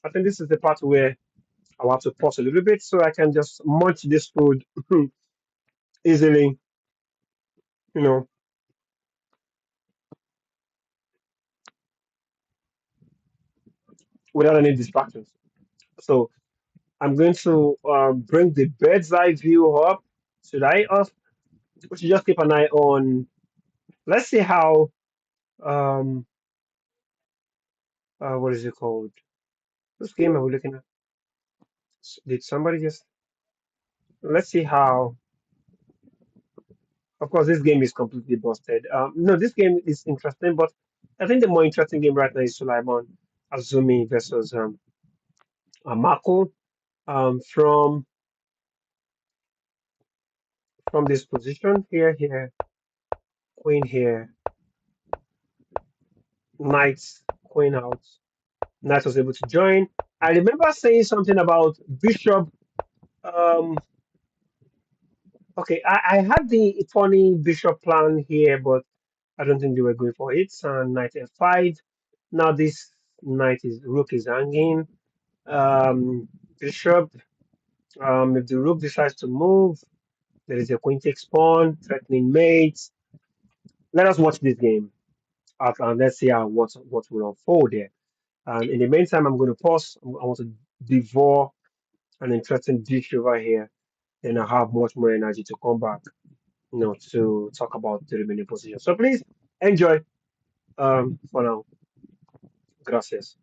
I think this is the part where I'll have to pause a little bit so I can just munch this food easily, you know, without any distractions. So I'm going to bring the bird's eye view up. Should I? We should just keep an eye on. Let's see how. Um, what is it called? Which game are we looking at? Did somebody just? Let's see how. Of course, this game is completely busted. No, this game is interesting, but I think the more interesting game right now is Sulaiman Azumi versus Marco. From this position here, queen here, knight, queen out. Knight was able to join. I remember saying something about bishop. Um, okay, I had the funny bishop plan here, but I don't think they were going for it. And knight f5. Now this knight is rook is hanging. Bishop. If the rook decides to move, there is a queen takes pawn, threatening mates. Let us watch this game out and let's see how what will unfold there. And in the meantime, I'm going to pause. I want to devour an interesting dish over here. Then I have much more energy to come back, to talk about the remaining position. So please enjoy. For now, gracias.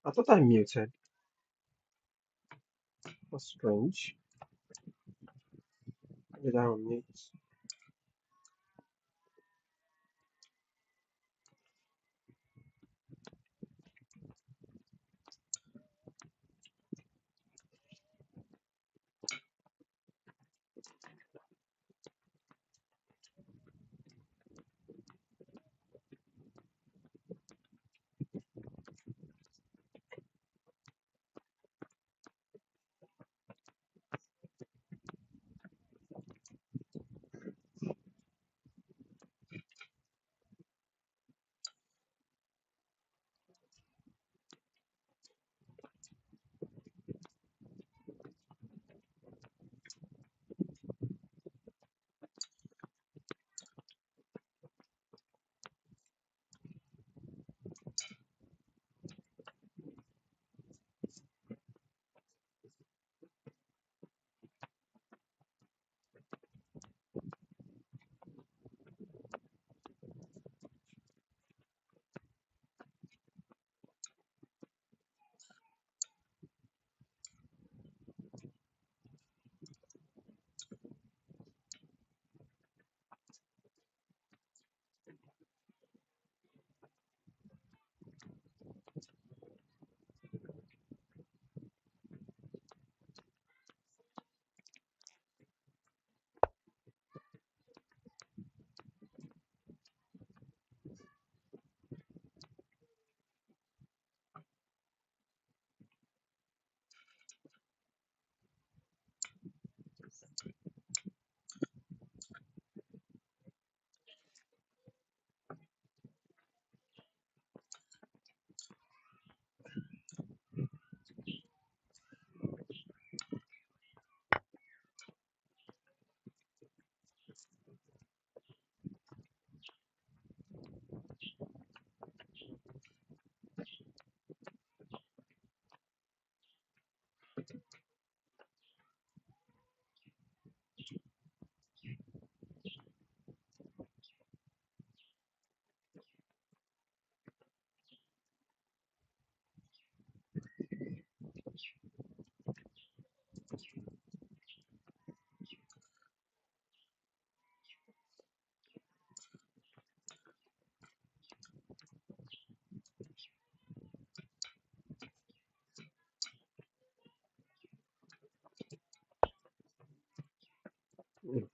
I thought I muted. That's strange. Did I unmute? Mm.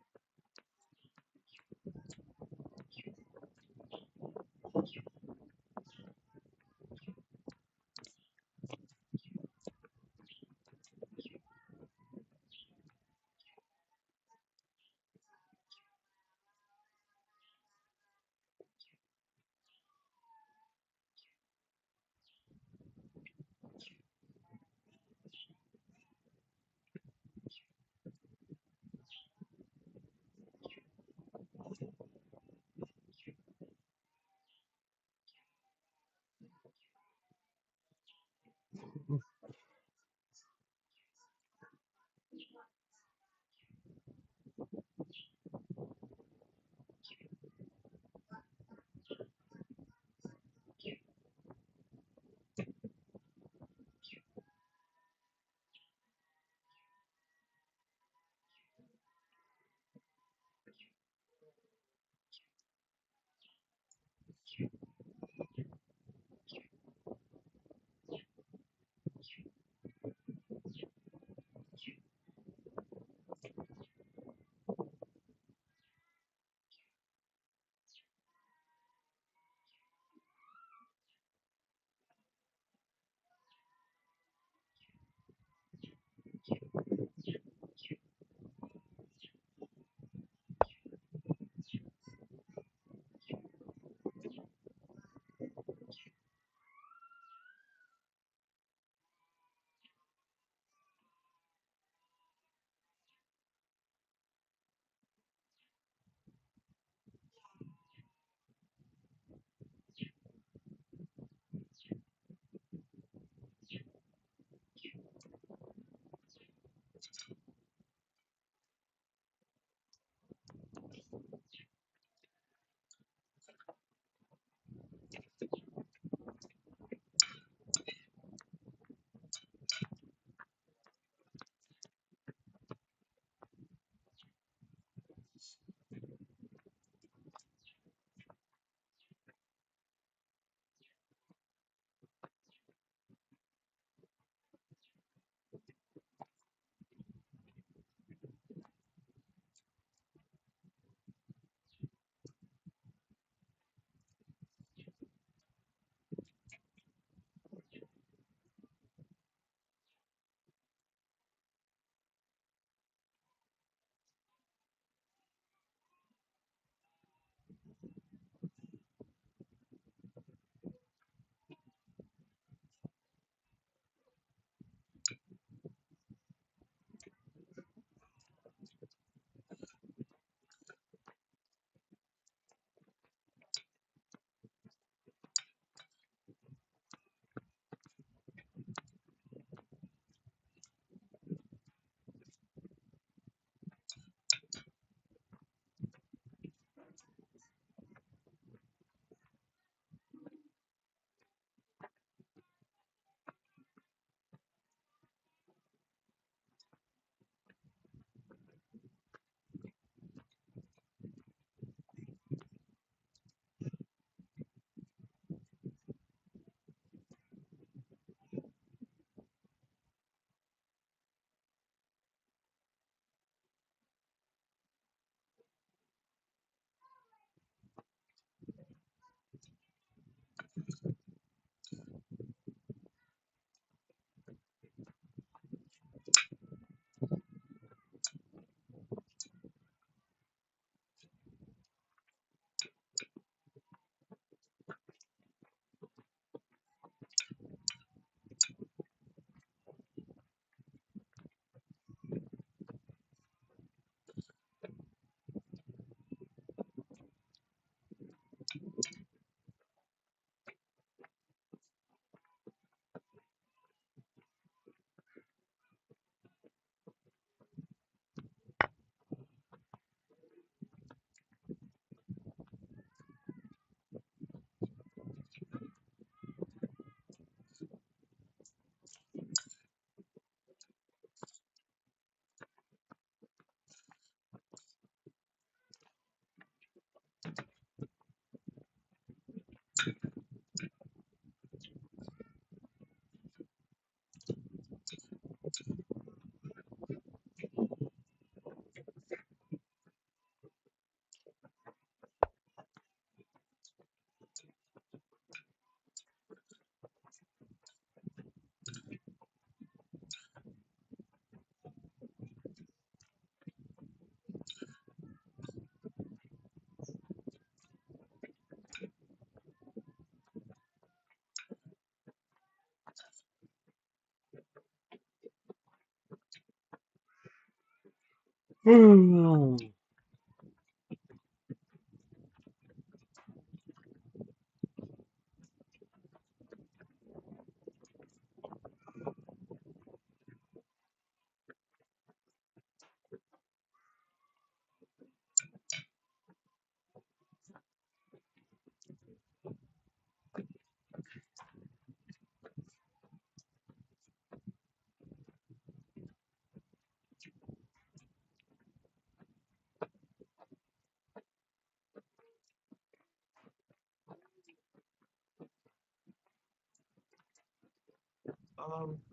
Hmm.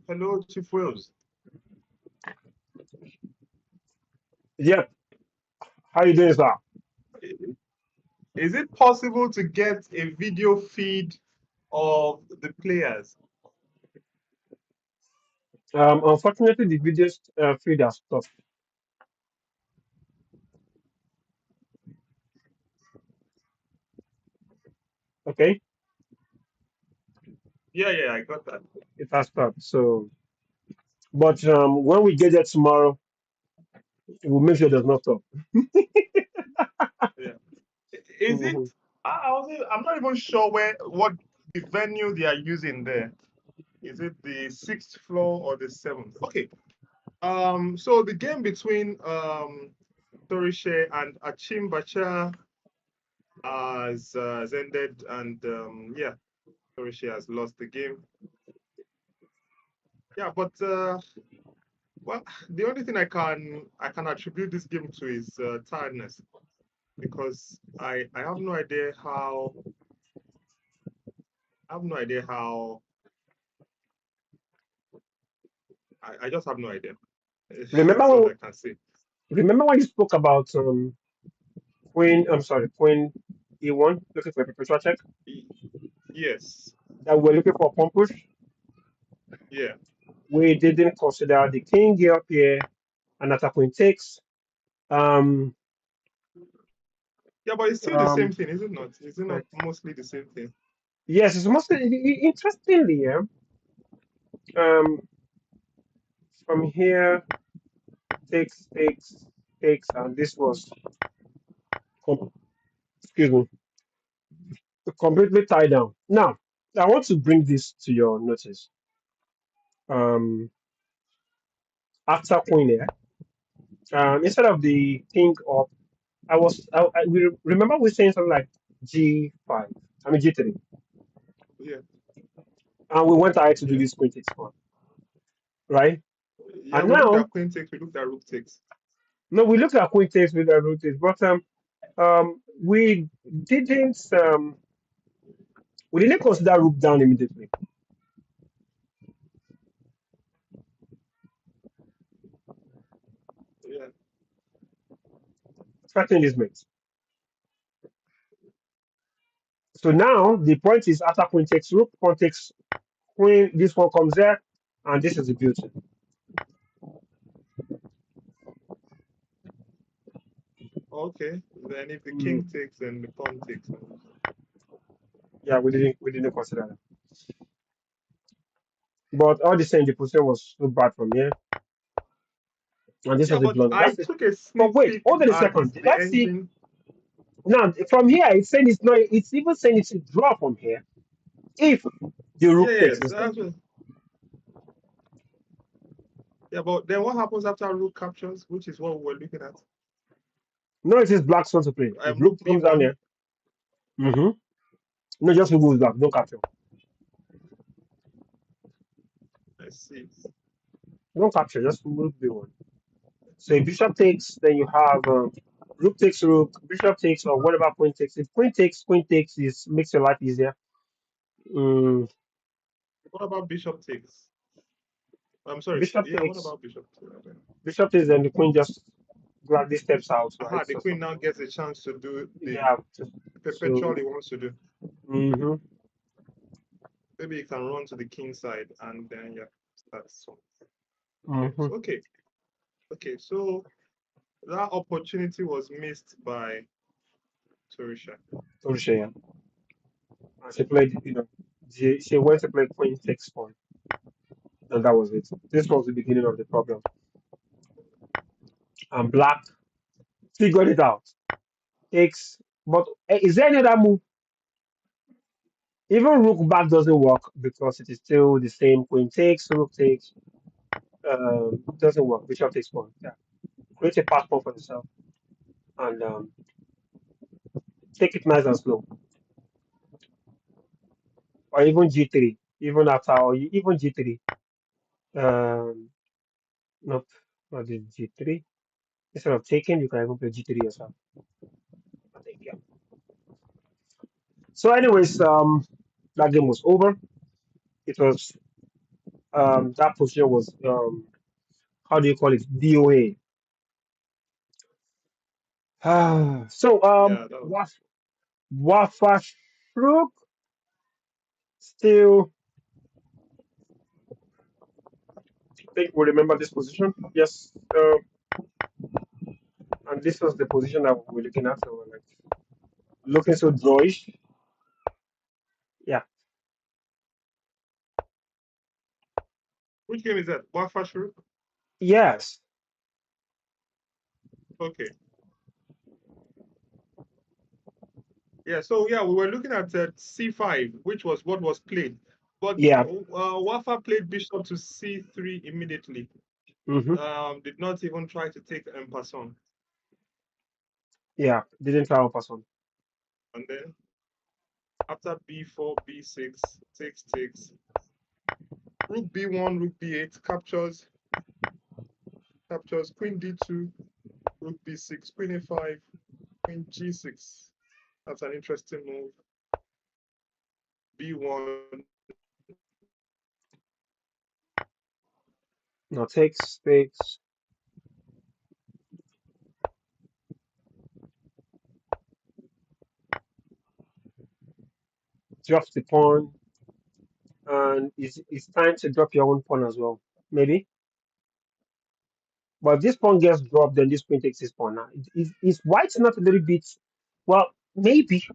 Hello, Chief Wales. Yeah. How you doing, sir? Is it possible to get a video feed of the players? Unfortunately, the video feed has stopped. Okay, Yeah, yeah, I got that. it has stopped. So, but when we get there tomorrow, we'll make sure it does not stop. Yeah. Is it? Mhm. I'm not even sure what the venue they are using there. Is it the sixth floor or the seventh? Okay. So the game between Torishe and Achimbacha has ended, and yeah, Torishe has lost the game. Yeah, but well, the only thing I can attribute this game to is tiredness, because I have no idea how I have no idea how I just have no idea. Remember That's all when I can say. remember when you spoke about Queen? I'm sorry, Queen E1 looking for a perpetual check Y- Yes, that we're looking for a pawn push. yeah, We didn't consider the king here up here and attack queen takes. Um, yeah, but it's still the same um, thing, is it not? Is it not but mostly the same thing? yes, it's mostly interestingly, yeah. Um, from here takes, and this was com- excuse me, completely tied down. Now, I want to bring this to your notice. Um, after queen here, instead of the king up, we remember we saying something like G5, I mean G3, Yeah, and we went ahead to do yeah, this queen takes pawn, right? yeah. And We looked now, at queen takes. We looked at rook takes. no, we looked at queen takes with the root takes, but we didn't um, we didn't consider rook down immediately, Yeah. threatening this mate. So now the point is after queen takes rook, pawn takes queen, this one comes there, and this is the beauty. Okay. Then if the king Mm, takes, then the pawn takes. yeah, we didn't consider that. But all the same, the position was so bad from here, and this Yeah, was a but blunder. I That's it. took a But sneak wait, peek hold on a at second. the Let's see. engine. Now from here, it's saying it's not. It's even saying it's a draw from here if the Yeah, rook takes yes. instead. Yeah, but then what happens after rook captures, which is what we were looking at? No, it is black's turn to play. If rook Rook comes down b1. here, mm-hmm. No, just remove black. Don't capture. I see. Don't capture. Just remove b1. So if bishop takes, then you have rook takes rook, bishop takes, or whatever queen takes. If queen takes is makes your life easier. Mm, What about bishop takes? I'm sorry. bishop Yeah, what takes, about bishop takes? bishop takes, then the queen just gladly steps out, right? Aha, the So queen something now like gets a chance to do the yeah. perpetual So he wants to do. mm-hmm, Maybe he can run to the king side and then yeah, start so. Okay, mm-hmm. so okay, so that opportunity was missed by Torisha. So yeah. And she played, she went to play queen takes pawn, and that was it. This was the beginning of the problem. and black figured it out. Takes, but is there any other move? Even rook back doesn't work because it is still the same. Queen takes, rook takes, doesn't work. Bishop takes pawn. Yeah, create a passport for yourself and take it nice and slow, or even G3, even after, or even G3. Um, nope, not the G3. Instead of taking, you can even play G3 yourself. I think, yeah. So, anyways, that game was over. It was that position was how do you call it? DOA. So Yeah, that was. Wafashuk still think we remember this position. Yes, and this was the position that we were looking at. So we're like looking so drawish. Yeah. Which game is that? Wafashuru? Yes. Okay. Yeah, so yeah, we were looking at C5, which was what was played. But Yeah. Wafa played bishop to C3 immediately. Mm-hmm. Did not even try to take en passant. Yeah. Didn't try on person. And then after B4, B6, takes, rook B1, rook B8, captures, queen D2, rook B6, queen A5, queen G6. That's an interesting move. B1, No takes. Drops the pawn, and it's time to drop your own pawn as well. Maybe. But if this pawn gets dropped, then this queen takes this pawn. Now, is white's not a little bit? Well, maybe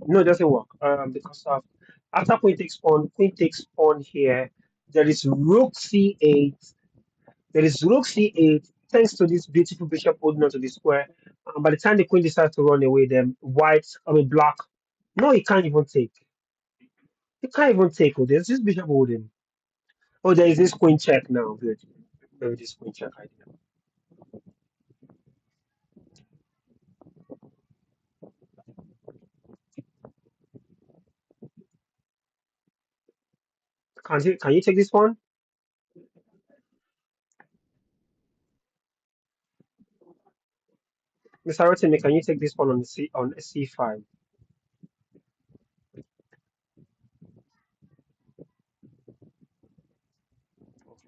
no, it doesn't work. Because of after queen takes pawn here. There is rook c8. There is rook c8. Thanks to this beautiful bishop holding onto the square. By the time the queen decides to run away, then black. No, he can't even take. He can't even take. Oh, there's this bishop holding. Oh, there is this queen check now. Good. Maybe this queen check idea. Can you take this one? Mr. Rotimi, can you take this one on the C5?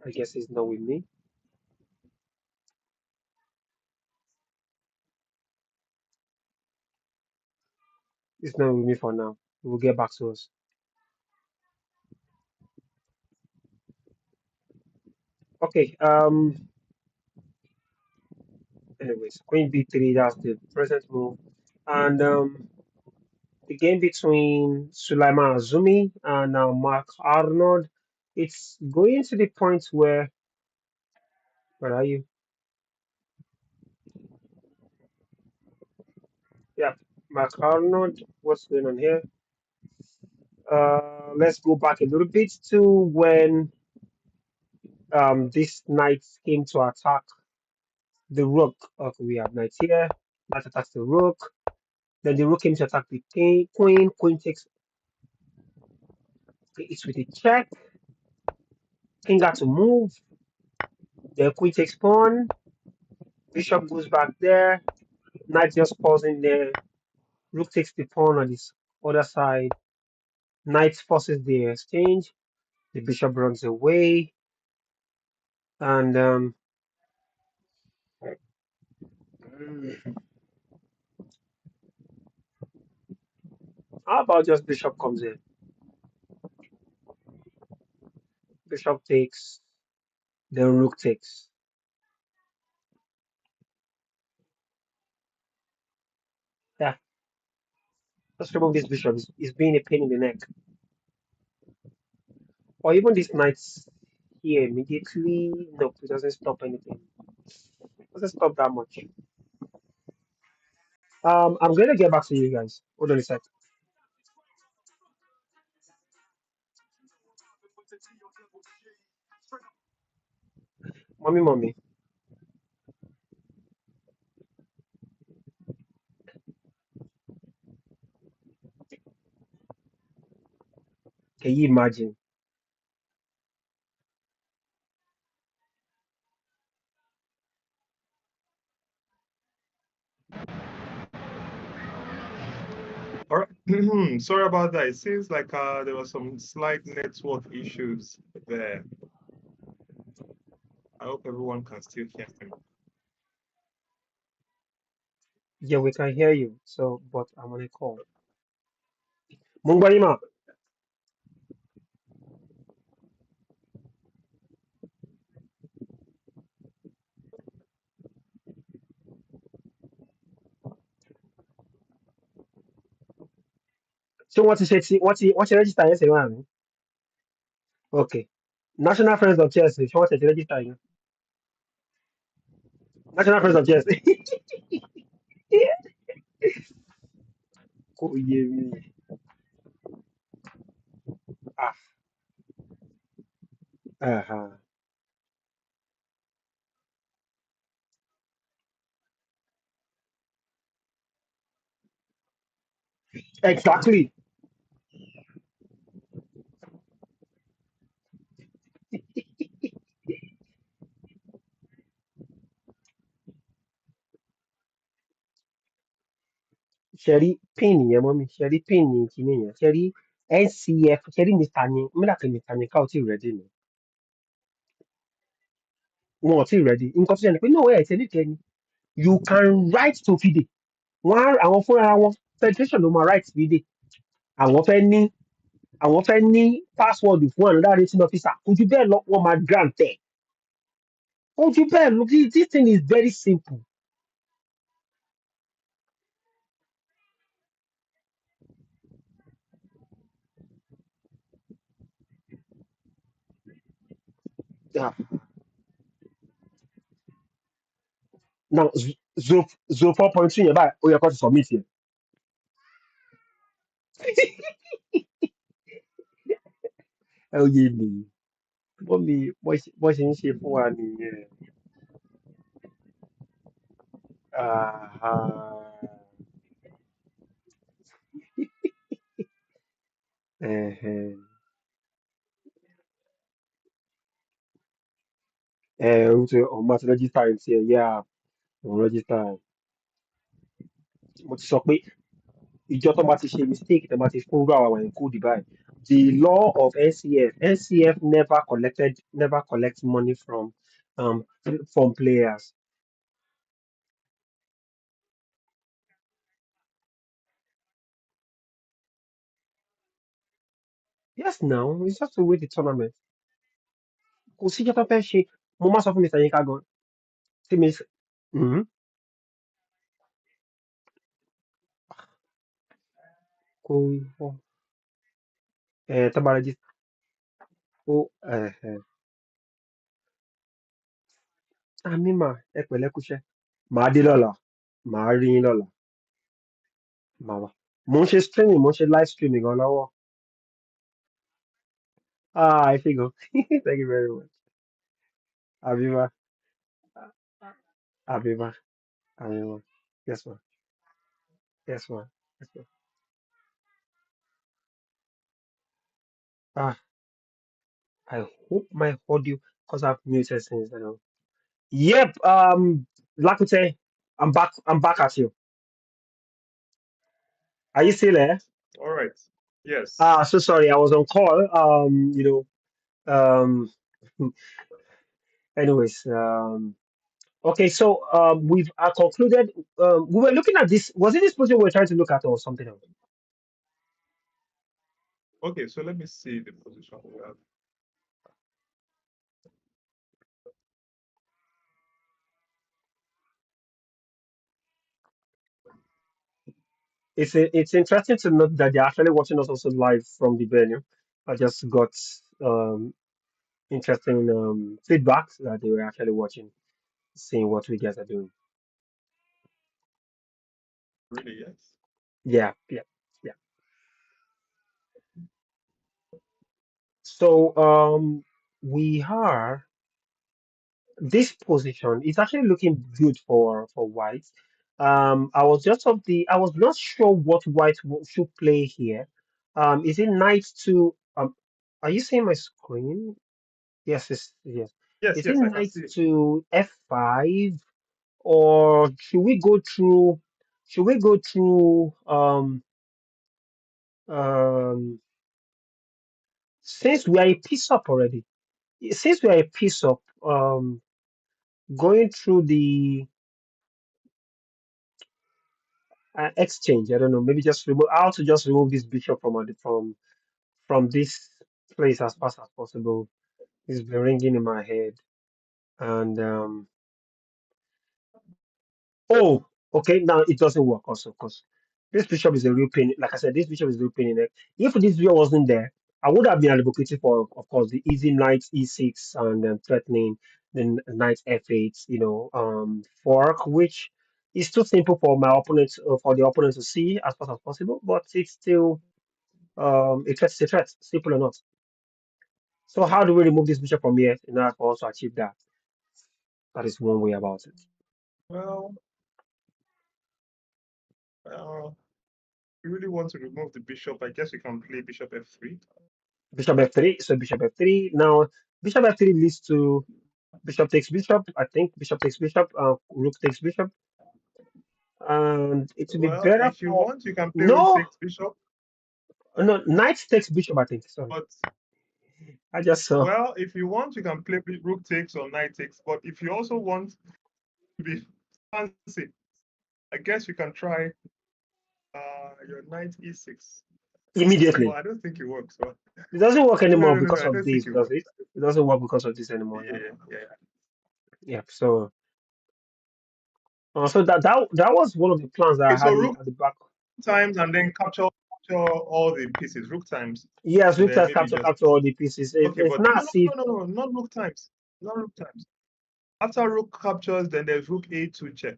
I guess he's not with me. He's not with me for now. We'll get back to us. Okay. Anyways, Queen B3. That's the present move, and the game between Sulaiman Azumi and Mark Arnold. It's going to the point where are you? Yeah, Mark Arnold. What's going on here? Let's go back a little bit to when this knight came to attack the rook. Okay, we have knight here. Knight attacks the rook. Then the rook came to attack the king, queen. Queen takes. Okay, it's with a check. King got to move. Then queen takes pawn. Bishop goes back there. Knight just pausing there. Rook takes the pawn on this other side. Knight forces the exchange. The bishop runs away. And how about just bishop comes in? Bishop takes. Then rook takes. Yeah, let's remove this bishop. It's being a pain in the neck. Or even this knight here immediately. Nope, it doesn't stop anything. Let's stop that much. I'm gonna get back to you guys. Hold on a sec. Mommy, can you imagine? All right. Sorry about that. It seems like there were some slight network issues there. I hope everyone can still hear me. Yeah, we can hear you. So, but I'm on a call. Mungbarima, so what is register yẹn ṣe wà ní? Okay. National Friends of Chelsea, ṣé wọ́n ti register yẹn? National Friends of Chelsea. Kò yé mi. Ah, uh-huh. Exactly. Ṣẹ̀rí pin yẹn mọ́ mi, ṣẹ̀rí pin ní kinní yẹn, ṣẹ̀rí NCF, ṣẹ̀rí Mr. Ni, mílà pé Mr. Ni ká ò tí ì ready ni. Wọn ò tí ì ready. Nǹkan tó ṣẹlẹ̀ pé no ẹ̀ ṣe nídìí ẹni. You can write to FIDE. Àwọn fúnra wọn federation ló máa write FIDE. Àwọn fẹ́ ní àwọn fẹ́ ní password fún another rating officer. Kò ju bẹ́ẹ̀ lọ, wọ́n máa grant ẹ̀. Kò ju bẹ́ẹ̀ lọ, this thing is very simple. Yeah. Now, 04.2 yẹn báyìí, ó yẹ kó ti submit yẹn. Ẹ ó yé mi. Mọ́mì bọ́ ṣe ń ṣe fún wa nìyẹn. Ah, ẹ̀hẹ̀n. Òun máa ti register ẹ̀ tiẹ̀, yeah, òun register ẹ̀. Mo ti sọ pé ìjọ tó bá ti ṣe mistake tó bá ti fún irú àwọn ẹ̀kú báyìí. The law of NCF never collect money from players. Yes, now it's just to win the tournament. Kò sí ìjọ tó fẹ́ ṣe, mo máa sọ fún Mr. Yinka gan. Tí mi Mhm. Kò tó bá register ó àmì mà ẹ pẹ̀lẹ́ kúṣẹ́. Màá dé lọ́la, màá rí yín lọ́la, màá wá. Mo ń ṣe streaming, mo ń ṣe live streaming gan lọ́wọ́. I ṣé gan. Thank you very much. Àbíwá, àbíwá, àbíwá. Yes, ma. Yes, ma. Yes, ma. Ah, I hope my audio, because I've muted since then. Yep. Lakute, I'm back at you. Are you still there? All right. Yes. So sorry, I was on call. Um, anyways, okay, so we've concluded. We were looking at this. Was it this project we were trying to look at, or something else? Okay, so let me see the position we have. It's interesting to note that they're actually watching us also live from the venue. I just got interesting feedback that they were actually watching. seeing what we guys are doing. Really, yes. Yeah, yeah, yeah. So we are this position is actually looking good for white. I was not sure what white should play here. Is it knight to are you seeing my screen? Yes, yes. Yes, Is it yes, I can knight see it. to f5 or should we go through um since we are a piece up already? Since we are a piece up, going through the exchange. I don't know. Maybe just remove. How to just remove this bishop from this place as fast as possible. It's been ringing in my head. And oh, okay. Now it doesn't work also because this bishop is a real pain. Like I said, this bishop is a real pain in it. If this bishop wasn't there, I would have been advocating for, of course, the easy knight e6 and threatening the knight f8. Fork, which is too simple for my opponent for the opponent to see as fast as possible. But it's still a threat is a threat, simple or not. So how do we remove this bishop from here in order for us to achieve that? That is one way about it. Well, uh, if you really want to remove the bishop, I guess you can play bishop f3. Bishop f3, so bishop f3. Now, bishop f3 leads to bishop takes bishop. I think bishop takes bishop, rook takes bishop. And it would be Well, better if you for. want, you can play rook No, takes bishop. no, knight takes bishop, I think. Sorry. But I just saw. well, if you want, you can play rook takes or knight takes. But if you also want to be fancy, I guess you can try your knight e6. Well, Immediately. I don't think it works. But It doesn't work no, anymore no, no, no, because I of don't think this, it does works. it? It doesn't work because of this anymore, yeah. Yeah, yeah. Yeah. So so that was one of the plans that I Okay, so had rook at the back. times and then capture all the pieces. Rook times Yes, and Rick then has maybe captured just capture all the pieces. okay. It's But not no, as no, if no, no, no, not rook times. Not rook times. After rook captures, then there's rook a2 check.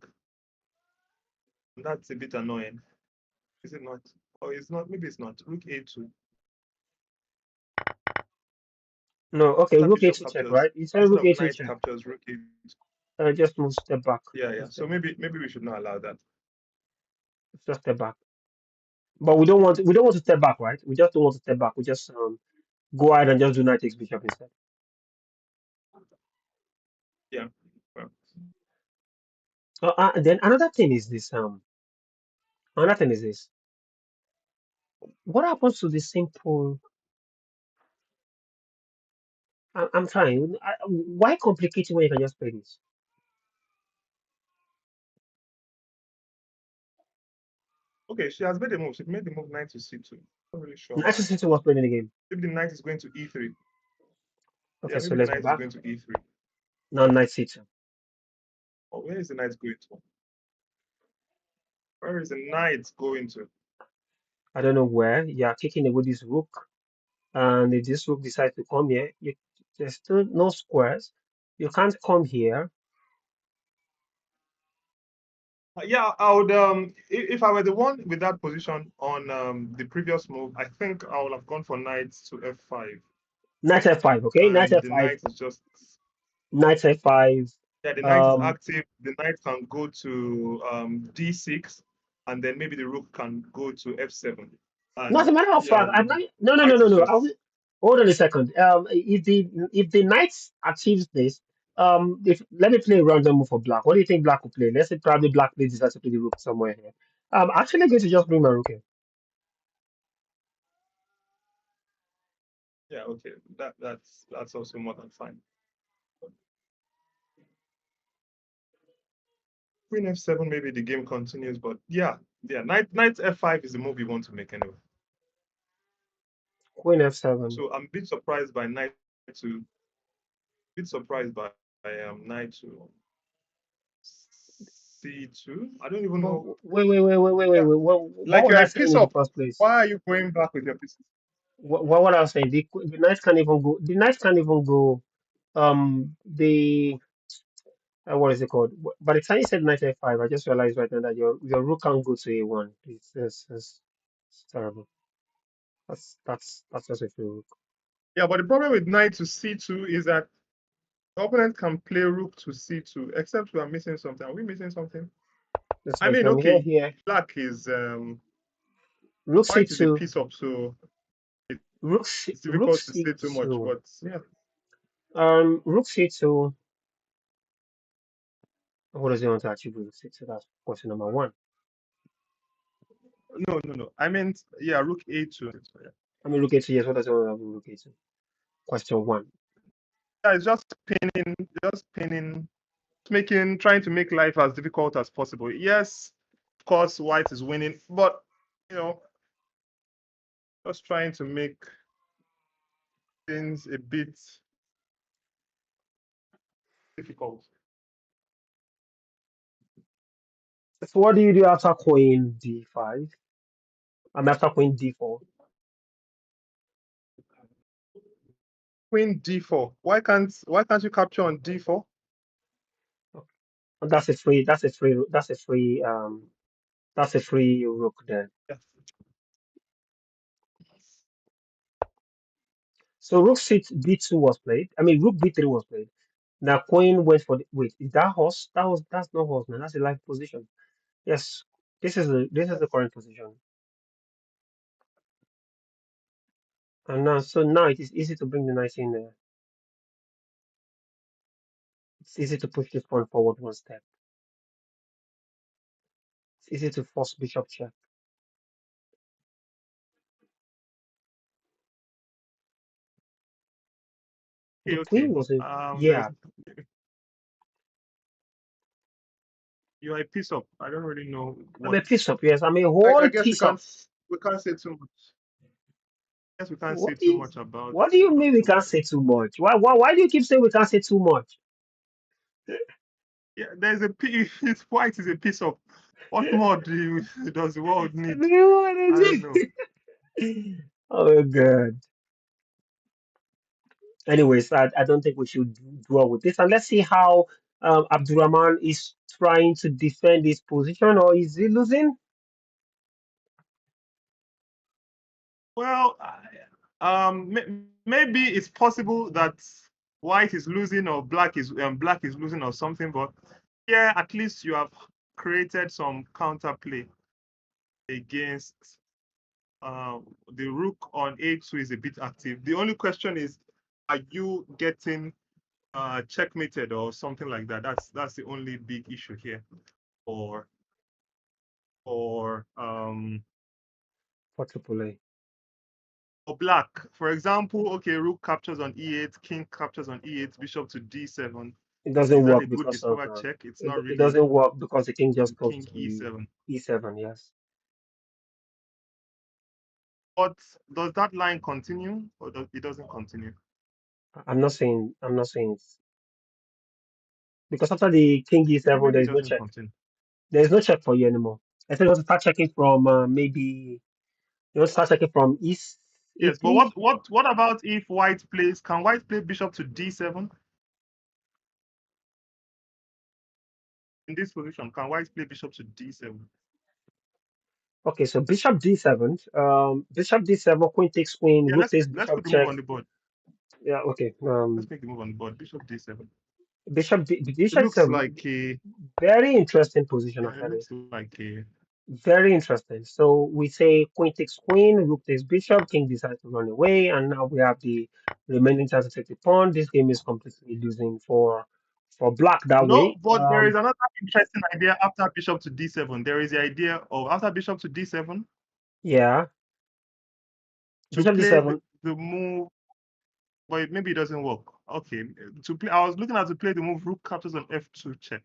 That's a bit annoying. Is it not? Or it's not, maybe it's not. Rook a2. no. Okay, After rook bishop a2 check, captures, right? You said instead rook of a2 knight check. captures, rook a2. Just move step back. Yeah, yeah. Just So maybe we should not allow that. just step back. But we don't want to step back, right? We just don't want to step back. We just go ahead and just do knight takes bishop instead. Yeah. Well, Then another thing is this. Another thing is this. What happens to the simple? I'm trying. Why complicate it when you can just play this? okay, she has made a move. She made the move knight to c2. Not really sure Knight why. to c2 was playing in the game. Maybe the knight is going to e3. Okay, Yeah, so maybe the let's go knight is back. going to e3. Now knight c2. Or where is the knight going to? Where is the knight going to? I don't know where. You are kicking away this rook. And if this rook decides to come here, there's still no squares. You can't come here. Yeah, I would if I were the one with that position on the previous move, I think I would have gone for knight to f5. Knight f5, okay? Knight And the f5, knight is just knight f5. yeah, the knight is Um, active. The knight can go to d6, and then maybe the rook can go to f7. no, as And a matter of yeah, fact, I'm not. No, no, no, white no, is no. just Hold on a second. If the knight achieves this, if let me play a random move for black. What do you think black will play? Let's say probably black plays decides to play the rook somewhere here. I'm actually going to just bring my rook here. yeah, okay. That's also more than fine. Queen f7, maybe the game continues, but yeah, yeah, knight f5 is the move you want to make anyway. Queen f7. So I'm a bit surprised by knight to bit surprised by knight to c2. I don't even But know. Yeah, wait. What like was you're I a saying piece in the up. first place? Why are you going back with your pieces? What I was saying, the knight can't even go. The knight can't even go. The What is it called? By the time you said knight f5, I just realized right now that your rook can't go to a1. It's terrible. That's just a free rook. Yeah, but the problem with knight to c2 is that the opponent can play rook to c2, except we are missing something. Are we missing something? It's I like mean, here okay, here. black is Rook white is a c2. piece up, so it's Rook difficult to say too much. c2. But yeah, Rook c2. What does he want to achieve with rook c2? That's question number one. no. I meant yeah, rook a2. So, yeah. I mean, rook a2. Yes. What does he want to have with rook a2? Question one. Yeah, it's just pinning, trying to make life as difficult as possible. Yes, of course, white is winning, but you know, just trying to make things a bit difficult. So what do you do after queen d5? I'm after queen d4. Queen d4. Why can't you capture on d4? That's a free. That's a free. That's a free. That's a free rook there. Yes. So rook c b2 was played. I mean, rook b3 was played. Now queen went for the, wait. Is that horse? That's not horse, man. That's a live position. Yes. This is the current position. And now it is easy to bring the knight in there. It's easy to push this pawn forward one step. It's easy to force bishop check. The Okay. queen was a There's yeah. you're a piece up. I don't really know I'm what. a piece up. Yes, I'm a I whole guess piece up. we can't say too much. I guess we can't say What do too you much about what do you mean we can't Abdullah. say too much? Why do you keep saying we can't say too much? Yeah, there's a piece. White is a piece of. What more does the world need? I don't know. Oh god. Anyways, I don't think we should dwell with this. And let's see how Abdulrahman is trying to defend his position, or is he losing? Well, maybe it's possible that white is losing or black is losing or something. But yeah, at least you have created some counterplay against the rook on a2 is a bit active. The only question is, are you getting checkmated or something like that? That's the only big issue here for for um For triple A. for black. For example, okay, rook captures on e8, king captures on e8, bishop to d7. It Is doesn't that a work good because of discovered check? It's it, not it really. doesn't work because the king just goes King to e7. e7. Yes, But does that line continue or it doesn't continue? I'm not saying it's because after the king Yeah, e7, maybe there it is no doesn't check. continue. There is no check for you anymore. I think you want to start checking from maybe you want to start checking from east Yes, but e3. what about if white plays? Can white play bishop to d7 in this position? Can white play bishop to d7? Okay, so bishop d7. Bishop d7. Queen takes queen. Yeah, Rook takes let's bishop put the move check. on the board. Yeah. Okay. Let's make the move on the board. Bishop d7. It Bishop looks d7. like a Very interesting position yeah, it actually. looks like a Very interesting. So we say queen takes queen, rook takes bishop, king decides to run away, and now we have the remaining chance to take the pawn. This game is completely losing for black that no, way. but there is another interesting idea after bishop to d7. There is the idea of after bishop to d7 Yeah, to bishop play d7. the move, but maybe it doesn't work. Okay, to play, I was looking at to play the move rook captures on f2 check.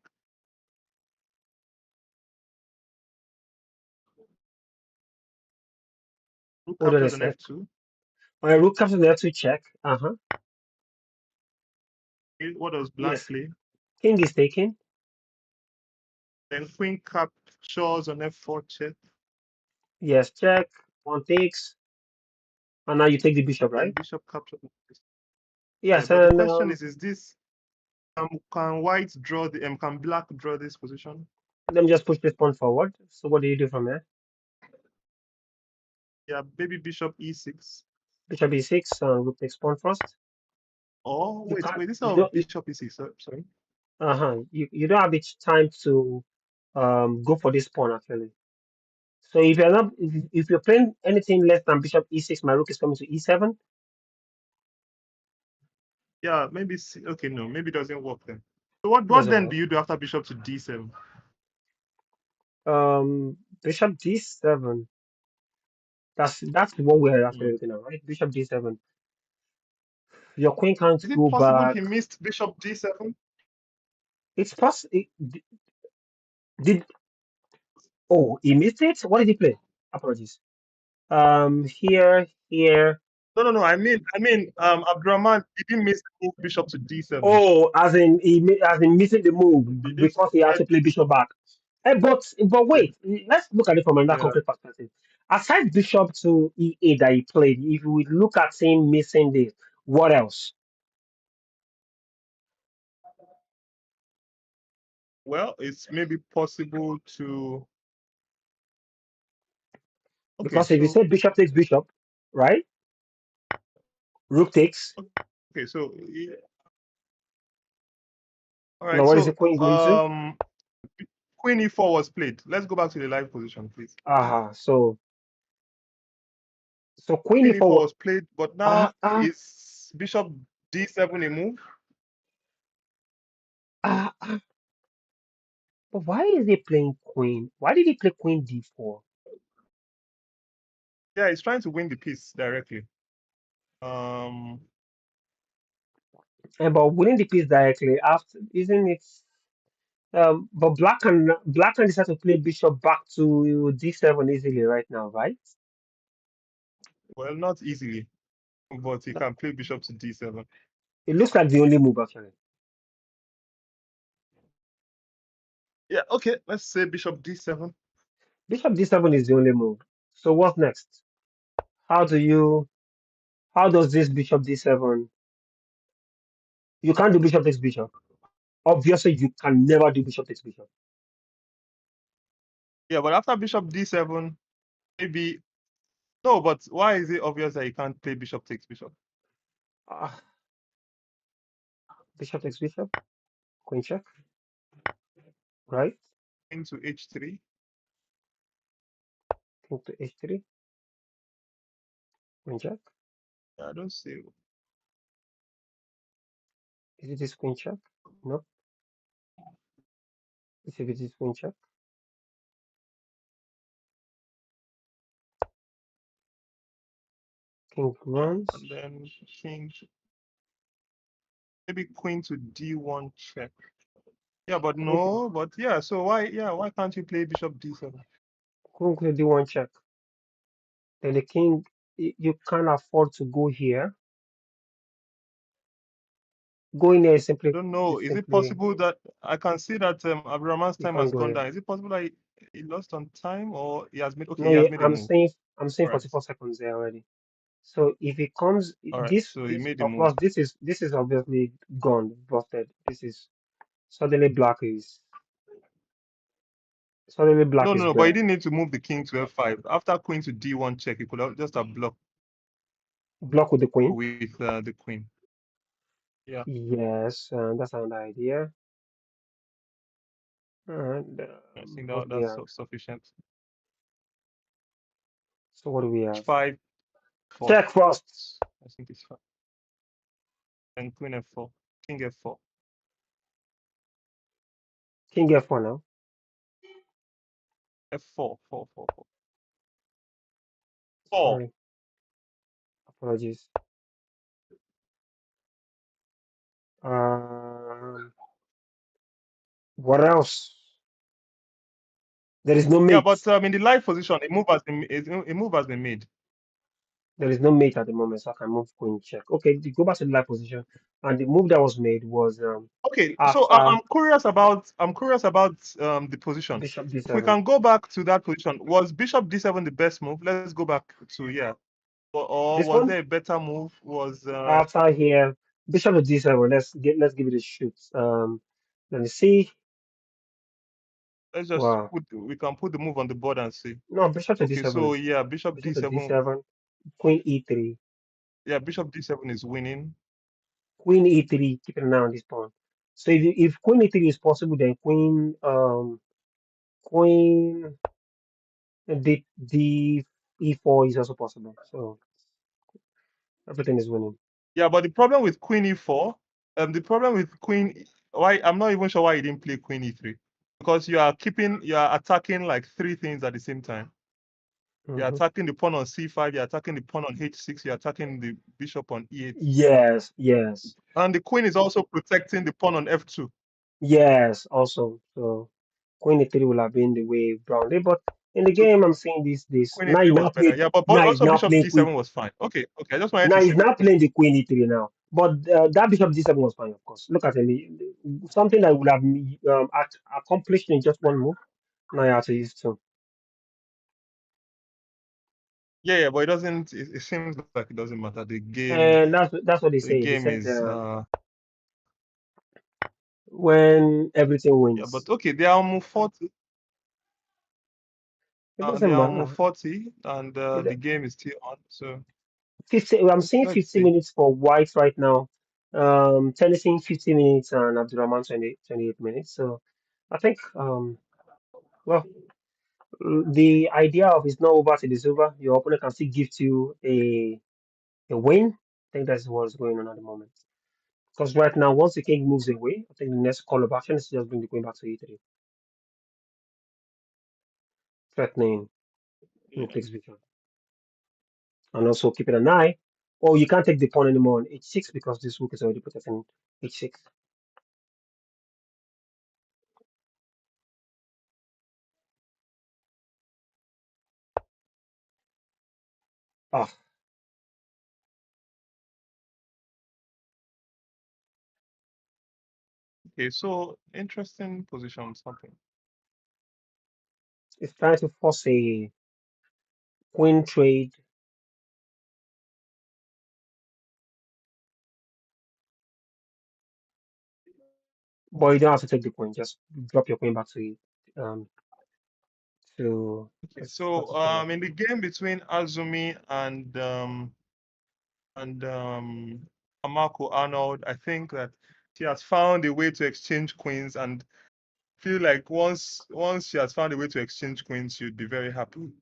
Rook Hold on a captures on sec. f2. Rook comes to the f2 check. Uh-huh. What does black Yes, play? king is taken. Then queen captures on f4 check. Yes, check. One takes, and now you take the bishop, Then right? bishop captures. Yeah, Yes, but the and question is this Can white draw the can black draw this position? Let me just push this pawn forward. So what do you do from here? Yeah, maybe bishop e6. Bishop e6, rook takes pawn first. Oh You wait, can't, this is you not don't, bishop e6. Sorry. you don't have the time to go for this pawn actually. So if you're not, if you're playing anything less than bishop e6, my rook is coming to e7. Yeah, maybe okay. No, maybe it doesn't work then. So what Doesn't then do work. you do after bishop to d7? Bishop d7. That's what we're actually Hmm. looking at, right? Bishop d7. Your queen can't Is it go possible back. he missed bishop d7? It's possible. Did Oh, he missed it? What did he play? Apologies. Here. No. Abdurrahman, he didn't miss the move bishop to d7. Oh, as in missing the move He did because he had right. to play bishop back. But wait, let's look at it from another Yeah. concrete perspective. Aside bishop to e8 that he played, if we look at him missing this, what else? Well, it's maybe possible to. Okay, Because if you so say bishop takes bishop, right? Rook takes. okay, so all Now right, what is the so queen going to? queen e4 was played. Let's go back to the live position, please. So queen Queen e4 e4. was played, but Ah now ah is bishop d7 a move? ah. But why is he playing queen? Why did he play queen d4? Yeah, he's trying to win the piece directly. Um, And but winning the piece directly after, isn't it? But black can decide to play bishop back to d7 easily right now, right? well, not easily, but he can play bishop to d7. It looks like the only move actually. Yeah, okay, let's say bishop d7. Bishop d7 is the only move. So what's next? How do you? How does this bishop d7? You can't do bishop takes bishop. Obviously, you can never do bishop takes bishop. Yeah, but after bishop d7, maybe no. But why is it obvious that he can't play bishop takes bishop? Ah, bishop takes bishop. Queen check, right? Into h3. King to h3. Queen check. Yeah, I don't see. Is it this queen check? No. Is it this queen check? King runs. And then king, maybe queen to d1 check. Yeah, but Queen to no, but yeah. So why can't you play bishop d7? queen to d1 check. Then the king, you can't afford to go here. Going there I don't know. is Is it simply possible that I can see that Abraham's you time can't has go gone there. down? Is it possible that he lost on time, or he has made? Okay, No, he has made a move. I'm saying All right, 44 seconds there already. So if it comes, all right. So he this made a of move. course this is obviously gone, busted. This is suddenly black is No. But he bare. didn't need to move the king to f5. After queen to d1 check, he could have just have blocked Block with the queen. with the queen. Yeah, Yes, that's another idea. And I think what do we that's have? sufficient. So what do we have? h5 for Check first. I think it's fine. And queen f4, king f4, King f4 now. f4, 4. Sorry, apologies. Um, what else? There is no Yeah, mate. but in the live position, a move has been made. There is no mate at the moment, so I can move queen check. Okay, go back to the live position. And the move that was made was Okay, so after I'm curious about the position. bishop If we d7. can go back to that position, was bishop d7 the best move? Let's go back to yeah. Or This was one there a better move? Was after here, Bishop to D7. Let's give it a shoot. Let me see. Let's just Wow. put we can put the move on the board and see. No, Bishop to Okay, D7 so is yeah, bishop Bishop to d7. D7. Queen E3. Yeah, bishop d7 is winning. Queen E3. Keep an eye on this pawn. So if Queen E3 is possible, then Queen D E4 is also possible. So everything is winning. Yeah, but the problem with queen e4, the problem with why I'm not even sure why he didn't play queen e3, because you are attacking like three things at the same time. You're Hmm. attacking the pawn on c5, you're attacking the pawn on h6, you're attacking the bishop on e8, Yes, yes, and the queen is also protecting the pawn on f2. yes. Also, so Queen E3 will have been the way Brown did, but in the So game, I'm seeing this. queen Now he's e3 was now better. playing. Yeah, but Now he's also now bishop playing Queen. d7 was fine. Okay, okay. I just wanted Now to he's see. now playing the Queen E3 now. But that Bishop D7 was fine, of course. Look at him. Something that would have accomplished in just one move. Now you have to use two. Yeah, yeah, but it doesn't. It seems like it doesn't matter. And that's what they The say. They game said is when everything yeah, wins, but okay. They are on move 40. it They doesn't are on move matter. 40, and the It, game is still on. So 50, I'm seeing let's 50 see. minutes for White right now. Tennessee 50 minutes and Abdulrahman 28 minutes. So I think well, the idea of it's not over till it's over. Your opponent can still give you a win. I think that's what's going on at the moment. Because right now, once the king moves away, I think the next call of action is to just bring the queen back to e3, threatening who Yeah. takes bishop. And also keeping an eye. Oh, you can't take the pawn anymore on h6 because this rook is already protecting h6. Ah, Okay. So interesting position. Something. it's trying to force a queen trade. But you don't have to take the queen. Just drop your queen back um to Okay. let's So follow. in the game between Azumi and Amako Arnold, I think that she has found a way to exchange queens, and feel like once she has found a way to exchange queens, she'd be very happy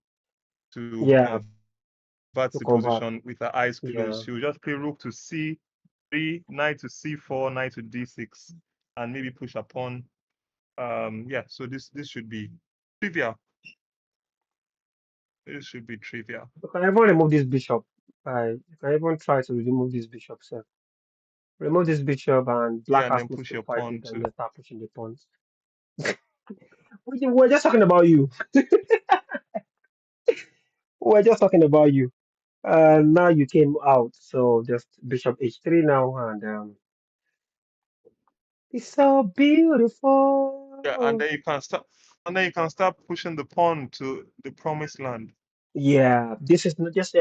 to Yeah, convert to the convert. position with her eyes Yeah. closed. She will just play rook to c3, knight to c4, knight to d6, and maybe push a pawn. Yeah, so this should be trivial. This should be trivial. You can even remove this bishop. You can even try to remove this bishop. So remove this bishop and black Yeah, and has then moves push to your fight pawn it and to. then start pushing the pawns. We're just talking about you. We're just talking about you. Now you came out, so just bishop h3 now, and it's so Yeah, and beautiful. then you can start pushing the pawn to the promised land. Yeah, this is not just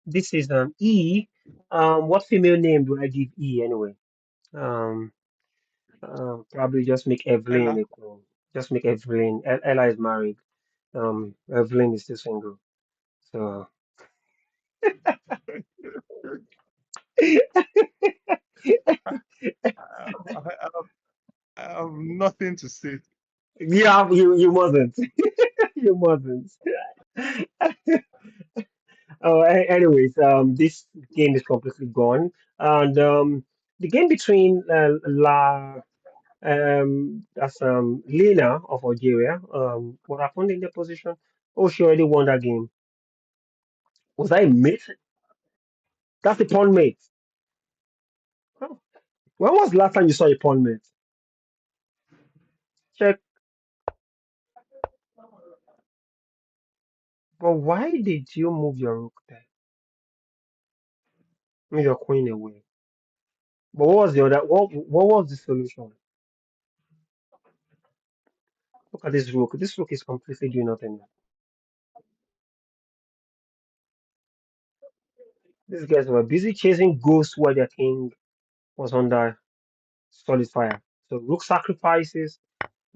this is E. What female name do I give E anyway? Um, Probably just make Evelyn Ella. equal. Just make Evelyn. Ella is married. Evelyn is still single. So I have nothing to say. yeah, you mustn't. You mustn't. Oh, anyways, this game is completely gone, and the game between that's Lena of Algeria. What happened in the position? Oh, she already won that game. Was that a mate? That's a pawn mate. Huh. When was the last time you saw a pawn mate? Check. But why did you move your rook there? Move your queen away. But what was the other? What was the solution? Look at this rook. This rook is completely doing nothing. These guys were busy chasing ghosts while their king was under solid fire. So rook sacrifices,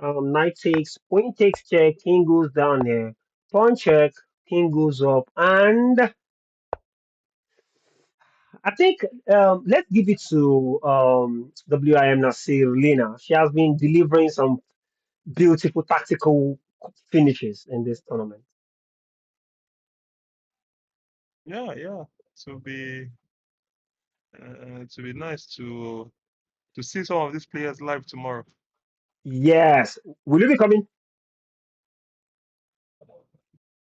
knight takes, queen takes check, king goes down here, pawn check, king goes up, and I think let's give it to WIM Nasir Lina. She has been delivering some beautiful tactical finishes in this tournament. Yeah, yeah. To be to be nice to see some of these players live tomorrow. Yes. Will you be coming?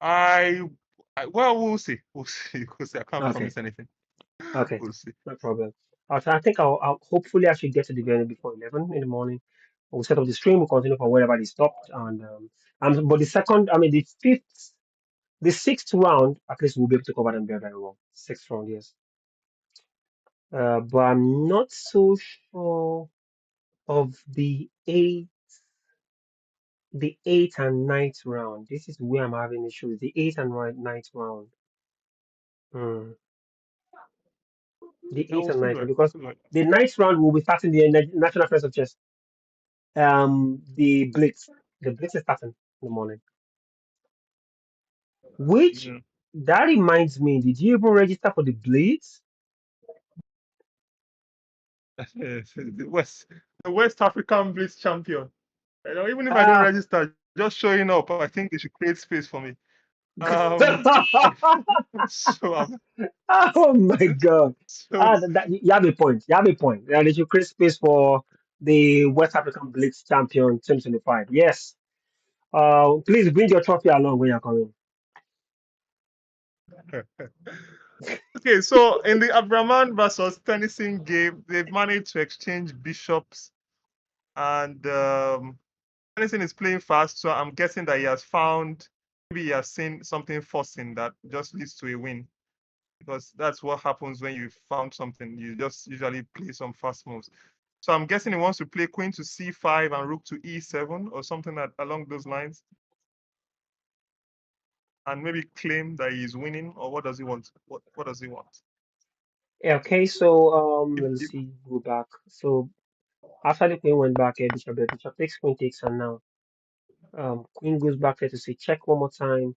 I, well, we'll see. We'll see. We'll see. I can't Okay. promise anything. Okay. We'll see. No problem. I think I'll hopefully I should get to the venue before 11 in the morning. We'll set up the stream. We'll continue from wherever they stopped. And but the second, I mean, the fifth, the sixth round, at least we'll be able to cover them very, very well. Sixth round, yes. But I'm not so sure of the eighth and ninth round. This is where I'm having issues. The eighth and ninth round. Hmm. The Yeah, eighth we'll and still ninth do round it. because Still do it. the ninth round will be starting the National Friends of Chess. The Blitz. The Blitz is starting in the morning. Which Mm. that reminds me, did you even register for the Blitz? The West African Blitz champion. You know, even if I don't Ah, register, just showing up, I think they should create space for me. Um, so oh my God. so You have a point. You have a point. Yeah, they should create space for the West African Blitz champion 2025. Yes. Please bring your trophy along when you're coming. okay. So in the Abdulrahman versus Tennyson game, they've managed to exchange bishops, and Tennyson is playing fast. So I'm guessing that he has found, maybe he has seen something forcing that just leads to a win. Because that's what happens when you found something. You just usually play some fast moves. So I'm guessing he wants to play queen to c5 and rook to e7 or something along those lines, and maybe claim that he's winning. Or what does he want? What does he want? Yeah, okay, so let's If see, go back. So after the queen went back here, bishop takes, queen takes, and now queen goes back there to say check one more time.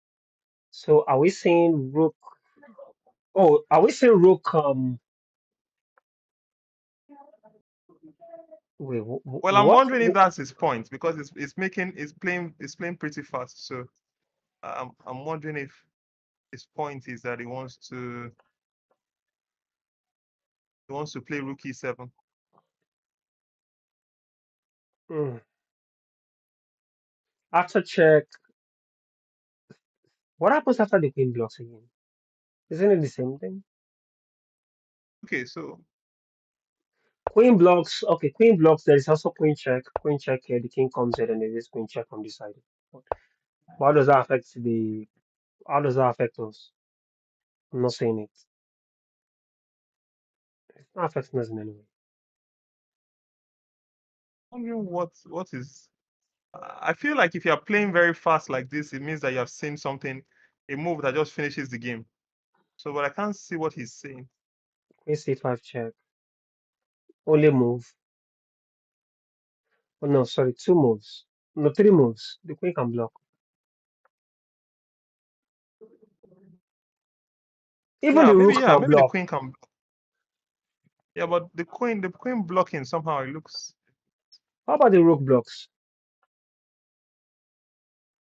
So are we saying rook? Oh, are we saying rook? Wait, well, I'm what? wondering if that's his point because it's playing pretty fast. So I'm wondering if his point is that he wants to play rook e7. Hmm. After check, what happens after the queen blocks again? Isn't it the same thing? Okay, so Queen blocks. Okay, queen blocks. There is also queen check. Queen check here. The king comes in, and there is queen check on this side. How does that affect the? How does that affect us? I'm not saying it. It's not affecting us in any way. I'm wondering what is. I feel like if you're playing very fast like this, it means that you have seen something, a move that just finishes the game. So, but I can't see what he's saying. Queen c5 check. Only move. Oh no, sorry, two moves. No, three moves. The queen can block. Even Yeah, the maybe rook yeah, can maybe the block. queen can. Yeah, but the queen blocking somehow it looks, How about the rook blocks?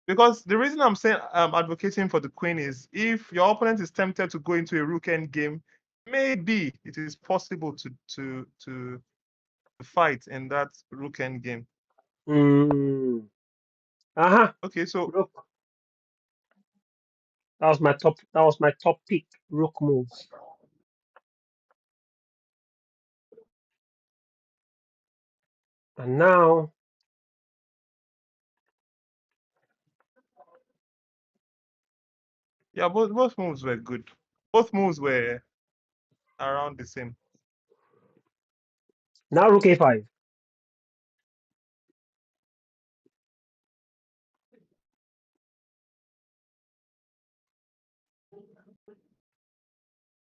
because the reason I'm saying I'm advocating for the queen is if your opponent is tempted to go into a rook end game, maybe it is possible to fight in that rook end game. Hmm. Uh-huh. Okay, so Rook. That was my top. That was my top pick. Rook moves. And now, yeah, both moves were good. Both moves were around the same. now rook a5.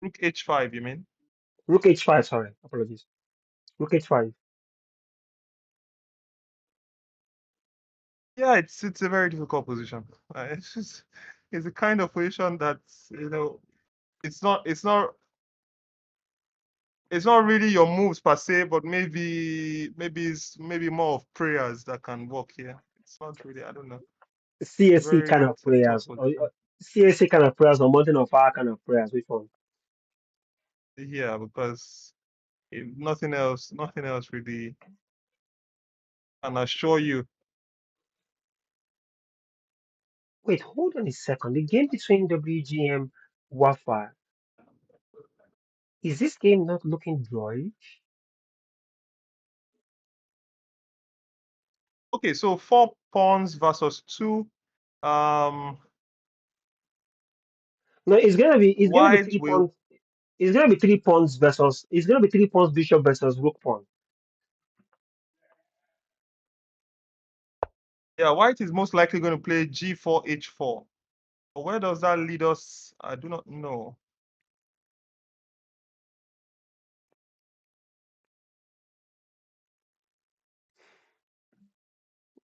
Rook h5, you mean? Rook h5. Sorry, apologies. Rook h5. Yeah, it's a very difficult position. It's a kind of position that it's not it's not it's not really your moves per se, but maybe more of prayers that can work here. It's not really, I don't know. CSC kind Very of tough prayers, or position. CSC kind of prayers, or Mountain of Fire kind of prayers. Which one? Yeah, because if nothing else really can assure you. Wait, hold on a second. The game between WGM Wafa, is this game not looking drawy? Okay, so 4 pawns versus 2. Um, No, it's gonna be white three will pawns. It's gonna be 3 pawns versus. It's gonna be 3 pawns bishop versus rook pawn. Yeah, white is most likely going to play G4 H4. But where does that lead us? I do not know.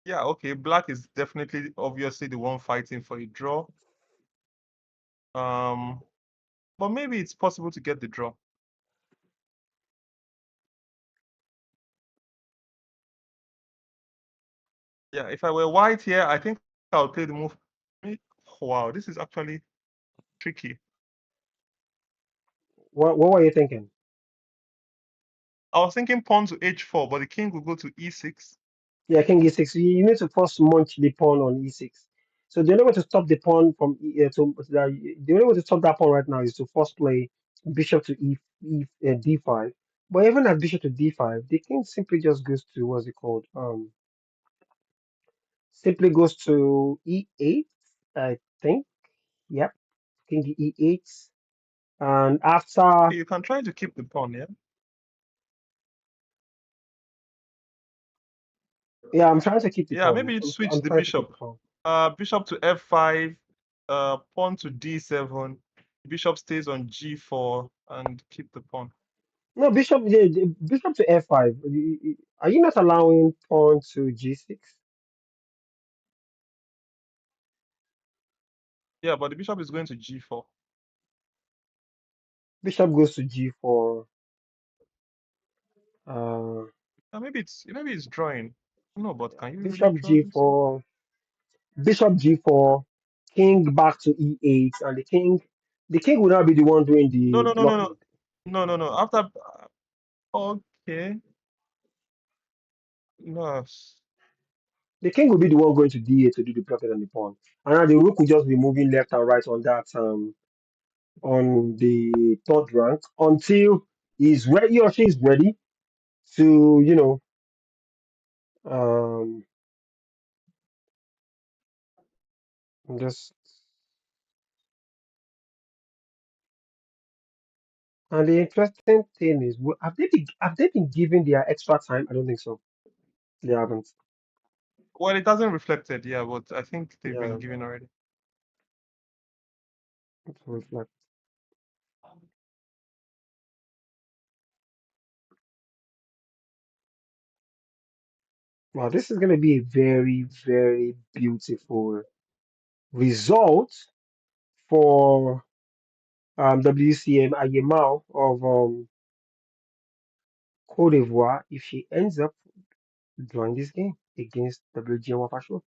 Yeah, okay, black is definitely obviously the one fighting for a draw. Um, but maybe it's possible to get the draw. Yeah, if I were white here, I think I would play the move. Wow, this is actually tricky. What were you thinking? I was thinking pawn to H4, but the king will go to E6. Yeah, king e6. You need to first munch the pawn on e6. So the only way to stop the pawn from the only way to stop that pawn right now is to first play bishop to d5. But even at bishop to d5, the king simply just goes to what's it called? Simply goes to e8, I think. Yep, king e8, and after. Okay, you can try to keep the pawn, yeah? Yeah, I'm trying to keep the Yeah, pawn. maybe you'd switch I'm the trying to keep bishop. the pawn. Bishop to F5, pawn to D7. Bishop stays on G4 and keep the pawn. No, bishop to f5. Are you not allowing pawn to g6? Yeah, but the bishop is going to G4. Bishop goes to g4. Uh, Maybe it's drawing. No, but can you really bishop draw this? g4. Bishop g4. King back to e8, and the king will not be the one doing No, the no, no, no, no, blocking. no, no, no. After, okay, no. The king will be the one going to d8 to do the blocking on the pawn, and now the rook will just be moving left and right on that on the third rank until he or she is ready to um just. And the interesting thing is, have they been given their extra time? I don't think so. They haven't. Well, it hasn't reflected, yeah, but I think they've Yeah, been given already. to reflect. Wow, this is going to be a very, very beautiful result for WCM Ayemao of Cote d'Ivoire if she ends up drawing this game against WGM Wafasho.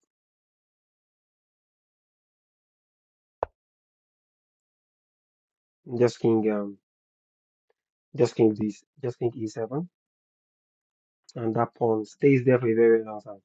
Just king, just king E7, and that pawn stays there for a very long time.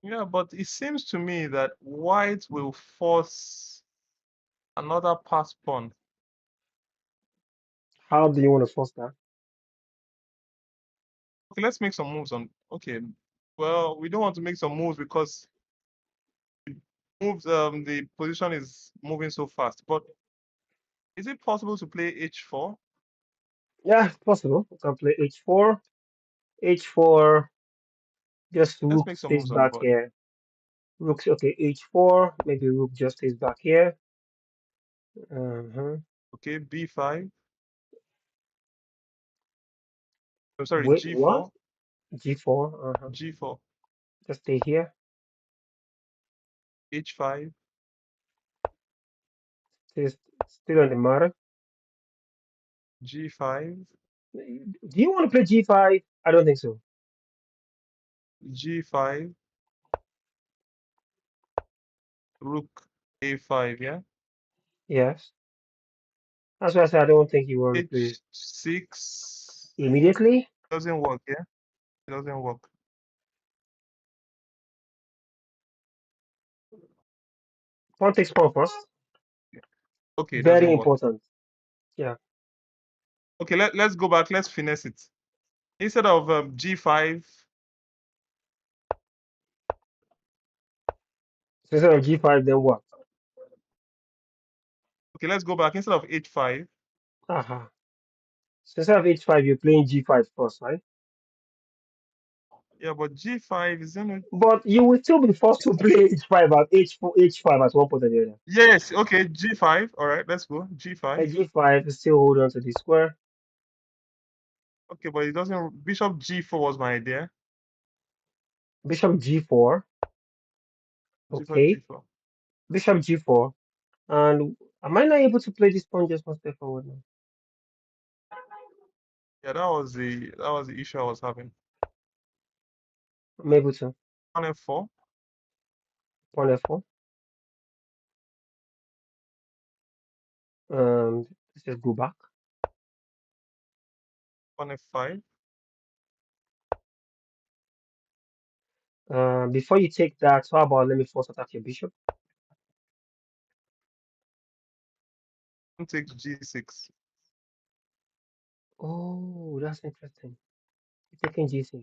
Yeah, but it seems to me that white will force another pass pawn. How do you want to force that? Okay, let's make some moves on. Okay, well, we don't want to make some moves because moves the position is moving so fast. But Is it possible to play h4? Yeah, it's possible. We can play h4. H4. Just Let's rook make some stays moves on the back board. here. Rook's okay. H4. Maybe rook just stays back here. Uh-huh. Okay, b5. I'm sorry, Wait, what? g4, G4. Uh-huh. g4, Just stay here. h5, Stay, still on the matter. g5, Do you want to play G5? I don't think so. g5, rook a5, yeah? Yes. That's why I said I don't think you want to play h6 immediately. doesn't work, yeah? It doesn't work. Pawn takes pawn first. Okay, it Very doesn't work. important. Yeah. Okay, let's go back. Let's finesse it. Instead of g5, So instead of G5, then what? okay, let's go back. Instead of h5, Aha. So instead of H5, you're playing G5 first, right? yeah, but g5 is gonna. But you will still be forced to play H5 at H4, H5 at one point or the other. Yes, okay, g5. All right, let's go. At g5. G5 is still hold on to the square. Okay, but it doesn't. Bishop g4 was my idea. Bishop G4. Bishop Okay. g4. Bishop G4. And am I not able to play this pawn just one step forward now? Yeah, that was the issue I was having. I'm able to. Pawn f4, Pawn F4. Let's just go back. pawn f5. Before you take that, how about let me force attack your bishop? Pawn takes g6. Oh, that's interesting. You're taking G6.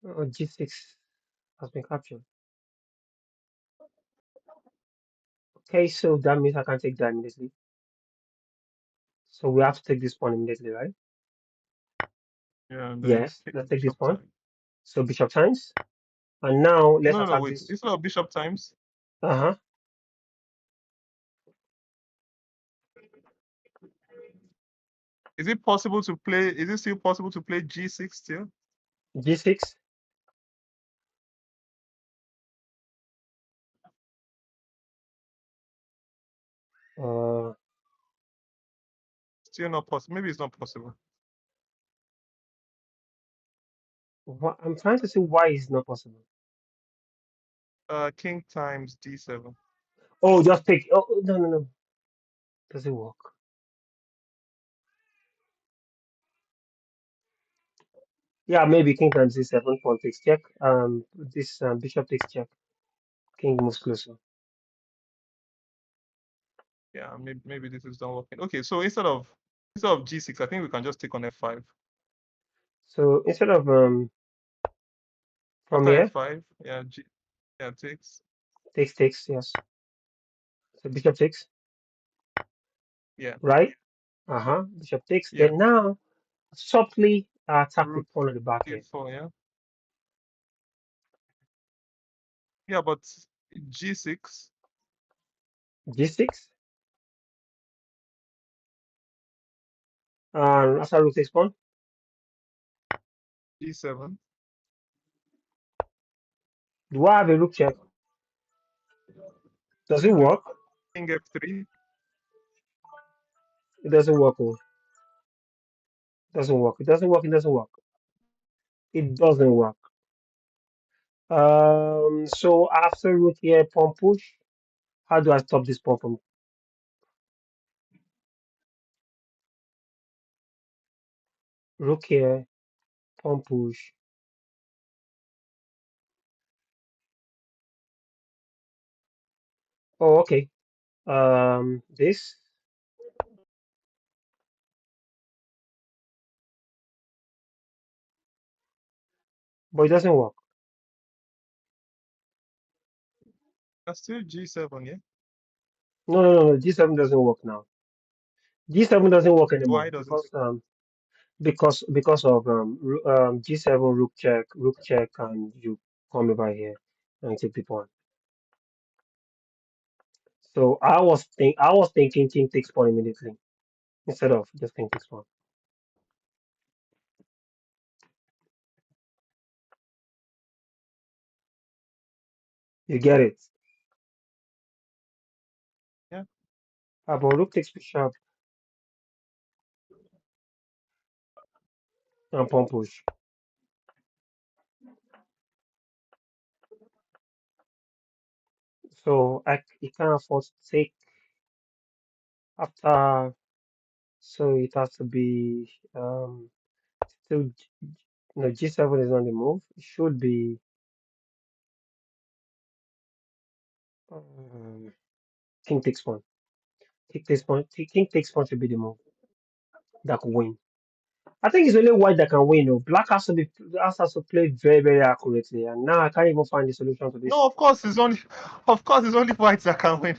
Oh, G6 has been captured. Okay, so that means I can take that immediately. So we have to take this pawn immediately, right? Yeah, and then Yes, take let's take this bishop pawn. time. So bishop times. And now let's No, no, no, attack wait. this. Instead of bishop times, Uh-huh. is it possible to play? Is it still possible to play g6 still? G6. Uh, Still not possible. Maybe it's not possible. I'm trying to see why it's not possible. King times d7. Oh, just take. Oh, no, no, no. Doesn't work. Yeah, maybe king times C7, pawn takes check. This bishop takes check. King moves closer. Yeah, maybe this is not working. Okay, so instead of g6, I think we can just take on f5. So instead of from After here, f5, yeah, yeah, takes. takes, yes. So bishop takes, Yeah, right? Bishop takes. yeah. Then now softly attack the Rook pawn at the back here. a4, yeah. Yeah, but g6, G6. And after rook takes pawn, g7. do I have a rook check? Does it work? King f3. It doesn't work. Oh, it doesn't work. It doesn't work. It doesn't work. It doesn't work. So after rook here, pawn push. How do I stop this pawn from rook here, pawn push? Oh, okay. This. but it doesn't work. That's still G7, yeah? No. G7 doesn't work now. G7 doesn't work anymore Why doesn't because it? because of G7 rook check, and you come over here and take the pawn. So I was thinking king takes pawn immediately instead of just king takes pawn. You get it? Yeah. About rook takes bishop and pawn push. So you can't afford to take after. So it has to be still no G7 is not the move. It should be um, king takes pawn. King takes pawn should be the move that could win. I think it's only white that can win. No, black has to play very accurately, and now I can't even find the solution to this. No, of course it's only whites that can win.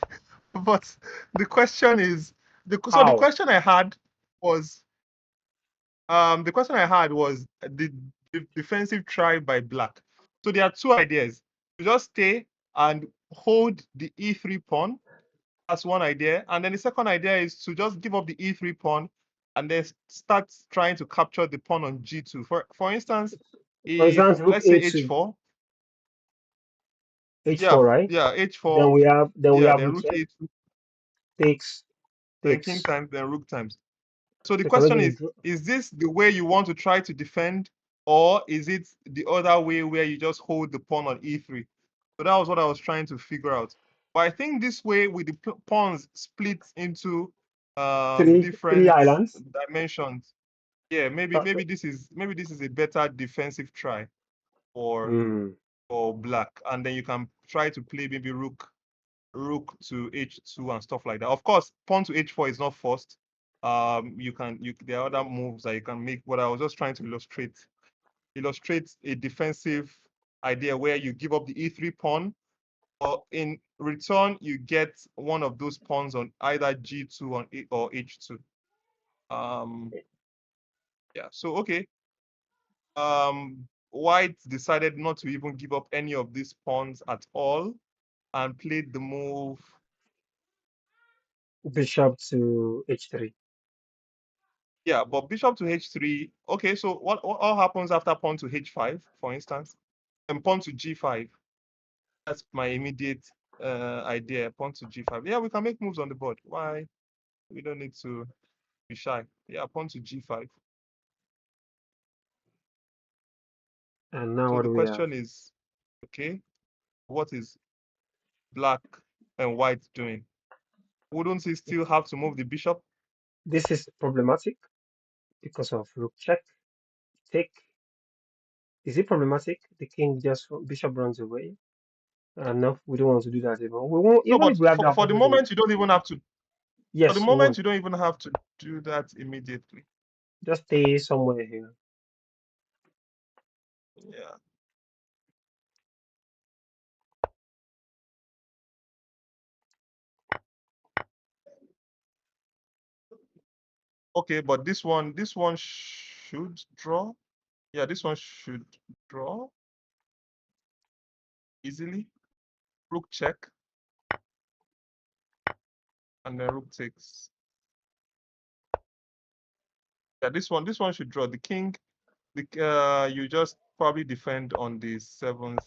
But the question is, so How? the question I had was the defensive try by black. So there are two ideas. You just stay and hold the e3 pawn. That's one idea. And then the second idea is to just give up the e3 pawn and then start trying to capture the pawn on g2. For instance, For if example, rook let's say a2, h4, h4, right? yeah, h4, Then we yeah, have then rook rook check a2, takes then king takes. times, then rook times. So the So you can question maybe draw. is this the way you want to try to defend, or is it the other way where you just hold the pawn on e3? So that was what I was trying to figure out. But I think this way, with the pawns split into Three different islands. dimensions, yeah, maybe this is a better defensive try for Hmm. black, and then you can try to play maybe rook to h2 and stuff like that. Of course, pawn to h4 is not forced. There are other moves that you can make, but I was just trying to illustrate a defensive idea where you give up the e3 pawn, or in return you get one of those pawns on either g2 or h2. Um, yeah. So okay. White decided not to even give up any of these pawns at all and played the move. Bishop to h3. Yeah, but bishop to h3. Okay, so what all happens after pawn to h5, for instance, and pawn to g5? That's my immediate idea. Pawn to g5. Yeah, we can make moves on the board. Why? We don't need to be shy. Yeah, pawn to g5. And now So what the do we have? question is, okay, what is black and white doing? Wouldn't he still have to move the bishop? This is problematic because of rook check. Take. Is it problematic? The king just bishop runs away. No, we don't want to do that even. We won't No, even but if we have the for the opportunity. moment, you don't even have to. For the Yes, we moment, won't. you don't even have to do that immediately. Just stay somewhere here. Yeah. Okay, but this one should draw. Yeah, this one should draw easily. Rook check, and then rook takes. Yeah, this one should draw. The king, you just probably defend on the seventh